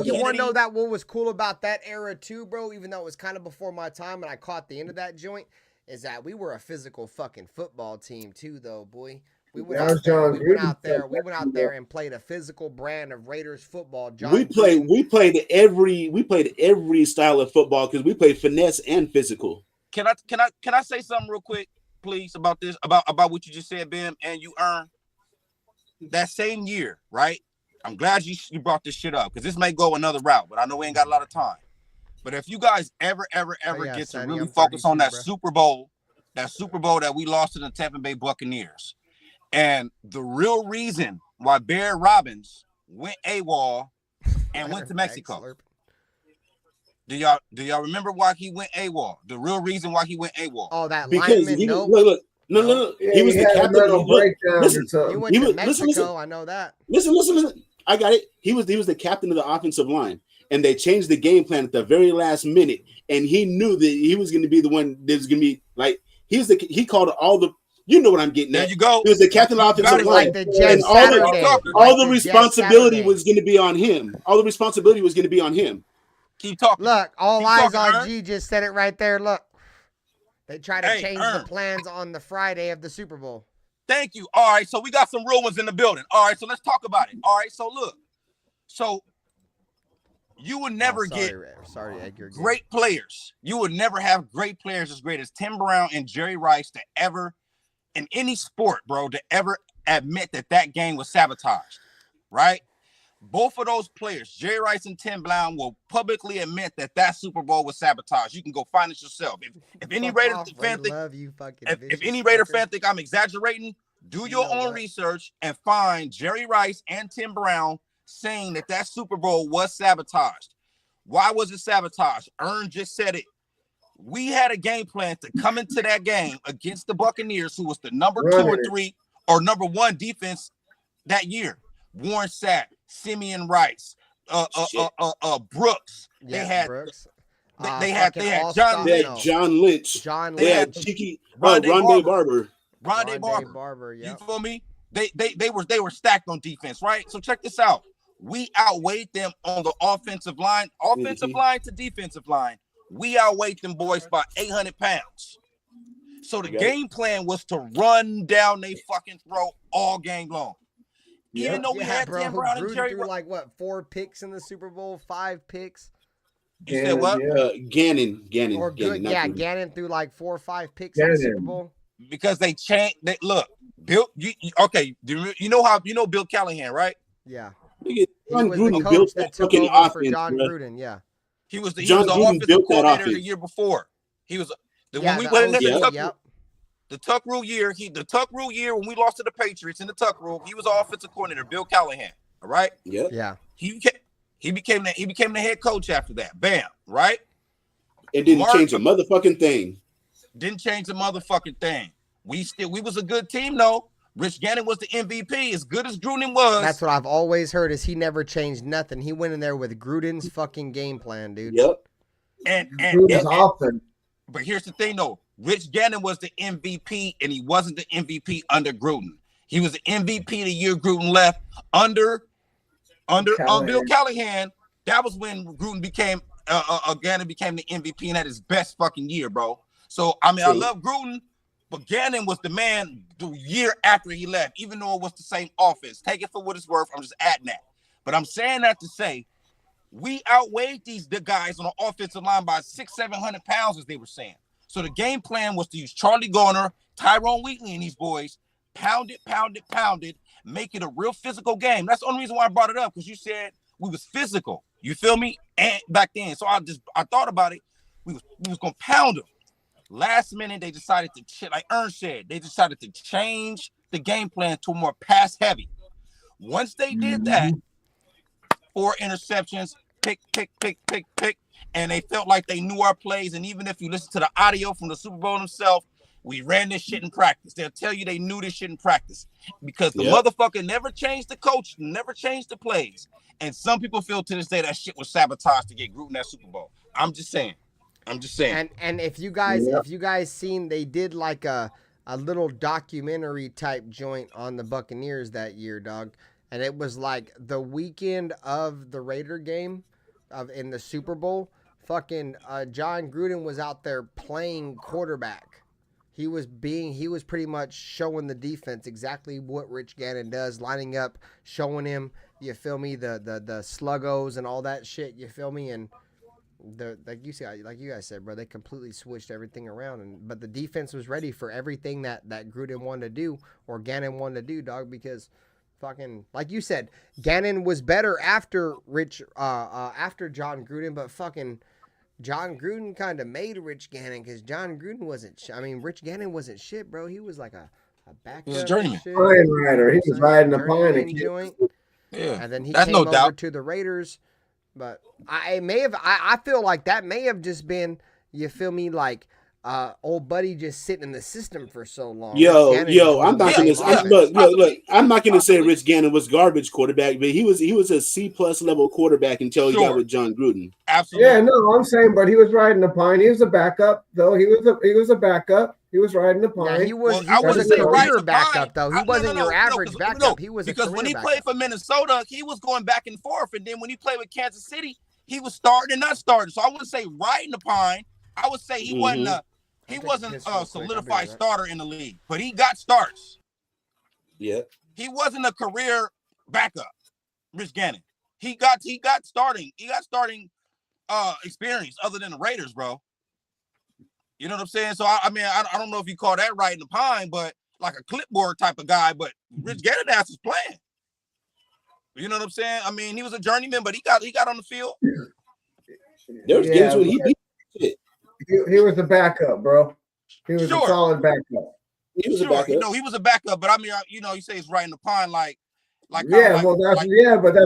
you want to know Kennedy. that what was cool about that era too, bro? Even though it was kind of before my time and I caught the end of that joint, is that we were a physical fucking football team too, though, boy. We went out there and played a physical brand of Raiders football. We played every style of football because we played finesse and physical. Can I say something real quick, please, about this, about what you just said, Ben, and you earn that same year, right? I'm glad you brought this shit up because this may go another route, but I know we ain't got a lot of time. But if you guys ever get to really focus on that Super Bowl that we lost to the Tampa Bay Buccaneers, and the real reason why Barry Robbins went AWOL and went to Mexico. Do y'all remember why he went AWOL? The real reason why he went AWOL. Oh, that because lineman. No. He was the captain. He went to Mexico. I know that. Listen. I got it. He was the captain of the offensive line, and they changed the game plan at the very last minute. And he knew that he was going to be the one that was going to be like he called all the. You know what I'm getting at. There you go. He was the captain of the offensive line, and all the responsibility was going to be on him. All the responsibility was going to be on him. Keep talking. Look, all eyes on G just said it right there. Look, they try to change the plans on the Friday of the Super Bowl. Thank you. All right, so we got some real ones in the building. All right, so let's talk about it. All right, so look. So you would never get Edgar, great players. You would never have great players as great as Tim Brown and Jerry Rice to ever, in any sport, bro, to ever admit that game was sabotaged, right? Both of those players, Jerry Rice and Tim Brown, will publicly admit that Super Bowl was sabotaged. You can go find it yourself. If any Raider fan think I'm exaggerating, do your own research and find Jerry Rice and Tim Brown saying that Super Bowl was sabotaged. Why was it sabotaged? Ern just said it. We had a game plan to come into that game against the Buccaneers, who was the number 2 or 3 or number 1 defense that year. Warren Sapp, Simeon Rice, Brooks. They had Brooks. They had John Lynch. They had Cheeky Rondé Barber. Rondé Barber. You feel me? They were stacked on defense, right? So check this out. We outweighed them on the offensive line, line to defensive line. We outweighed them boys by 800 pounds. So the game plan was to run down they fucking throat all game long. Even though we had Tim Brown and Jerry threw like 4 picks in the Super Bowl, 5 picks. You said what? Gannon. Gannon threw like 4 or 5 picks in the Super Bowl. Because they changed. Look, Bill. You know Bill Callahan, right? Yeah. He was the coach that took over for John Gruden. Yeah. He was the offensive coordinator the year before. He was when we went into the Tuck Rule year. The Tuck Rule year when we lost to the Patriots in the Tuck Rule, he was the offensive coordinator, Bill Callahan. All right. Yeah. He became the head coach after that. Bam. Right. It didn't change a motherfucking thing. Didn't change the motherfucking thing. We was a good team though. Rich Gannon was the MVP, as good as Gruden was. That's what I've always heard, is he never changed nothing. He went in there with Gruden's fucking game plan, dude. Yep. But here's the thing, though. Rich Gannon was the MVP, and he wasn't the MVP under Gruden. He was the MVP the year Gruden left under Bill Callahan. That was when Gruden Gannon became the MVP and had his best fucking year, bro. So, I mean, I love Gruden, but Gannon was the man the year after he left, even though it was the same offense. Take it for what it's worth. I'm just adding that. But I'm saying that to say we outweighed the guys on the offensive line by 600-700 pounds, as they were saying. So the game plan was to use Charlie Garner, Tyrone Wheatley, and these boys, pound it, make it a real physical game. That's the only reason why I brought it up, because you said we was physical. You feel me? And back then. So I thought about it. We was going to pound them. Last minute, they decided to, like Ern said, they decided to change the game plan to more pass heavy. Once they did that, 4 interceptions, pick, and they felt like they knew our plays. And even if you listen to the audio from the Super Bowl himself, we ran this shit in practice. They'll tell you they knew this shit in practice because the motherfucker never changed the coach, never changed the plays. And some people feel to this day that shit was sabotaged to get Gruden that Super Bowl. I'm just saying. And if you guys seen, they did like a little documentary type joint on the Buccaneers that year, dog. and it was like the weekend of the Raider game in the Super Bowl. Fucking John Gruden was out there playing quarterback. He was pretty much showing the defense exactly what Rich Gannon does, lining up, showing him, you feel me, the sluggos and all that shit, you feel me, and like you guys said, bro, they completely switched everything around, but the defense was ready for everything that Gruden wanted to do or Gannon wanted to do, dog, because fucking, like you said, Gannon was better after after John Gruden, but fucking John Gruden kind of made Rich Gannon because John Gruden wasn't. Rich Gannon wasn't shit, bro. He was like a backup. He was a journeyman. Pine rider. He was riding the pine joint. Yeah, and then he that's came no over doubt. to the Raiders. But I feel like that may have just been, you feel me, like old buddy just sitting in the system for so long. Yo, I'm not gonna look. I'm not gonna say Rich Gannon was garbage quarterback, but he was a C+ level quarterback until he got with John Gruden. Absolutely. Yeah, no, I'm saying, but he was riding the pine. He was a backup, though. He was a backup. He was riding the pine. Yeah, he was a career backup, though. He wasn't your average backup. He was because when he backup. played for Minnesota, he was going back and forth, and then when he played with Kansas City, he was starting and not starting. So I wouldn't say riding the pine. I would say he wasn't a solidified starter in the league, but he got starts. Yeah, he wasn't a career backup. Rich Gannon, he got starting experience other than the Raiders, bro. You know what I'm saying? So I don't know if you call that riding the pine, but like a clipboard type of guy. But Rich Gannon ass was playing. You know what I'm saying? I mean, he was a journeyman, but he got on the field. There was games when he was a backup, bro. He was a solid backup. He was a backup. No, he was a backup, but I mean, you say he's riding the pine like but that's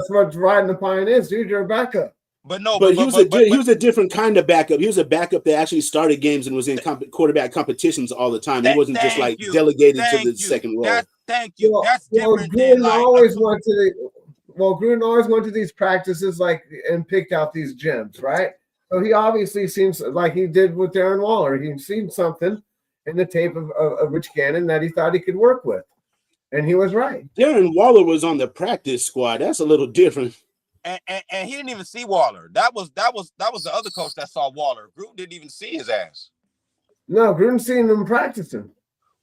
what riding the pine is, dude. You're a backup. But no, but he was a different kind of backup. He was a backup that actually started games and was in quarterback competitions all the time. He wasn't just like delegated to the second role. Thank you. That's different. Gruden always went to these practices and picked out these gems, right? So he obviously seems like he did with Darren Waller. He'd seen something in the tape of Rich Gannon that he thought he could work with, and he was right. Darren Waller was on the practice squad. That's a little different. And he didn't even see Waller. That was the other coach that saw Waller. Gruden didn't even see his ass. No, Gruden seen him practicing.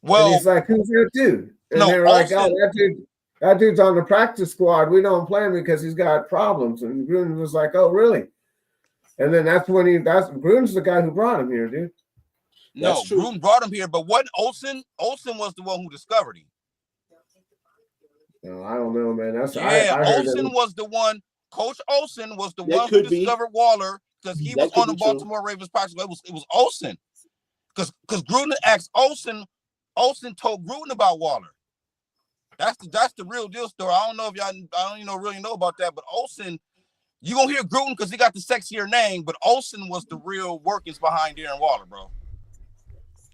Well, and he's like, "Who's that dude?" And no, they're like, "Oh, that dude's on the practice squad. We don't play him because he's got problems." And Gruden was like, "Oh, really?" And then that's when Gruden's the guy who brought him here, dude. No, Gruden brought him here, but what Olsen was the one who discovered him. No, I don't know, man. Olsen was the one. Coach Olsen was the one who discovered Waller because he was on the Baltimore Ravens practice. It was Olsen because Gruden asked Olsen. Olsen told Gruden about Waller. That's the real deal story. I don't know if y'all really know about that, but Olsen, you gonna hear Gruden because he got the sexier name, but Olsen was the real workings behind Darren Waller, bro.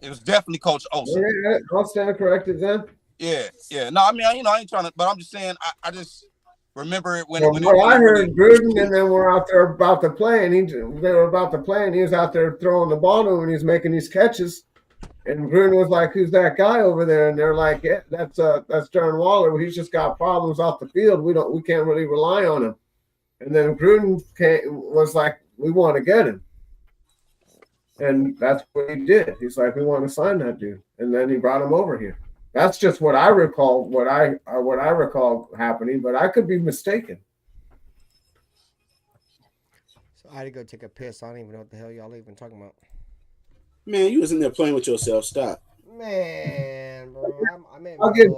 It was definitely Coach Olsen. Yeah, I'll stand corrected then. Yeah. No, I mean, I ain't trying to, but I'm just saying, I just remember it when. I heard Gruden, and then we're out there about to play, and they were about to play, and he was out there throwing the ball to him, and he's making these catches, and Gruden was like, "Who's that guy over there?" And they're like, "Yeah, that's Darren Waller. He's just got problems off the field. We can't really rely on him." And then Gruden was like, "We want to get him." And that's what he did. He's like, "We want to sign that dude." And then he brought him over here. That's just what I recall. What I recall happening, but I could be mistaken. So I had to go take a piss. I don't even know what the hell y'all even talking about. Man, you was in there playing with yourself. Stop. Man, bro. I may have been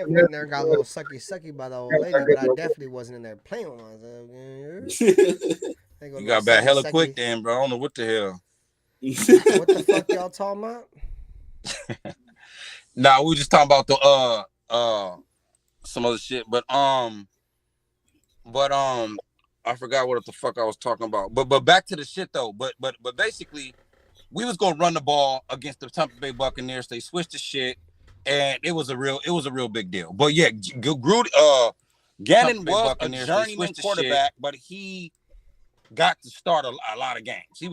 in there and got a little sucky by the old lady, but I definitely wasn't in there playing with myself. You got back hella quick then, bro. I don't know what the hell. What the fuck y'all talking about? Nah, we were just talking about the some other shit, but I forgot what the fuck I was talking about. But back to the shit though. But basically, we was gonna run the ball against the Tampa Bay Buccaneers. They switched the shit, and it was a real big deal. But yeah, Gannon was a journeyman quarterback, but he got to start a lot of games. He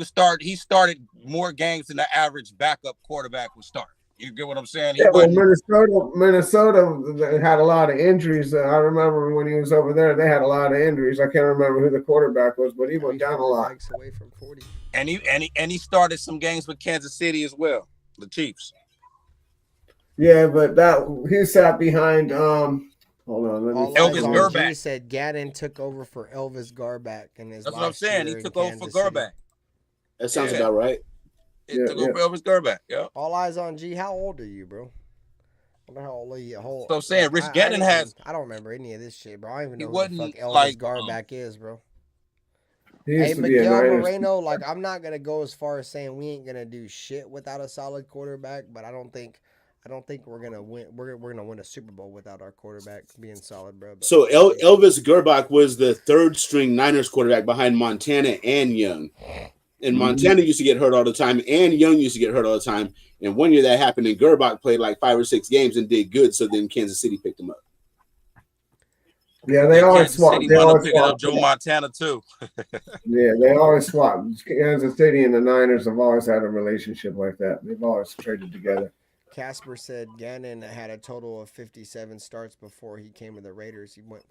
started more games than the average backup quarterback would start. You get what I'm saying? He Yeah, well, wasn't. Minnesota had a lot of injuries. I remember when he was over there, they had a lot of injuries. I can't remember who the quarterback was, but he went down a lot. Away from 40. And he started some games with Kansas City as well, the Chiefs. Yeah, but he sat behind. Hold on, let me. Elvis Grbac said Gannon took over for Elvis Grbac in his. That's what I'm saying. He took over for Grbac. That sounds about right. He took over for Elvis Grbac. Yeah. All eyes on G. How old are you, bro? I don't know how old are you. So I'm saying, Rich Gannon has. I don't remember any of this shit, bro. I don't even know who the fuck Elvis Grbac is, bro. Hey, Miguel Moreno, like, I'm not gonna go as far as saying we ain't gonna do shit without a solid quarterback, but I don't think we're gonna win. We're gonna win a Super Bowl without our quarterback being solid, bro. But, so Elvis Grbac was the third string Niners quarterback behind Montana and Young, and Montana used to get hurt all the time, and Young used to get hurt all the time. And one year that happened, and Grbac played like 5 or 6 games and did good. So then Kansas City picked him up. Yeah, they always swap. They always picking up Joe Montana too. Yeah, they always swap. Kansas City and the Niners have always had a relationship like that. They've always traded together. Casper said Gannon had a total of 57 starts before he came to the Raiders. He was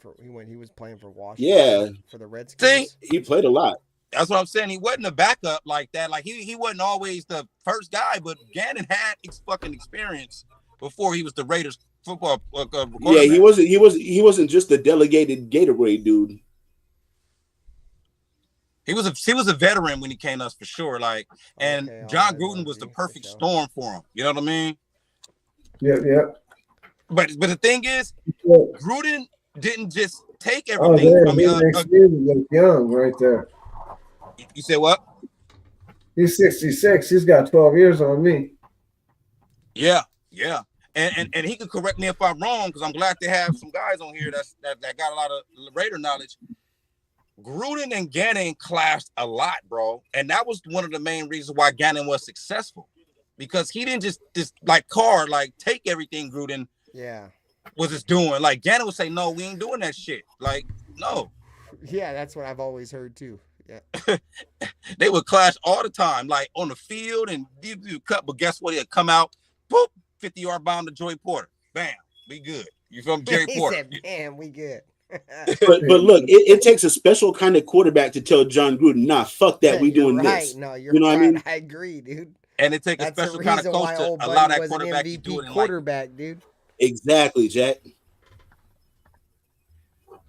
playing for Washington. For the Redskins. See, he played a lot. That's what I'm saying. He wasn't a backup like that. Like he wasn't always the first guy, but Gannon had fucking experience before he was the Raiders football. Yeah, he wasn't just the delegated Gatorade dude. He was a veteran when he came to us for sure. Like, and John Gruden was the perfect storm for him. You know what I mean? Yeah. But the thing is, Gruden didn't just take everything. Young right there. You said what? He's 66. He's got 12 years on me. Yeah. And he could correct me if I'm wrong, because I'm glad to have some guys on here that got a lot of Raider knowledge. Gruden and Gannon clashed a lot, bro. And that was one of the main reasons why Gannon was successful. Because he didn't just like Carr, like take everything Gruden was just doing. Like Gannon would say, no, we ain't doing that shit. Like, no. Yeah, that's what I've always heard too. Yeah. They would clash all the time, like on the field, and you cut, but guess what? He'd come out, boop, 50-yard bomb to Joey Porter. Bam, we good. You from Jerry Porter? Said, bam, we good. but look, it takes a special kind of quarterback to tell John Gruden, nah, fuck that, we doing this. No, you're you know right. what I mean? I agree, dude. And it takes a special kind of coach to allow that quarterback to do it. Quarterback, dude. Exactly, Jack.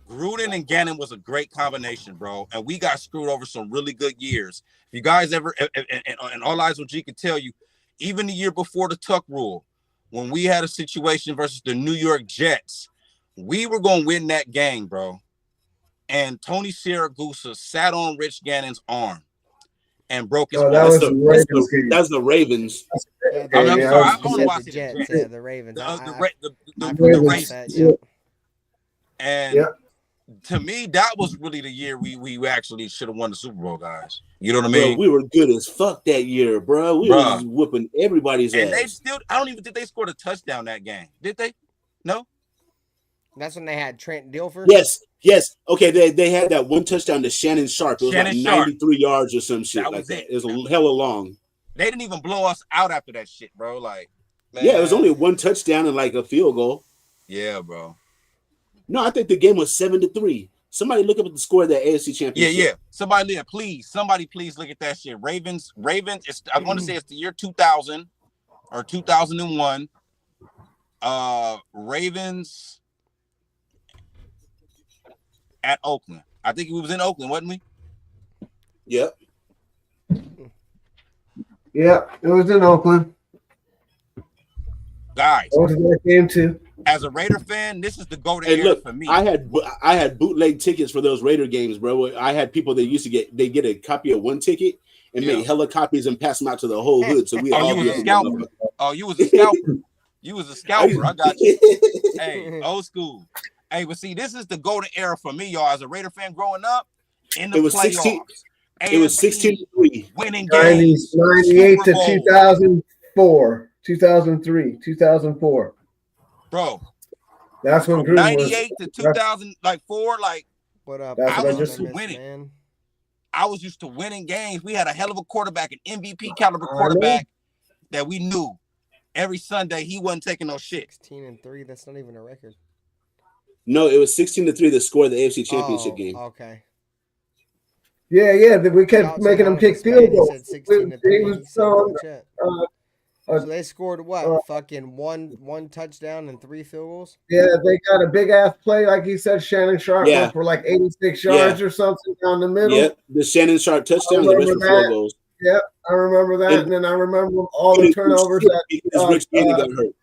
Gruden and Gannon was a great combination, bro. And we got screwed over some really good years. If you guys ever, and All Eyes on G can tell you, even the year before the Tuck rule, when we had a situation versus the New York Jets, we were going to win that game, bro. And Tony Siragusa sat on Rich Gannon's arm and broke his That's the Ravens. I'm sorry. I only watched the Jets. Yeah, the Ravens. The Ravens. And to me, that was really the year we actually should have won the Super Bowl, guys. You know what I mean? Bro, we were good as fuck that year, bro. We were whooping everybody's ass. And they still, I don't even think they scored a touchdown that game. Did they? No? That's when they had Trent Dilfer? Yes. Okay, they had that one touchdown to Shannon Sharp. It was like 93 yards or some shit like that. It was a hella long. They didn't even blow us out after that shit, bro. Like, man. Yeah, it was only one touchdown and like a field goal. Yeah, bro. No, I think the game was 7-3. Somebody look up at the score of that AFC Championship. Yeah. Somebody please look at that shit. Ravens. I want to say it's the year 2000 or 2001. Ravens at Oakland. I think we was in Oakland, wasn't we? Yep. Yeah, it was in Oakland. Guys, I was in that game too. As a Raider fan, this is the golden era for me. I had bootleg tickets for those Raider games, bro. I had people that used to get a copy of one ticket and make hella copies and pass them out to the whole hood. So we all you was a scalper. You was a scalper. You was a scalper. I got you. Hey, old school. Hey, but see, this is the golden era for me, y'all. As a Raider fan growing up, in the playoffs. It was 16-3. Winning games. 98 to 2004. 2003, 2004. Bro. That's when Gruden 98 to 2004, like, what up? That's I what was used to winning. Man. I was used to winning games. We had a hell of a quarterback, an MVP caliber quarterback that we knew. every Sunday he wasn't taking no shit. 16-3. That's not even a record. No, it was 16-3 the score of the AFC Championship game. Okay. Yeah. We kept Y'all making turned him out kick to field Spain, goals. He said 16-3. He was He said throwing, no chat. uh, So they scored what? Fucking one touchdown and 3 field goals? yeah, they got a big ass play, like he said, Shannon Sharp Yeah. for like 86 yards or something down the middle. Yep, the Shannon Sharp touchdown, the rest were field goals. Yep, I remember that, and then I remember all the turnovers that Rich Gannon got hurt.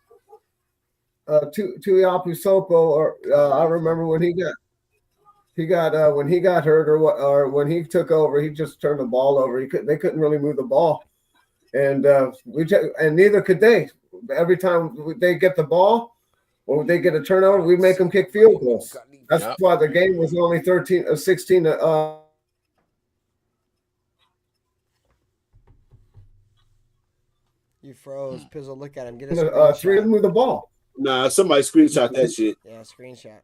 Tuiapu Sopo, or I remember when he got hurt, or when he took over, he just turned the ball over. They couldn't really move the ball, and and neither could they. Every time they get the ball or they get a turnover, we make them kick field goals. That's why the game was only 16. You froze. Pizzle, look at him. Get a screenshot. 3 of them move the ball. Nah, somebody screenshot that shit. Yeah, screenshot.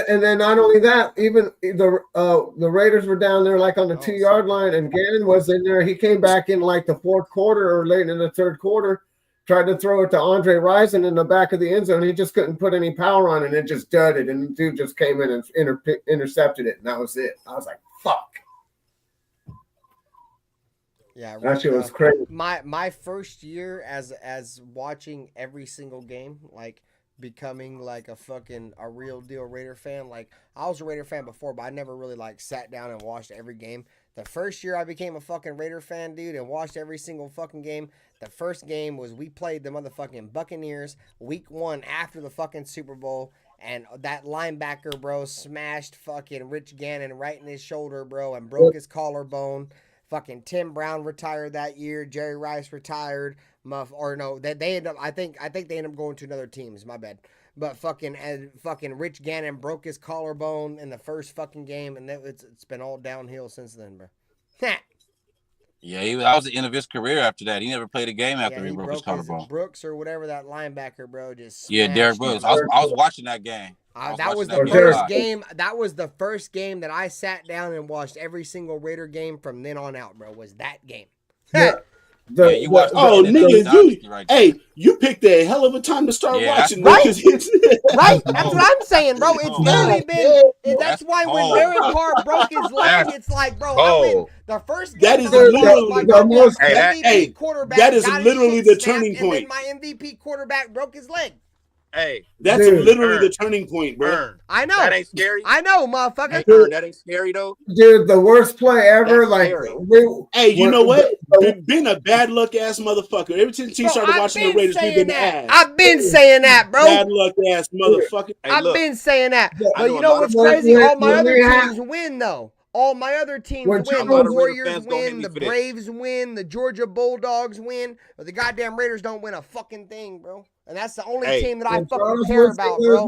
And then not only that, even the Raiders were down there like on the 2-yard line, and Gannon was in there. He came back in like the fourth quarter or late in the third quarter, tried to throw it to Andre Rison in the back of the end zone. He just couldn't put any power on it, and it just dudded, and the dude just came in and intercepted it, and that was it. I was like, fuck. Yeah, that shit was crazy. My first year as watching every single game, like becoming like a real deal Raider fan. Like I was a Raider fan before, but I never really like sat down and watched every game. The first year I became a fucking Raider fan, dude, and watched every single fucking game. The first game was we played the motherfucking Buccaneers week 1 after the fucking Super Bowl, and that linebacker, bro, smashed fucking Rich Gannon right in his shoulder, bro, and broke his collarbone. Fucking Tim Brown retired that year. Jerry Rice retired. They ended up. I think they ended up going to another teams. My bad. But fucking Rich Gannon broke his collarbone in the first fucking game, and it's been all downhill since then, bro. Yeah, that was the end of his career after that. He never played a game after he broke his collarbone. Brooks or whatever that linebacker, bro, just Derek Brooks. I was watching that game. That was the first game. That was the first game that I sat down and watched every single Raider game from then on out, bro. Was that game? You watched. Hey, you picked a hell of a time to start watching, right? Right? That's what I'm saying, bro. It's literally been. That's why when Derek Carr broke his leg, it's like, bro, the first game that is literally MVP quarterback. That is literally the turning point. And then my MVP quarterback broke his leg. Hey, that's literally the turning point, bro. I know. That ain't scary. I know, motherfucker. That ain't scary though. Dude, the worst play ever. Hey, you know what? Been a bad luck ass motherfucker. Ever since he started watching the Raiders, he's been ass. I've been saying that, bro. Bad luck ass motherfucker. I've been saying that. But you know what's crazy? All my other teams win, though. All my other teams win. The Warriors win. The Braves win. The Georgia Bulldogs win. But the goddamn Raiders don't win a fucking thing, bro. And that's the only team that I fucking care about, bro.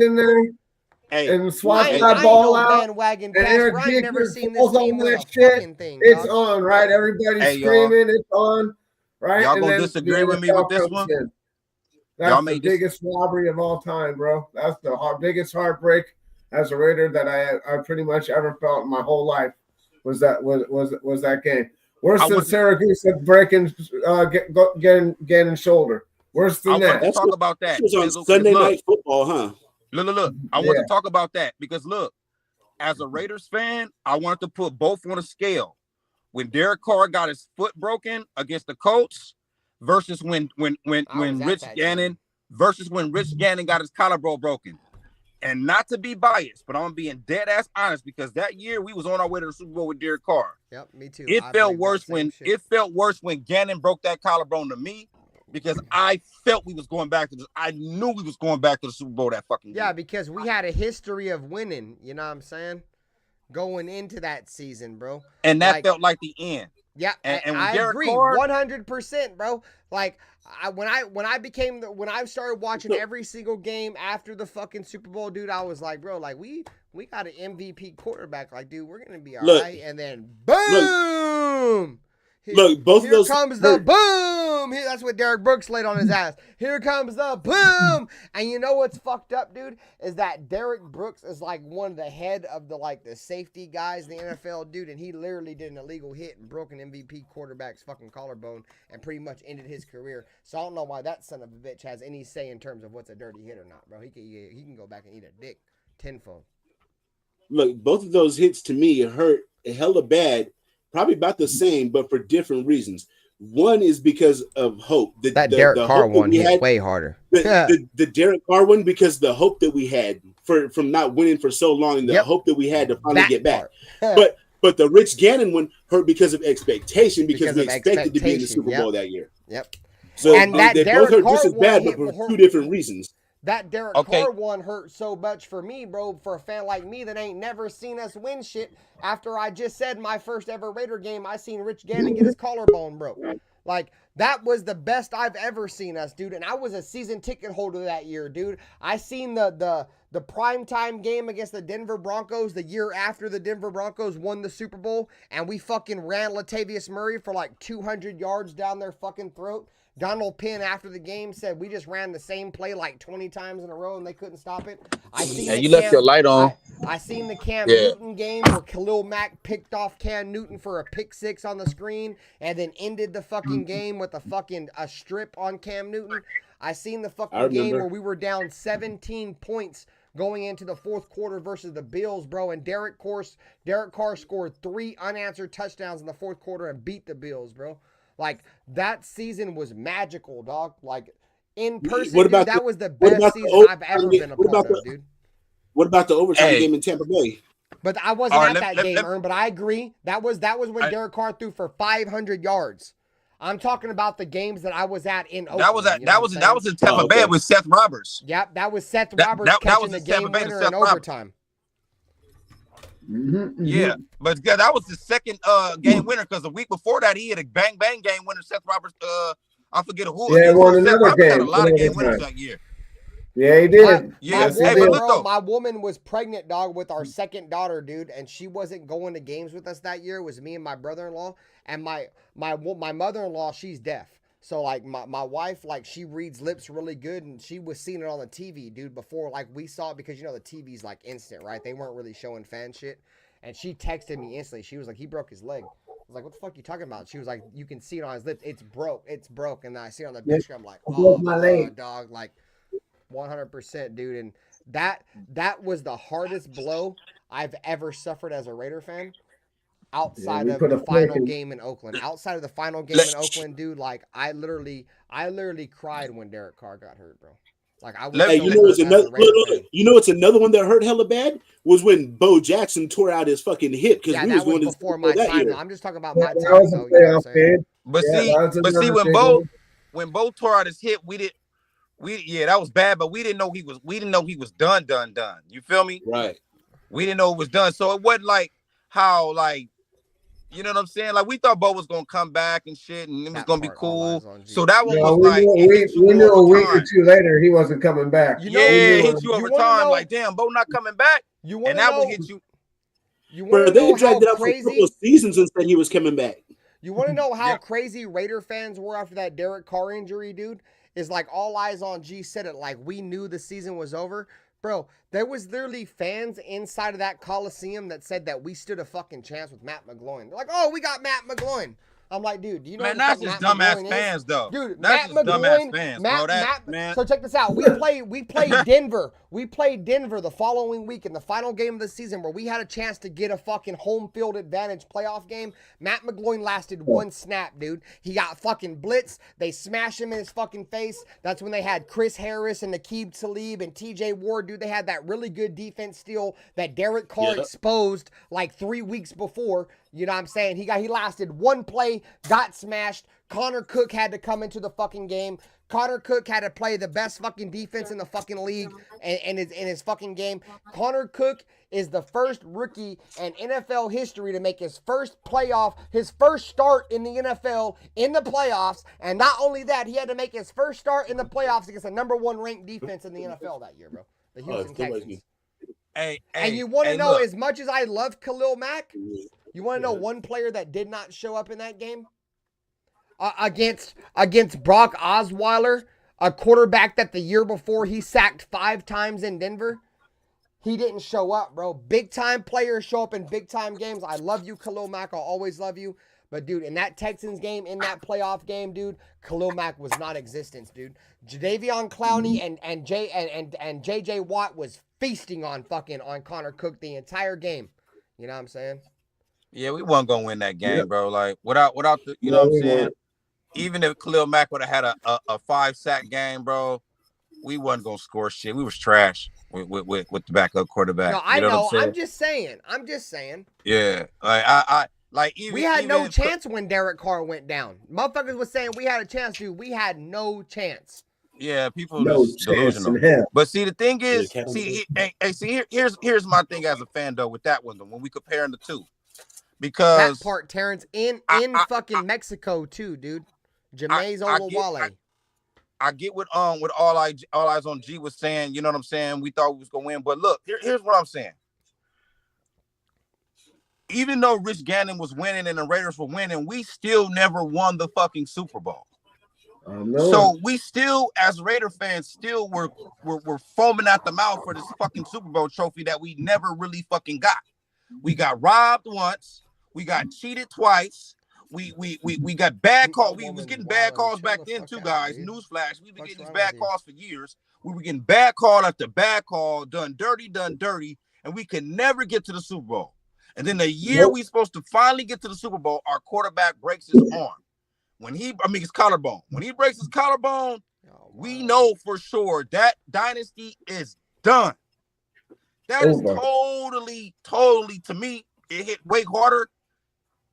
And swap that ball out. Bandwagon pass. I've never seen this team win a fucking thing. It's on, right? Everybody's screaming. It's on, right? Y'all gonna disagree with me with this one? That's the biggest robbery of all time, bro. That's the biggest heartbreak as a Raider that I pretty much ever felt in my whole life. Was that game worse than Syracuse breaking Gannon's shoulder? Worse than that. Let's talk about that. It was on Sunday Night Football, huh? Look. I want to talk about that because look, as a Raiders fan, I wanted to put both on a scale. When Derek Carr got his foot broken against the Colts versus when Rich Gannon got his collarbone broken. And not to be biased, but I'm being dead ass honest because that year we was on our way to the Super Bowl with Derek Carr. Yep, me too. It felt worse when Gannon broke that collarbone to me. Because I felt we was going back to this. I knew we was going back to the Super Bowl that fucking game. Yeah, because we had a history of winning, you know what I'm saying? Going into that season, bro. And that felt like the end. Yeah, and I agree 100%, bro. Like when I started watching every single game after the fucking Super Bowl, dude, I was like, bro, like we got an MVP quarterback. Like, dude, we're gonna be all right. And then boom. Look, both of those comes the boom. boom. That's what Derek Brooks laid on his ass. Here comes the boom. And you know what's fucked up, dude? Is that Derek Brooks is like one of the head of the safety guys in the NFL, dude. And he literally did an illegal hit and broke an MVP quarterback's fucking collarbone and pretty much ended his career. So I don't know why that son of a bitch has any say in terms of what's a dirty hit or not, bro. He can go back and eat a dick tenfold. Look, both of those hits to me hurt hella bad, probably about the same, but for different reasons. One is because of hope. That Derek Carr one hit way harder. The Derek Carr one, because the hope that we had from not winning for so long, and the hope that we had to finally get back. But the Rich Gannon one hurt because of expectation, because we expected to be in the Super Bowl that year. Yep. So and they both hurt just as bad, but for two different reasons. That Derek Carr one hurt so much for me, bro, for a fan like me that ain't never seen us win shit. After I just said my first ever Raider game, I seen Rich Gannon get his collarbone broke. Like, that was the best I've ever seen us, dude. And I was a season ticket holder that year, dude. I seen the primetime game against the Denver Broncos the year after the Denver Broncos won the Super Bowl, and we fucking ran Latavius Murray for like 200 yards down their fucking throat. Donald Penn, after the game, said we just ran the same play like 20 times in a row and they couldn't stop it. You left your light on. I seen the Cam Newton game where Khalil Mack picked off Cam Newton for a pick six on the screen and then ended the fucking game with a strip on Cam Newton. I seen the fucking game where we were down 17 points going into the fourth quarter versus the Bills, bro, and Derek Carr scored 3 unanswered touchdowns in the fourth quarter and beat the Bills, bro. Like, that season was magical, dog. Like, in person, dude, that was the best season I've ever been a part of, dude. What about the overtime game in Tampa Bay? But I wasn't at that game, Ern, but I agree. That was when Derek Carr threw for 500 yards. I'm talking about the games that I was at in Oakland. That was in Tampa Bay with Seth Roberts. Yep, that was Seth Roberts catching the game winner in overtime. Mm-hmm. Yeah, but that was the second game winner, because the week before that he had a bang game winner. Seth Roberts, I forget who. Yeah, won another game. Had a lot of game winners that year. Yeah, he did. My woman was pregnant, dog, with our second daughter, dude, and she wasn't going to games with us that year. It was me and my brother-in-law, and my mother-in-law, she's deaf. So, like, my wife, like, she reads lips really good, and she was seeing it on the TV, dude, before, like, we saw it, because, you know, the TV's, like, instant, right? They weren't really showing fan shit. And she texted me instantly. She was like, he broke his leg. I was like, what the fuck are you talking about? She was like, you can see it on his lips. It's broke. And then I see it on the big screen. I'm like, oh, my leg, dog. Like, 100%, dude. And that was the hardest blow I've ever suffered as a Raider fan. Outside of the final game in Oakland. Outside of the final game in Oakland, dude, like, I literally cried when Derek Carr got hurt, bro. Like, I was it's another one that hurt hella bad was when Bo Jackson tore out his fucking hip, because that was before my time. I'm just talking about my time, though. You know what I'm saying? But see, when Bo tore out his hip, that was bad, but we didn't know he was done. You feel me? Right. We didn't know it was done, so it wasn't like how, like, you know what I'm saying? Like, we thought Bo was gonna come back and shit, and it was gonna be cool. So that one was like, we knew a week or two later he wasn't coming back. It hit you over time. Like, damn, Bo not coming back, and that will hit you. But they dragged it out for a couple of seasons and said he was coming back. You want to know how crazy Raider fans were after that Derek Carr injury, dude? Is like, all eyes on G said it, like, we knew the season was over. Bro, there was literally fans inside of that Coliseum that said that we stood a fucking chance with Matt McGloin. They're like, oh, we got Matt McGloin. I'm like, dude, do you know what that's just dumbass fans, though. Dude, that's Matt just McGloin, dumbass fans, bro. So check this out. We played Denver. We played Denver the following week in the final game of the season where we had a chance to get a fucking home field advantage playoff game. Matt McGloin lasted one snap, dude. He got fucking blitzed. They smashed him in his fucking face. That's when they had Chris Harris and Aqib Talib and TJ Ward, dude. They had that really good defense steal that Derek Carr exposed like 3 weeks before. You know what I'm saying? He lasted one play, got smashed. Connor Cook had to come into the fucking game. Connor Cook had to play the best fucking defense in the fucking league in his fucking game. Connor Cook is the first rookie in NFL history to make his first start in the NFL in the playoffs. And not only that, he had to make his first start in the playoffs against the number 1 ranked defense in the NFL that year, bro. The Houston Texans. And you want to know, as much as I love Khalil Mack, you want to know one player that did not show up in that game? against Brock Osweiler, a quarterback that the year before he sacked 5 times in Denver. He didn't show up, bro. Big time players show up in big time games. I love you, Khalil Mack. I'll always love you. But dude, in that Texans game, in that playoff game, dude, Khalil Mack was non-existent, dude. Jadeveon Clowney and JJ Watt was feasting on Connor Cook the entire game. You know what I'm saying? Yeah, we weren't gonna win that game, bro. Like without the, you know what I'm saying? Even if Khalil Mack would have had a 5-sack game, bro, we wasn't gonna score shit. We was trash with the backup quarterback. No, I know. I'm just saying. Yeah, like I like even we had no chance when Derek Carr went down. Motherfuckers was saying we had a chance, dude. We had no chance. Yeah, people just delusional. But see, the thing is, here's my thing as a fan though with that one though, when we comparing the two, because that part, Terrence, in fucking Mexico too, dude. Jameis Olawale. I get what all eyes on G was saying. You know what I'm saying? We thought we was gonna win, but look, here's what I'm saying. Even though Rich Gannon was winning and the Raiders were winning, we still never won the fucking Super Bowl. So we still, as Raider fans, still were foaming at the mouth for this fucking Super Bowl trophy that we never really fucking got. We got robbed once. We got cheated twice. We got bad calls. We was getting bad calls back then too, guys. Newsflash, we've been getting these bad calls for years. We were getting bad call after bad call, done dirty, and we could never get to the Super Bowl. And then the year we supposed to finally get to the Super Bowl, our quarterback breaks his arm. His collarbone. When he breaks his collarbone, we know for sure that dynasty is done. That is totally, to me, it hit way harder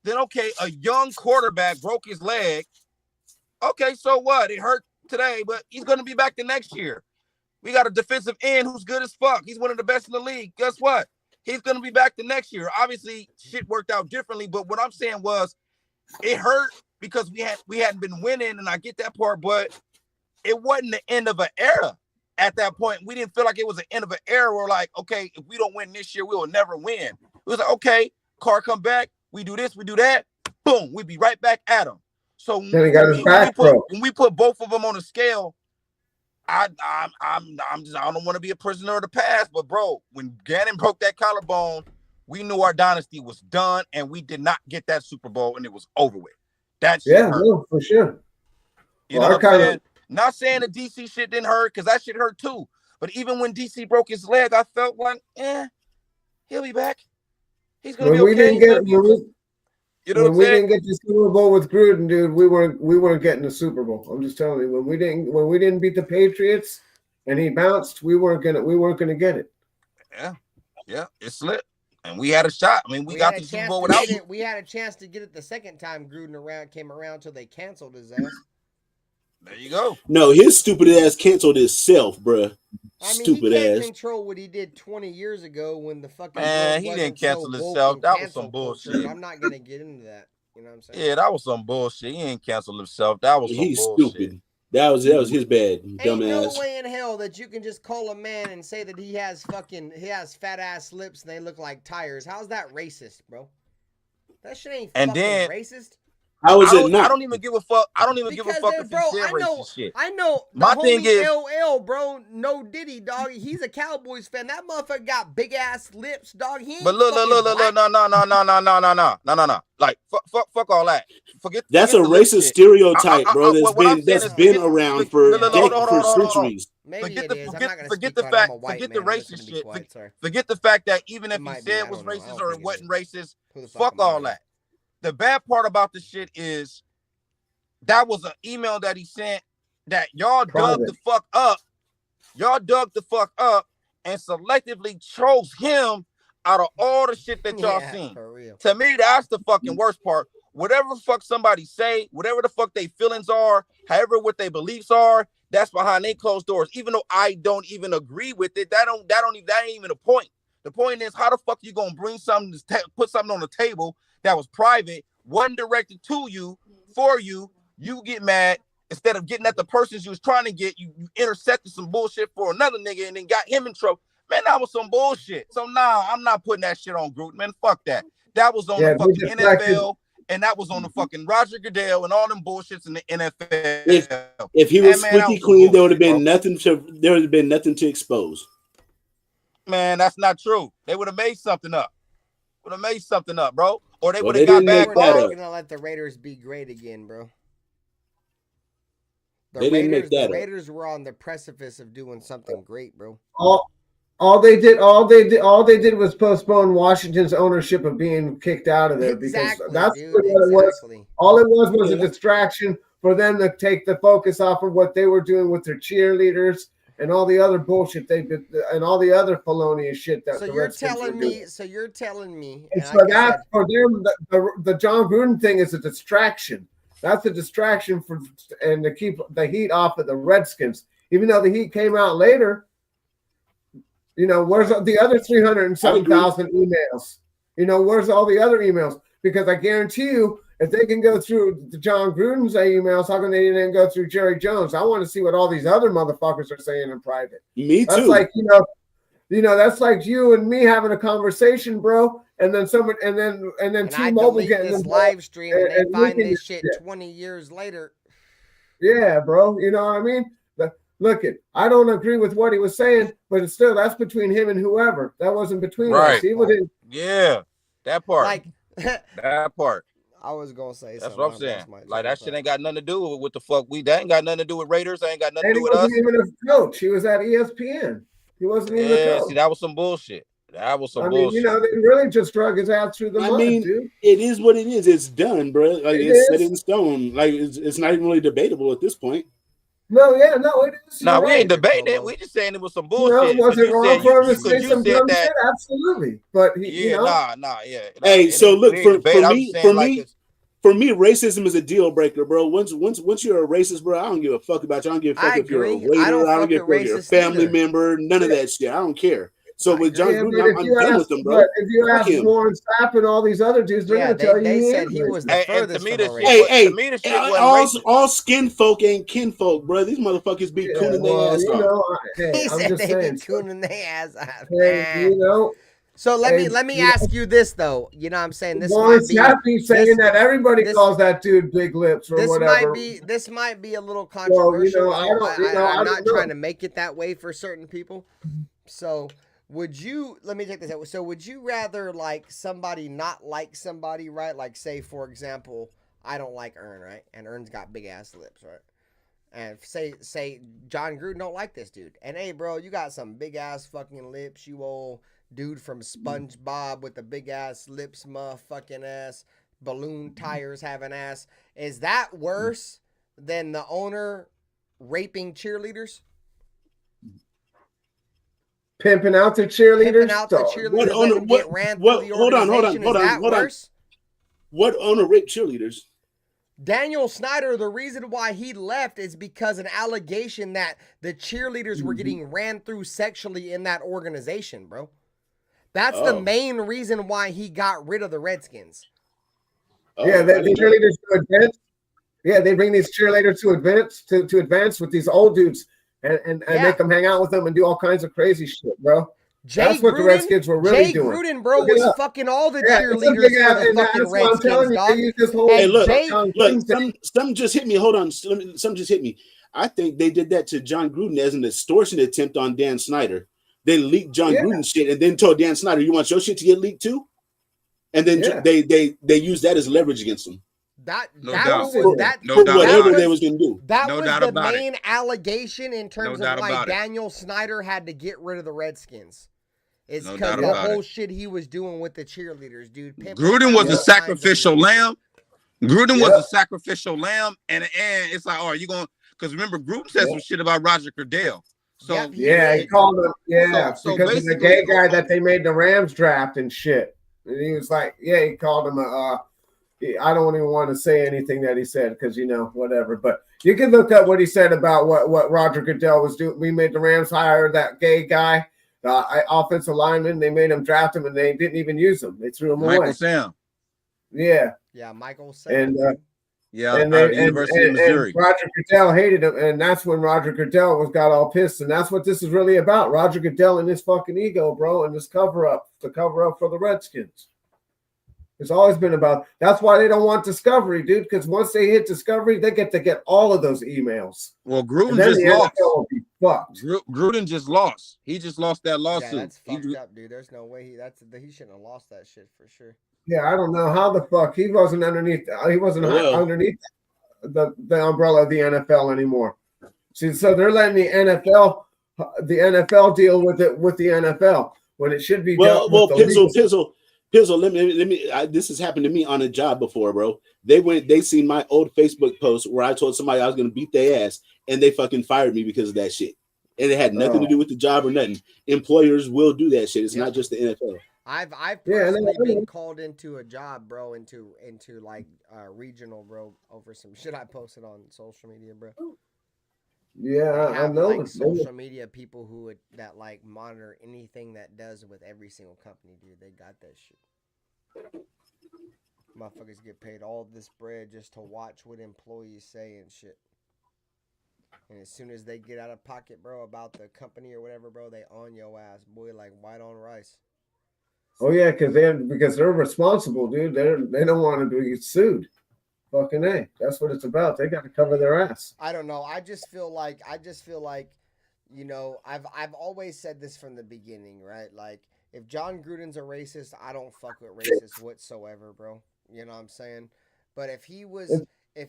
than, okay, a young quarterback broke his leg. Okay, so what? It hurt today, but he's going to be back the next year. We got a defensive end who's good as fuck. He's one of the best in the league. Guess what? He's going to be back the next year. Obviously, shit worked out differently, but what I'm saying was it hurt because we hadn't been winning, and I get that part, but it wasn't the end of an era at that point. We didn't feel like it was the end of an era. We're like, okay, if we don't win this year, we will never win. It was like, okay, Carr come back, we do this, we do that, boom, we be right back at him. So when we put both of them on a scale, I don't want to be a prisoner of the past, but bro, when Gannon broke that collarbone, we knew our dynasty was done, and we did not get that Super Bowl, and it was over with. That shit hurt. No, for sure. You know what I'm saying? Not saying the DC shit didn't hurt, because that shit hurt too. But even when DC broke his leg, I felt like, he'll be back. He's gonna be okay. When we didn't get the Super Bowl with Gruden, dude, we weren't getting the Super Bowl. I'm just telling you, when we didn't beat the Patriots and he bounced, we weren't gonna get it. Yeah, it slipped, and we had a shot. I mean, we got the Super Bowl without it. We had a chance to get it the second time Gruden came around till they canceled his ass. There you go. No, his stupid ass canceled himself, bruh. Stupid he ass. Can't control what he did 20 years ago when the fucking he didn't cancel himself. That was some bullshit. I'm not gonna get into that. You know what I'm saying? Yeah, that was some bullshit. He ain't canceled himself. That was some bullshit. He's stupid. That was his bad, dumbass. Ain't no way in hell that you can just call a man and say that he has fat ass lips and they look like tires. How's that racist, bro? That shit ain't racist. How is it not? I don't even give a fuck. I don't even give a fuck if he said racist shit. I know. My thing is, LL, bro, no Diddy, dog. He's a Cowboys fan. That motherfucker got big ass lips, dog. He ain't but look, no. Like, fuck all that. That's a racist stereotype, bro. That's been around for centuries. Maybe it is. I'm not gonna forget the fact. Forget the racist shit. Forget the fact that even if he said it was racist or it wasn't racist, fuck all that. The bad part about the shit is that was an email that he sent that y'all dug the fuck up. Y'all dug the fuck up and selectively chose him out of all the shit that y'all seen. For real. To me, that's the fucking worst part. Whatever the fuck somebody say, whatever the fuck they feelings are, however what they beliefs are, that's behind they closed doors. Even though I don't even agree with it, that ain't even a point. The point is, how the fuck you gonna bring something put something on the table that was private, wasn't directed to you, for you, you get mad, instead of getting at the persons you was trying to get, you intercepted some bullshit for another nigga and then got him in trouble. Man, that was some bullshit. So nah, I'm not putting that shit on Gruden, man. Fuck that. That was on the fucking NFL and that was on the fucking Roger Goodell and all them bullshits in the NFL. If he was And, man, that squeaky was clean, there would bullshit, have been nothing to. There would have been nothing to expose. Man, that's not true. They would have made something up. Bro. Or they Well, would they have got didn't make back that We're up. not gonna let the Raiders be great again, bro. They didn't make that The up. Raiders were on the precipice of doing something great, bro. All they did was postpone Washington's ownership of being kicked out of there Exactly, because that's dude, what it was. exactly. All it was a distraction for them to take the focus off of what they were doing with their cheerleaders and all the other bullshit they did and all the other felonious shit that So the you're Redskins were telling doing. me. So you're telling me. And And so like I that said, for them, the John Gruden thing is a distraction. That's a distraction and to keep the heat off of the Redskins. Even though the heat came out later, where's the other 307,000 emails? Where's all the other emails? Because I guarantee you, if they can go through the John Gruden's emails, how come they didn't go through Jerry Jones? I want to see what all these other motherfuckers are saying in private. Me too. That's like that's like you and me having a conversation, bro. And then and I T-Mobile delete getting this them live stream, and they find leaking this your shit 20 years later. Yeah, bro. You know what I mean? Look, I don't agree with what he was saying, but it's still that's between him and whoever. That wasn't between us. He wouldn't. Yeah, that part. Like that part. I was gonna say. That's something. what I'm saying. Like that shit ain't got nothing to do with what the fuck we. That ain't got nothing to do with Raiders. That ain't got nothing And to he do with us. wasn't even a coach. He was at ESPN. He wasn't even a coach. See, that was some bullshit. That was some I mean, bullshit. they really just drug his ass through the mud, dude. It is what it is. It's done, bro. Like it's set in stone. Like it's not even really debatable at this point. No, it is. No, we ain't debating it. We just saying it was some bullshit. Was it wrong for him to say some dumb that, shit? Absolutely. But yeah. Hey, so look for me, racism is a deal breaker, bro. Once you're a racist, bro, I don't give a fuck about you. I don't give a fuck if you're a waiter. I don't give a fuck if you're a family member. None of that shit. I don't care. So with John Gruden, I'm done with him, bro. But if you ask Warren Sapp and all these other dudes, they're going to tell you they said he was the furthest from a racist. All skin folk ain't kinfolk, bro. These motherfuckers be cooning their ass off. He said they be cooning their ass off. So let me ask you this though. You know what I'm saying? This Warren might be Sapp saying that everybody calls that dude big lips or whatever. This might be a little controversial. I'm not trying to make it that way for certain people. So let me take this out. So would you rather like somebody not like somebody, right? Like say, for example, I don't like Ern, right? And Ern's got big ass lips, right? And say John Gruden don't like this dude. And hey, bro, you got some big ass fucking lips, you old dude from SpongeBob with the big ass lips, motherfucking ass, balloon tires having ass. Is that worse than the owner raping cheerleaders? Pimping out the cheerleaders. What owner? Hold on. What owner raped cheerleaders? Daniel Snyder. The reason why he left is because an allegation that the cheerleaders were getting ran through sexually in that organization, bro. That's the main reason why he got rid of the Redskins. Yeah, they cheerleaders to advance. Yeah, they bring these cheerleaders to advance with these old dudes. And make them hang out with them and do all kinds of crazy shit, bro. That's what the Redskins were really doing. Jay Gruden, bro, was fucking all the cheerleaders for the fucking Redskins, dog. Hey, look, something just hit me. Hold on, something just hit me. I think they did that to John Gruden as an extortion attempt on Dan Snyder. They leaked John Gruden shit and then told Dan Snyder, "You want your shit to get leaked too?" And then they used that as leverage against him. That was the main allegation in terms of why Daniel Snyder had to get rid of the Redskins. It's because of the whole shit he was doing with the cheerleaders, dude. Gruden was a sacrificial lamb. Gruden was a sacrificial lamb, and it's like, oh, are you going? Because remember, Gruden said some shit about Roger Goodell. So he called him because of the gay guy that they made the Rams draft and shit. And he was like, he called him I don't even want to say anything that he said because, whatever. But you can look up what he said about what Roger Goodell was doing. We made the Rams hire that gay guy, offensive lineman. They made him draft him, and they didn't even use him. They threw him away. Michael Sam. Yeah. Yeah, Michael Sam. And the University of Missouri. And Roger Goodell hated him, and that's when Roger Goodell got all pissed. And that's what this is really about. Roger Goodell and his fucking ego, bro, and this cover-up, the cover-up for the Redskins. It's always been about. That's why they don't want Discovery, dude. Because once they hit Discovery, they get to get all of those emails. Well, And Gruden then just the lost. NFL will be fucked. Gruden just lost. He just lost that Yeah, lawsuit. that's fucked up, dude. There's no way he shouldn't have lost that shit for sure. Yeah, I don't know how the fuck he wasn't underneath. He wasn't underneath the umbrella of the NFL anymore. See, so they're letting the NFL deal with it with the NFL when it should be. Well, Pizzle. Let me. This has happened to me on a job before, bro. They seen my old Facebook post where I told somebody I was gonna beat their ass, and they fucking fired me because of that shit. And it had nothing to do with the job or nothing. Employers will do that shit. It's not just the NFL. I've personally been called into a job, bro, into like regional, bro, over some shit I posted on social media, bro. Yeah, I know. Like social media people who that like monitor anything that does with every single company, dude. They got that shit. Motherfuckers get paid all this bread just to watch what employees say and shit. And as soon as they get out of pocket, bro, about the company or whatever, bro, they on your ass, boy, like white on rice. Oh yeah, because they're responsible, dude. They don't want to be sued. Fucking A. That's what it's about. They got to cover their ass. I don't know. I just feel like, you know, I've always said this from the beginning, right? Like, if John Gruden's a racist, I don't fuck with racists whatsoever, bro. You know what I'm saying? But if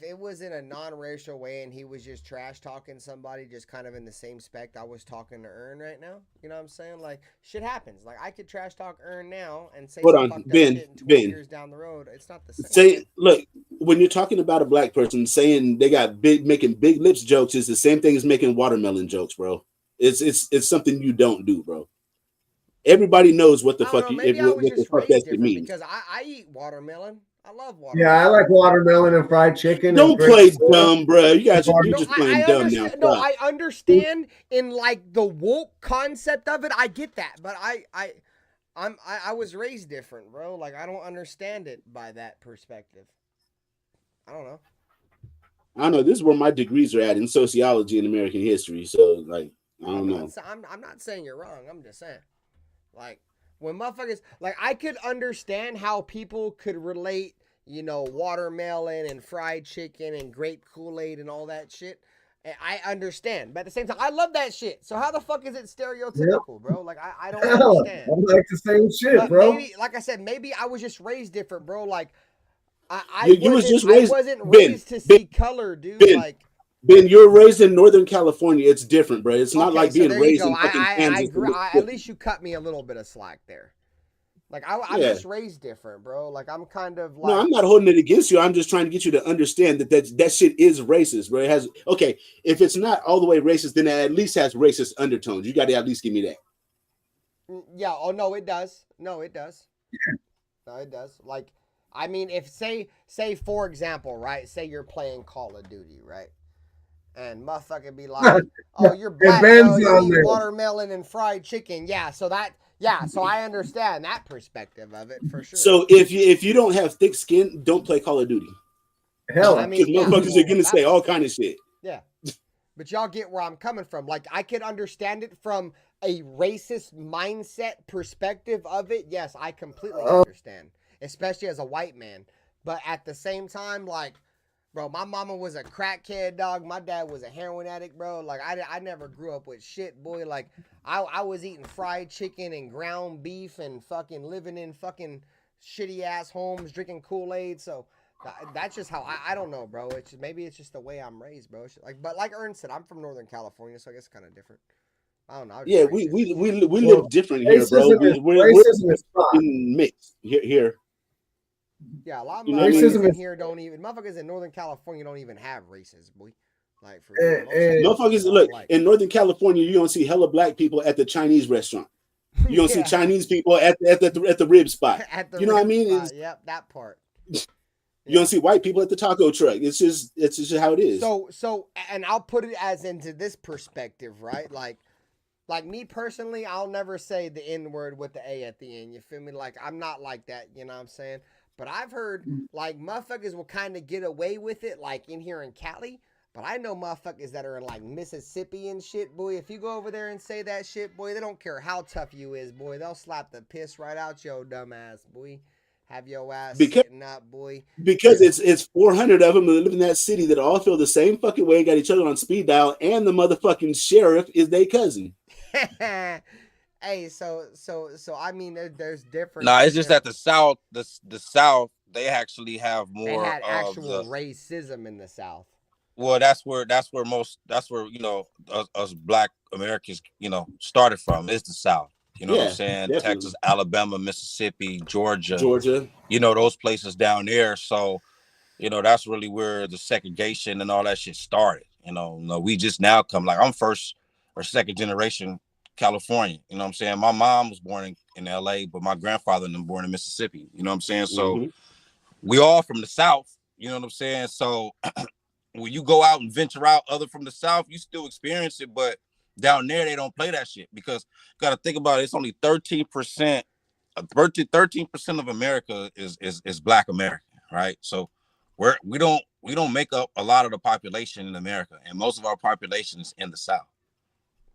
it was in a non-racial way and he was just trash talking somebody just kind of in the same spec I was talking to Earn right now, you know what I'm saying? Like, shit happens. Like, I could trash talk Earn now and say some fucked up shit in 20 years down the road. It's not the same. Look, when you're talking about a black person saying they got making big lips jokes, is the same thing as making watermelon jokes, bro. It's something you don't do, bro. Everybody knows what the fuck that means. Because I eat watermelon. I love watermelon. Yeah, I like watermelon and fried chicken. Don't play dumb, bro. You guys are just playing dumb now. No, I understand in like the woke concept of it. I get that, but I was raised different, bro. Like I don't understand it by that perspective. I don't know. I don't know. This is where my degrees are at in sociology and American history. So like, I don't know. I'm not saying you're wrong. I'm just saying, like. When motherfuckers, like, I could understand how people could relate, you know, watermelon and fried chicken and grape Kool-Aid and all that shit. And I understand. But at the same time, I love that shit. So how the fuck is it stereotypical, bro? Like, I don't understand. I like the same shit, but bro. Maybe, like I said, maybe I was just raised different, bro. Like, I wasn't raised to see color, dude. Like, Ben, you're raised in Northern California. It's different, bro. It's not like being raised in Kansas. At least you cut me a little bit of slack there. Like, I'm just raised different, bro. Like, I'm kind of like... No, I'm not holding it against you. I'm just trying to get you to understand that shit is racist, bro. It has... Okay, if it's not all the way racist, then it at least has racist undertones. You got to at least give me that. Yeah. Oh, no, it does. No, it does. No, it does. Like, I mean, if, say, for example, right? Say you're playing Call of Duty, right? And motherfucker be like, oh, you're black, bro. You eat watermelon and fried chicken. Yeah, so I understand that perspective of it for sure. So if you don't have thick skin, don't play Call of Duty. Hell, I mean, motherfuckers are gonna say all kind of shit. Yeah, but y'all get where I'm coming from. Like, I could understand it from a racist mindset perspective of it. Yes, I completely understand, especially as a white man. But at the same time, like, bro, my mama was a crackhead, dog. My dad was a heroin addict, bro. Like, I never grew up with shit, boy. Like, I was eating fried chicken and ground beef and fucking living in fucking shitty-ass homes, drinking Kool-Aid. So that's just how, I don't know, bro. Maybe it's just the way I'm raised, bro. But like Ern said, I'm from Northern California, so I guess it's kind of different. I don't know. Yeah, we live different here, bro. We're mixed here. Yeah, a lot of motherfuckers in here don't even... Motherfuckers in Northern California don't even have races, boy. Like, for motherfuckers, look, in Northern California, you don't see hella black people at the Chinese restaurant. You don't see Chinese people at the rib spot. You know what I mean? Yep, that part. You don't see white people at the taco truck. It's just how it is. So, and I'll put it as into this perspective, right? Like me personally, I'll never say the N word with the A at the end. You feel me? Like, I'm not like that. You know what I'm saying? But I've heard, like, motherfuckers will kind of get away with it, like, in here in Cali. But I know motherfuckers that are in, like, Mississippi and shit, boy. If you go over there and say that shit, boy, they don't care how tough you is, boy. They'll slap the piss right out your dumb ass, boy. Have your ass Because- sitting up, boy. Because it's 400 of them that live in that city that all feel the same fucking way, got each other on speed dial, and the motherfucking sheriff is their cousin. Hey, so I mean, there's different. Nah, it's just that the South, the South, they actually have they more had of actual the. racism in the South. Well, that's where you know us Black Americans started from. Is the South. You know what I'm saying? Definitely. Texas, Alabama, Mississippi, Georgia. Those places down there. So, that's really where the segregation and all that shit started. We just now come, like, I'm first or second generation California. You know what I'm saying? My mom was born in LA, but my grandfather was born in Mississippi. You know what I'm saying? So we all from the South. You know what I'm saying? So when you go out and venture out other from the South, you still experience it, but down there they don't play that shit because you got to think about it. It's only 13%. 13% of America is Black American, right? So we don't make up a lot of the population in America, and most of our population is in the South.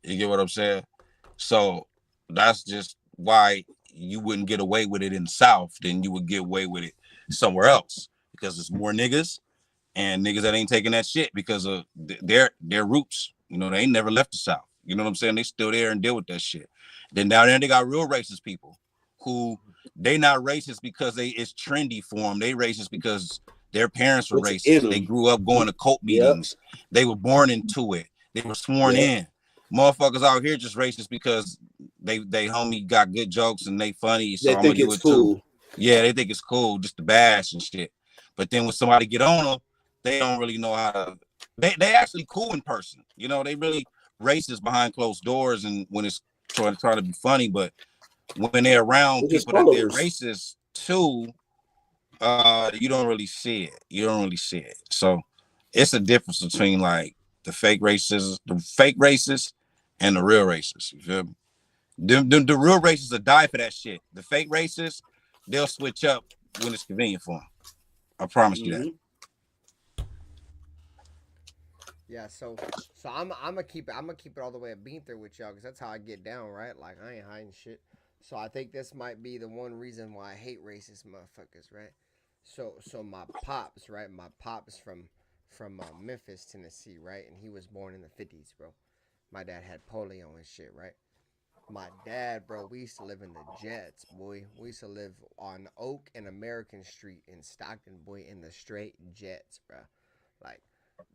You get what I'm saying? So that's just why you wouldn't get away with it in the South than you would get away with it somewhere else, because there's more niggas and niggas that ain't taking that shit because of their roots. They ain't never left the South. You know what I'm saying? They still there and deal with that shit. Then down there they got real racist people who they not racist because it's trendy for them. They racist because their parents were racist. They grew up going to cult meetings. They were born into it. They were sworn in. Motherfuckers out here just racist because they homie got good jokes and they funny. So they think it's cool. Yeah, they think it's cool just to bash and shit. But then when somebody get on them, they don't really know how to. They actually cool in person. They really racist behind closed doors and when it's trying to be funny. But when they're around people that they're racist to, you don't really see it. So it's a difference between like the fake racists and the real racists. You feel me? The real racists will die for that shit. The fake racists, they'll switch up when it's convenient for them. I promise you that. Yeah, so I'm gonna keep it all the way at Beanther with y'all, because that's how I get down, right? Like, I ain't hiding shit. So I think this might be the one reason why I hate racist motherfuckers, right? So my pops, right? My pops from Memphis, Tennessee, right? And he was born in the 50s, bro. My dad had polio and shit, right? My dad, bro, we used to live in the Jets, boy. We used to live on Oak and American Street in Stockton, boy, in the straight Jets, bro. Like,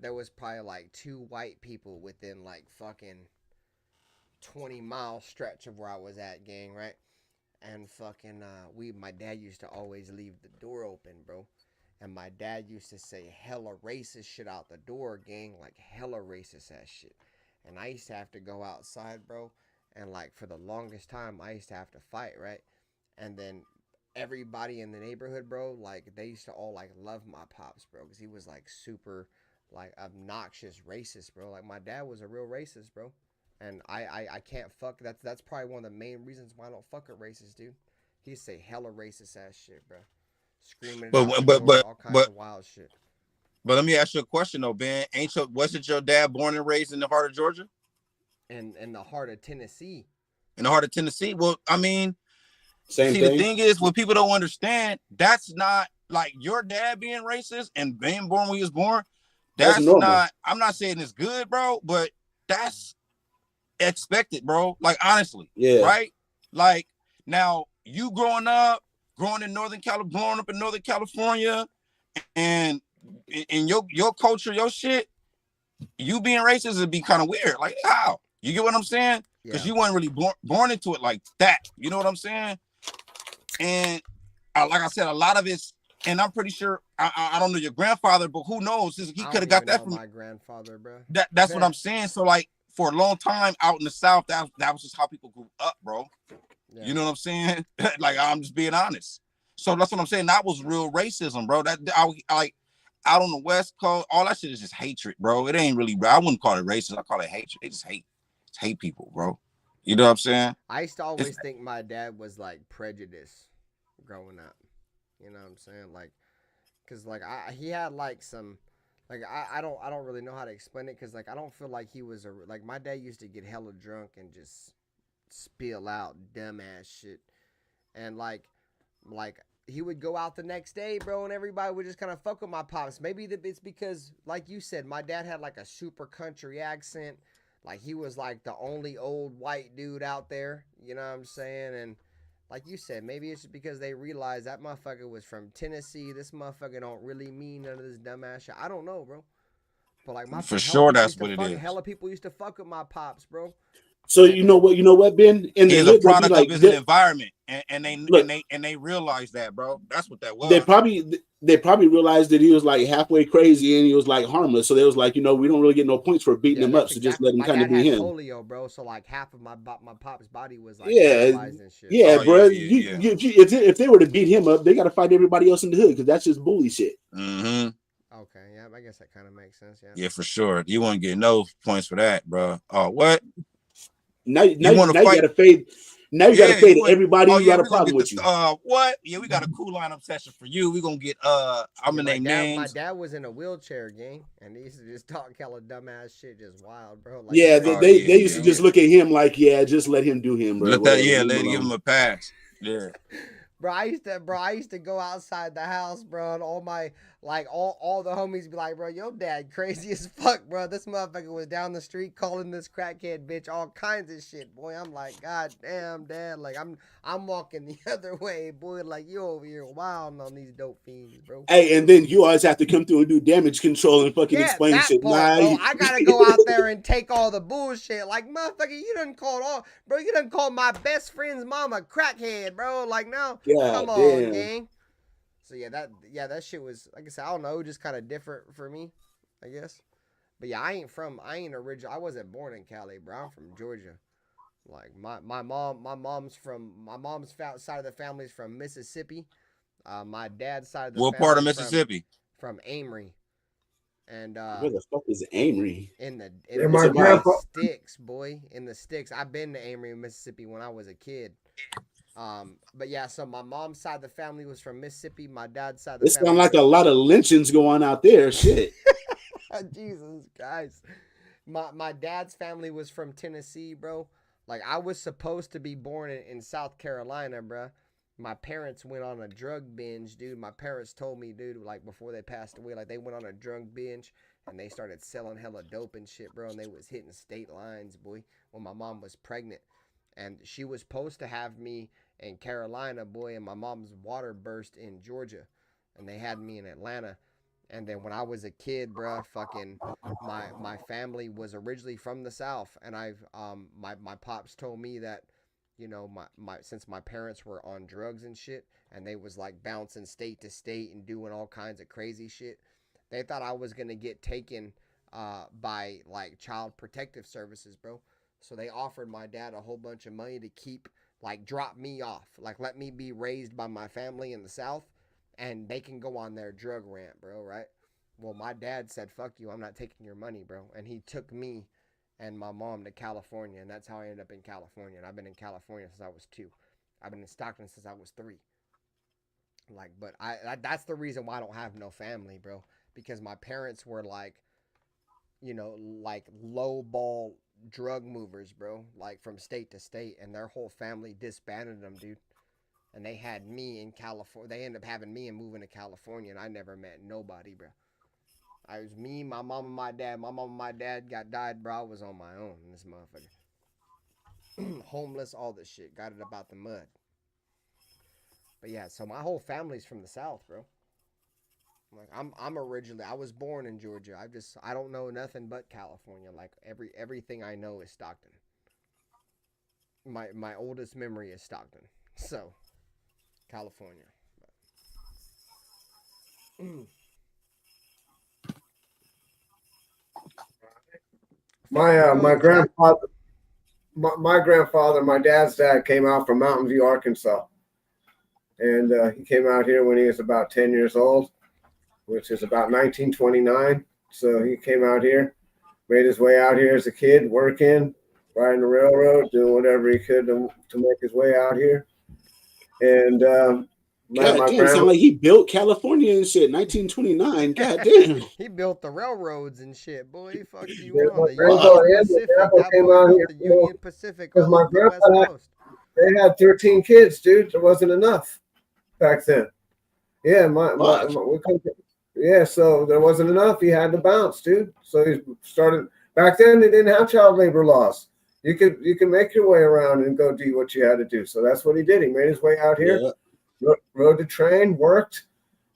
there was probably like 2 white people within like fucking 20-mile stretch of where I was at, gang, right? And fucking my dad used to always leave the door open, bro. And my dad used to say hella racist shit out the door, gang, like hella racist ass shit. And I used to have to go outside, bro. And like for the longest time, I used to have to fight, right? And then everybody in the neighborhood, bro, like they used to all like love my pops, bro, because he was like super like obnoxious racist, bro. Like my dad was a real racist, bro. And I can't fuck. That's probably one of the main reasons why I don't fuck with racists, dude. He say hella racist ass shit, bro. Screaming all kinds of wild shit. But let me ask you a question though, Ben. Wasn't your dad born and raised in the heart of Georgia? In the heart of Tennessee. In the heart of Tennessee? Well, I mean, same thing. The thing is, what people don't understand, that's not like your dad being racist and being born when he was born. That's not. I'm not saying it's good, bro, but that's expected, bro. Like honestly, right? Like now, you growing up in Northern California, and in your culture, your shit, you being racist would be kind of weird. Like how? You get what I'm saying? Because you weren't really born into it like that. You know what I'm saying? And like I said, a lot of it's, and I'm pretty sure I don't know your grandfather, but who knows? He could have got that from my grandfather, bro. That's what I'm saying. So like for a long time out in the South, that was just how people grew up, bro. Yeah. You know what I'm saying? Like I'm just being honest. So that's what I'm saying. That was real racism, bro. That I out on the West Coast, all that shit is just hatred, bro. It ain't really, bro. I wouldn't call it racist. I call it hatred. They just hate people, bro. You know what I'm saying? I used to always think my dad was like prejudiced growing up. You know what I'm saying? Like, cause like he had like some, like I don't really know how to explain it, cause like I don't feel like he was like my dad used to get hella drunk and just spill out dumbass shit, and like he would go out the next day, bro, and everybody would just kind of fuck with my pops. Maybe it's because, like you said, my dad had like a super country accent. Like he was like the only old white dude out there. You know what I'm saying? And like you said, maybe it's just because they realized that motherfucker was from Tennessee. This motherfucker don't really mean none of this dumbass shit. I don't know, bro. But like For sure, that's what it is. Hella people used to fuck with my pops, bro. So you know what, Ben? He's a product of his environment, and they realized that, bro. That's what that was. They probably realized that he was like halfway crazy and he was like harmless. So they was like, we don't really get no points for beating him up. So just let him kind of be him. Polio, bro. So like half of my pop's body was like paralyzed and shit. Yeah, bro. If they were to beat him up, they got to fight everybody else in the hood because that's just bully shit. Mm-hmm. Okay, yeah, I guess that kind of makes sense. Yeah. Yeah, for sure. You won't get no points for that, bro. Oh, what? Now you gotta fade. Now you gotta fade everybody who got a problem with you. What? Yeah, we got a cool lineup session for you. We gonna get I'm gonna name names. My dad was in a wheelchair, gang, and he used to just talk hella dumbass shit, just wild, bro. Like, they used to just look at him like, just let him do him, bro. Let give him a pass. Yeah. Bro, I used to go outside the house, bro, and all the homies be like, bro, your dad crazy as fuck, bro. This motherfucker was down the street calling this crackhead bitch all kinds of shit, boy. I'm like, God damn, dad. Like, I'm walking the other way, boy. Like, you over here wilding on these dope fiends, bro. Hey, and then you always have to come through and do damage control and fucking explain shit. Bro, I gotta go out there and take all the bullshit. Like, motherfucker, you done called my best friend's mama crackhead, bro. Like, no. Come on, gang. So that shit was, like I said, I don't know, just kind of different for me, I guess. But yeah, I ain't original. I wasn't born in Cali, bro. I'm from Georgia. Like my mom's side of the family's from Mississippi. My dad's side of the what part of Mississippi? From Amory. And where the fuck is Amory? In the sticks, boy. In the sticks. I've been to Amory, Mississippi when I was a kid. But yeah, so my mom's side of the family was from Mississippi. My dad's side of the family. It sounds like a lot of lynchings going out there. Shit. Jesus Christ. My dad's family was from Tennessee, bro. Like, I was supposed to be born in South Carolina, bro. My parents went on a drug binge, dude. My parents told me, dude, like, before they passed away, like, they went on a drug binge and they started selling hella dope and shit, bro. And they was hitting state lines, boy, when my mom was pregnant. And she was supposed to have me in Carolina, boy, and my mom's water burst in Georgia. And they had me in Atlanta. And then when I was a kid, bruh, fucking my family was originally from the South. And my pops told me that, you know, since my parents were on drugs and shit, and they was like bouncing state to state and doing all kinds of crazy shit, they thought I was gonna get taken by like child protective services, bro. So they offered my dad a whole bunch of money to drop me off, like let me be raised by my family in the South, and they can go on their drug rant, bro, right? Well, my dad said, fuck you, I'm not taking your money, bro. And he took me and my mom to California, and that's how I ended up in California. And I've been in California since I was 2. I've been in Stockton since I was 3. Like, but that's the reason why I don't have no family, bro. Because my parents were like, you know, like low ball drug movers, bro, like from state to state, and their whole family disbanded them, dude. And they had me in California. They ended up having me and moving to California, and I never met nobody, bro. I was me, my mom, and my dad. My mom and my dad died, bro. I was on my own in this motherfucker. Homeless, all this shit. Got it about the mud. But yeah, so my whole family's from the South, bro. Like I'm originally, I was born in Georgia. I don't know nothing but California. Like everything I know is Stockton. My oldest memory is Stockton. So, California. My grandfather, my dad's dad came out from Mountain View, Arkansas. And he came out here when he was about 10 years old, which is about 1929. So he came out here, made his way out here as a kid, working, riding the railroad, doing whatever he could to make his way out here. And sound like he built California and shit, 1929. God damn. He built the railroads and shit, boy. He fucked you the Union Pacific. My grandpa they had 13 kids, dude. There wasn't enough back then. Yeah, so there wasn't enough. He had to bounce, dude. So he started. Back then, they didn't have child labor laws. You could make your way around and go do what you had to do. So that's what he did. He made his way out here, rode the train, worked,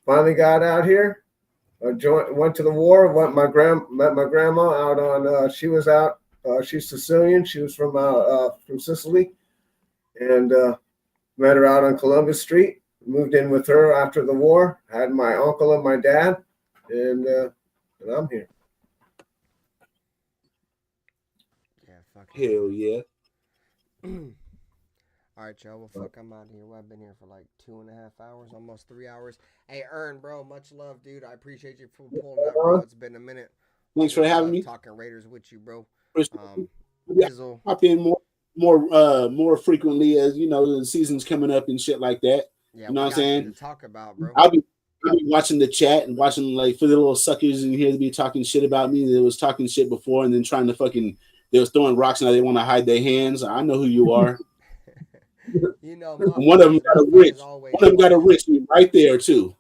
finally got out here, went to the war. Met my grandma out on. She was out. She's Sicilian. She was from Sicily, and met her out on Columbus Street. Moved in with her after the war. Had my uncle and my dad, and I'm here. Yeah, fuck. Hell yeah. All right, y'all. Well, fuck, I'm out here. Well, I've been here for like 2.5 hours, almost 3 hours. Hey, Ern, bro, much love, dude. I appreciate you for pulling up, bro. It's been a minute. Thanks for having me. Talking Raiders with you, bro. I'll pop in more frequently as you know the season's coming up and shit like that. Yeah, you know what I'm saying? To talk about, bro. I'll be watching the chat and watching like for the little suckers in here to be talking shit about me that was talking shit before and then trying to they was throwing rocks and now they want to hide their hands. I know who you are. You know, one of them got a rich. One of them got a rich right there too.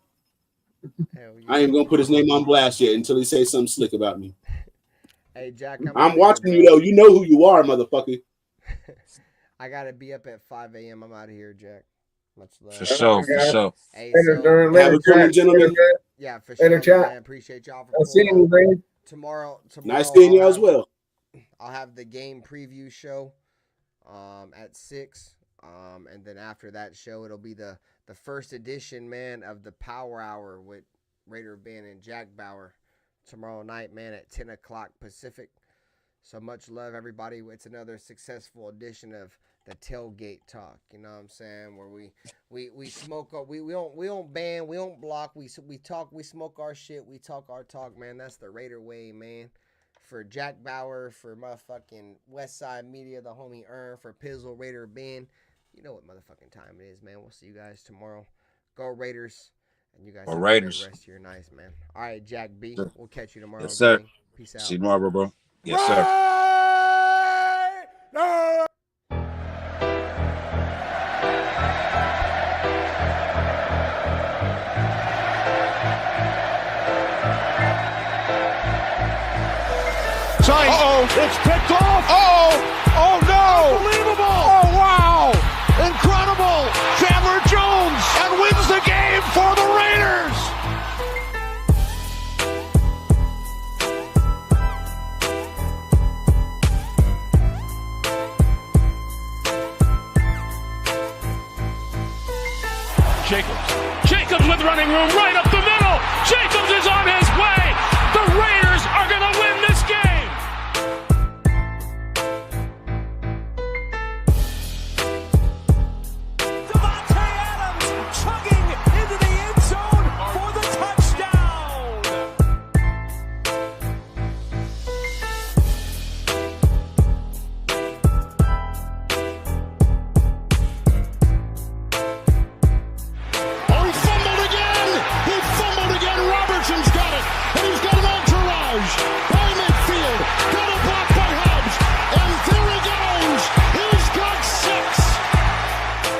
I ain't gonna put his name on blast yet until he says something slick about me. Hey Jack, I'm watching you though. You know who you are, motherfucker. I gotta be up at 5 a.m. I'm out of here, Jack. Much love. For sure. Hey, have a good one, gentlemen. Yeah, for sure. Man. Appreciate y'all for seeing you, man. Tomorrow. Nice seeing you as well. I'll have the game preview show at 6. And then after that show, it'll be the first edition, man, of the Power Hour with RaiderBen and Jack Bauer tomorrow night, man, at 10 o'clock Pacific. So much love, everybody. It's another successful edition of the Tailgate Talk. You know what I'm saying? Where we smoke, we don't ban, we don't block, we talk, we smoke our shit, we talk our talk, man. That's the Raider way, man. For Jack Bauer, for motherfucking Westside Media, the homie Ern, for Pizzle, RaiderBen. You know what motherfucking time it is, man. We'll see you guys tomorrow. Go Raiders. And you guys have a great rest of your nights, man. All right, Jack B. We'll catch you tomorrow. Yes, sir. Gang. Peace out. See you tomorrow, bro. Yes, sir. No! It's picked off. Oh no! Unbelievable! Oh wow! Incredible! Chandler Jones and wins the game for the Raiders. Jacobs with running room right up the middle. Jacobs is on his way.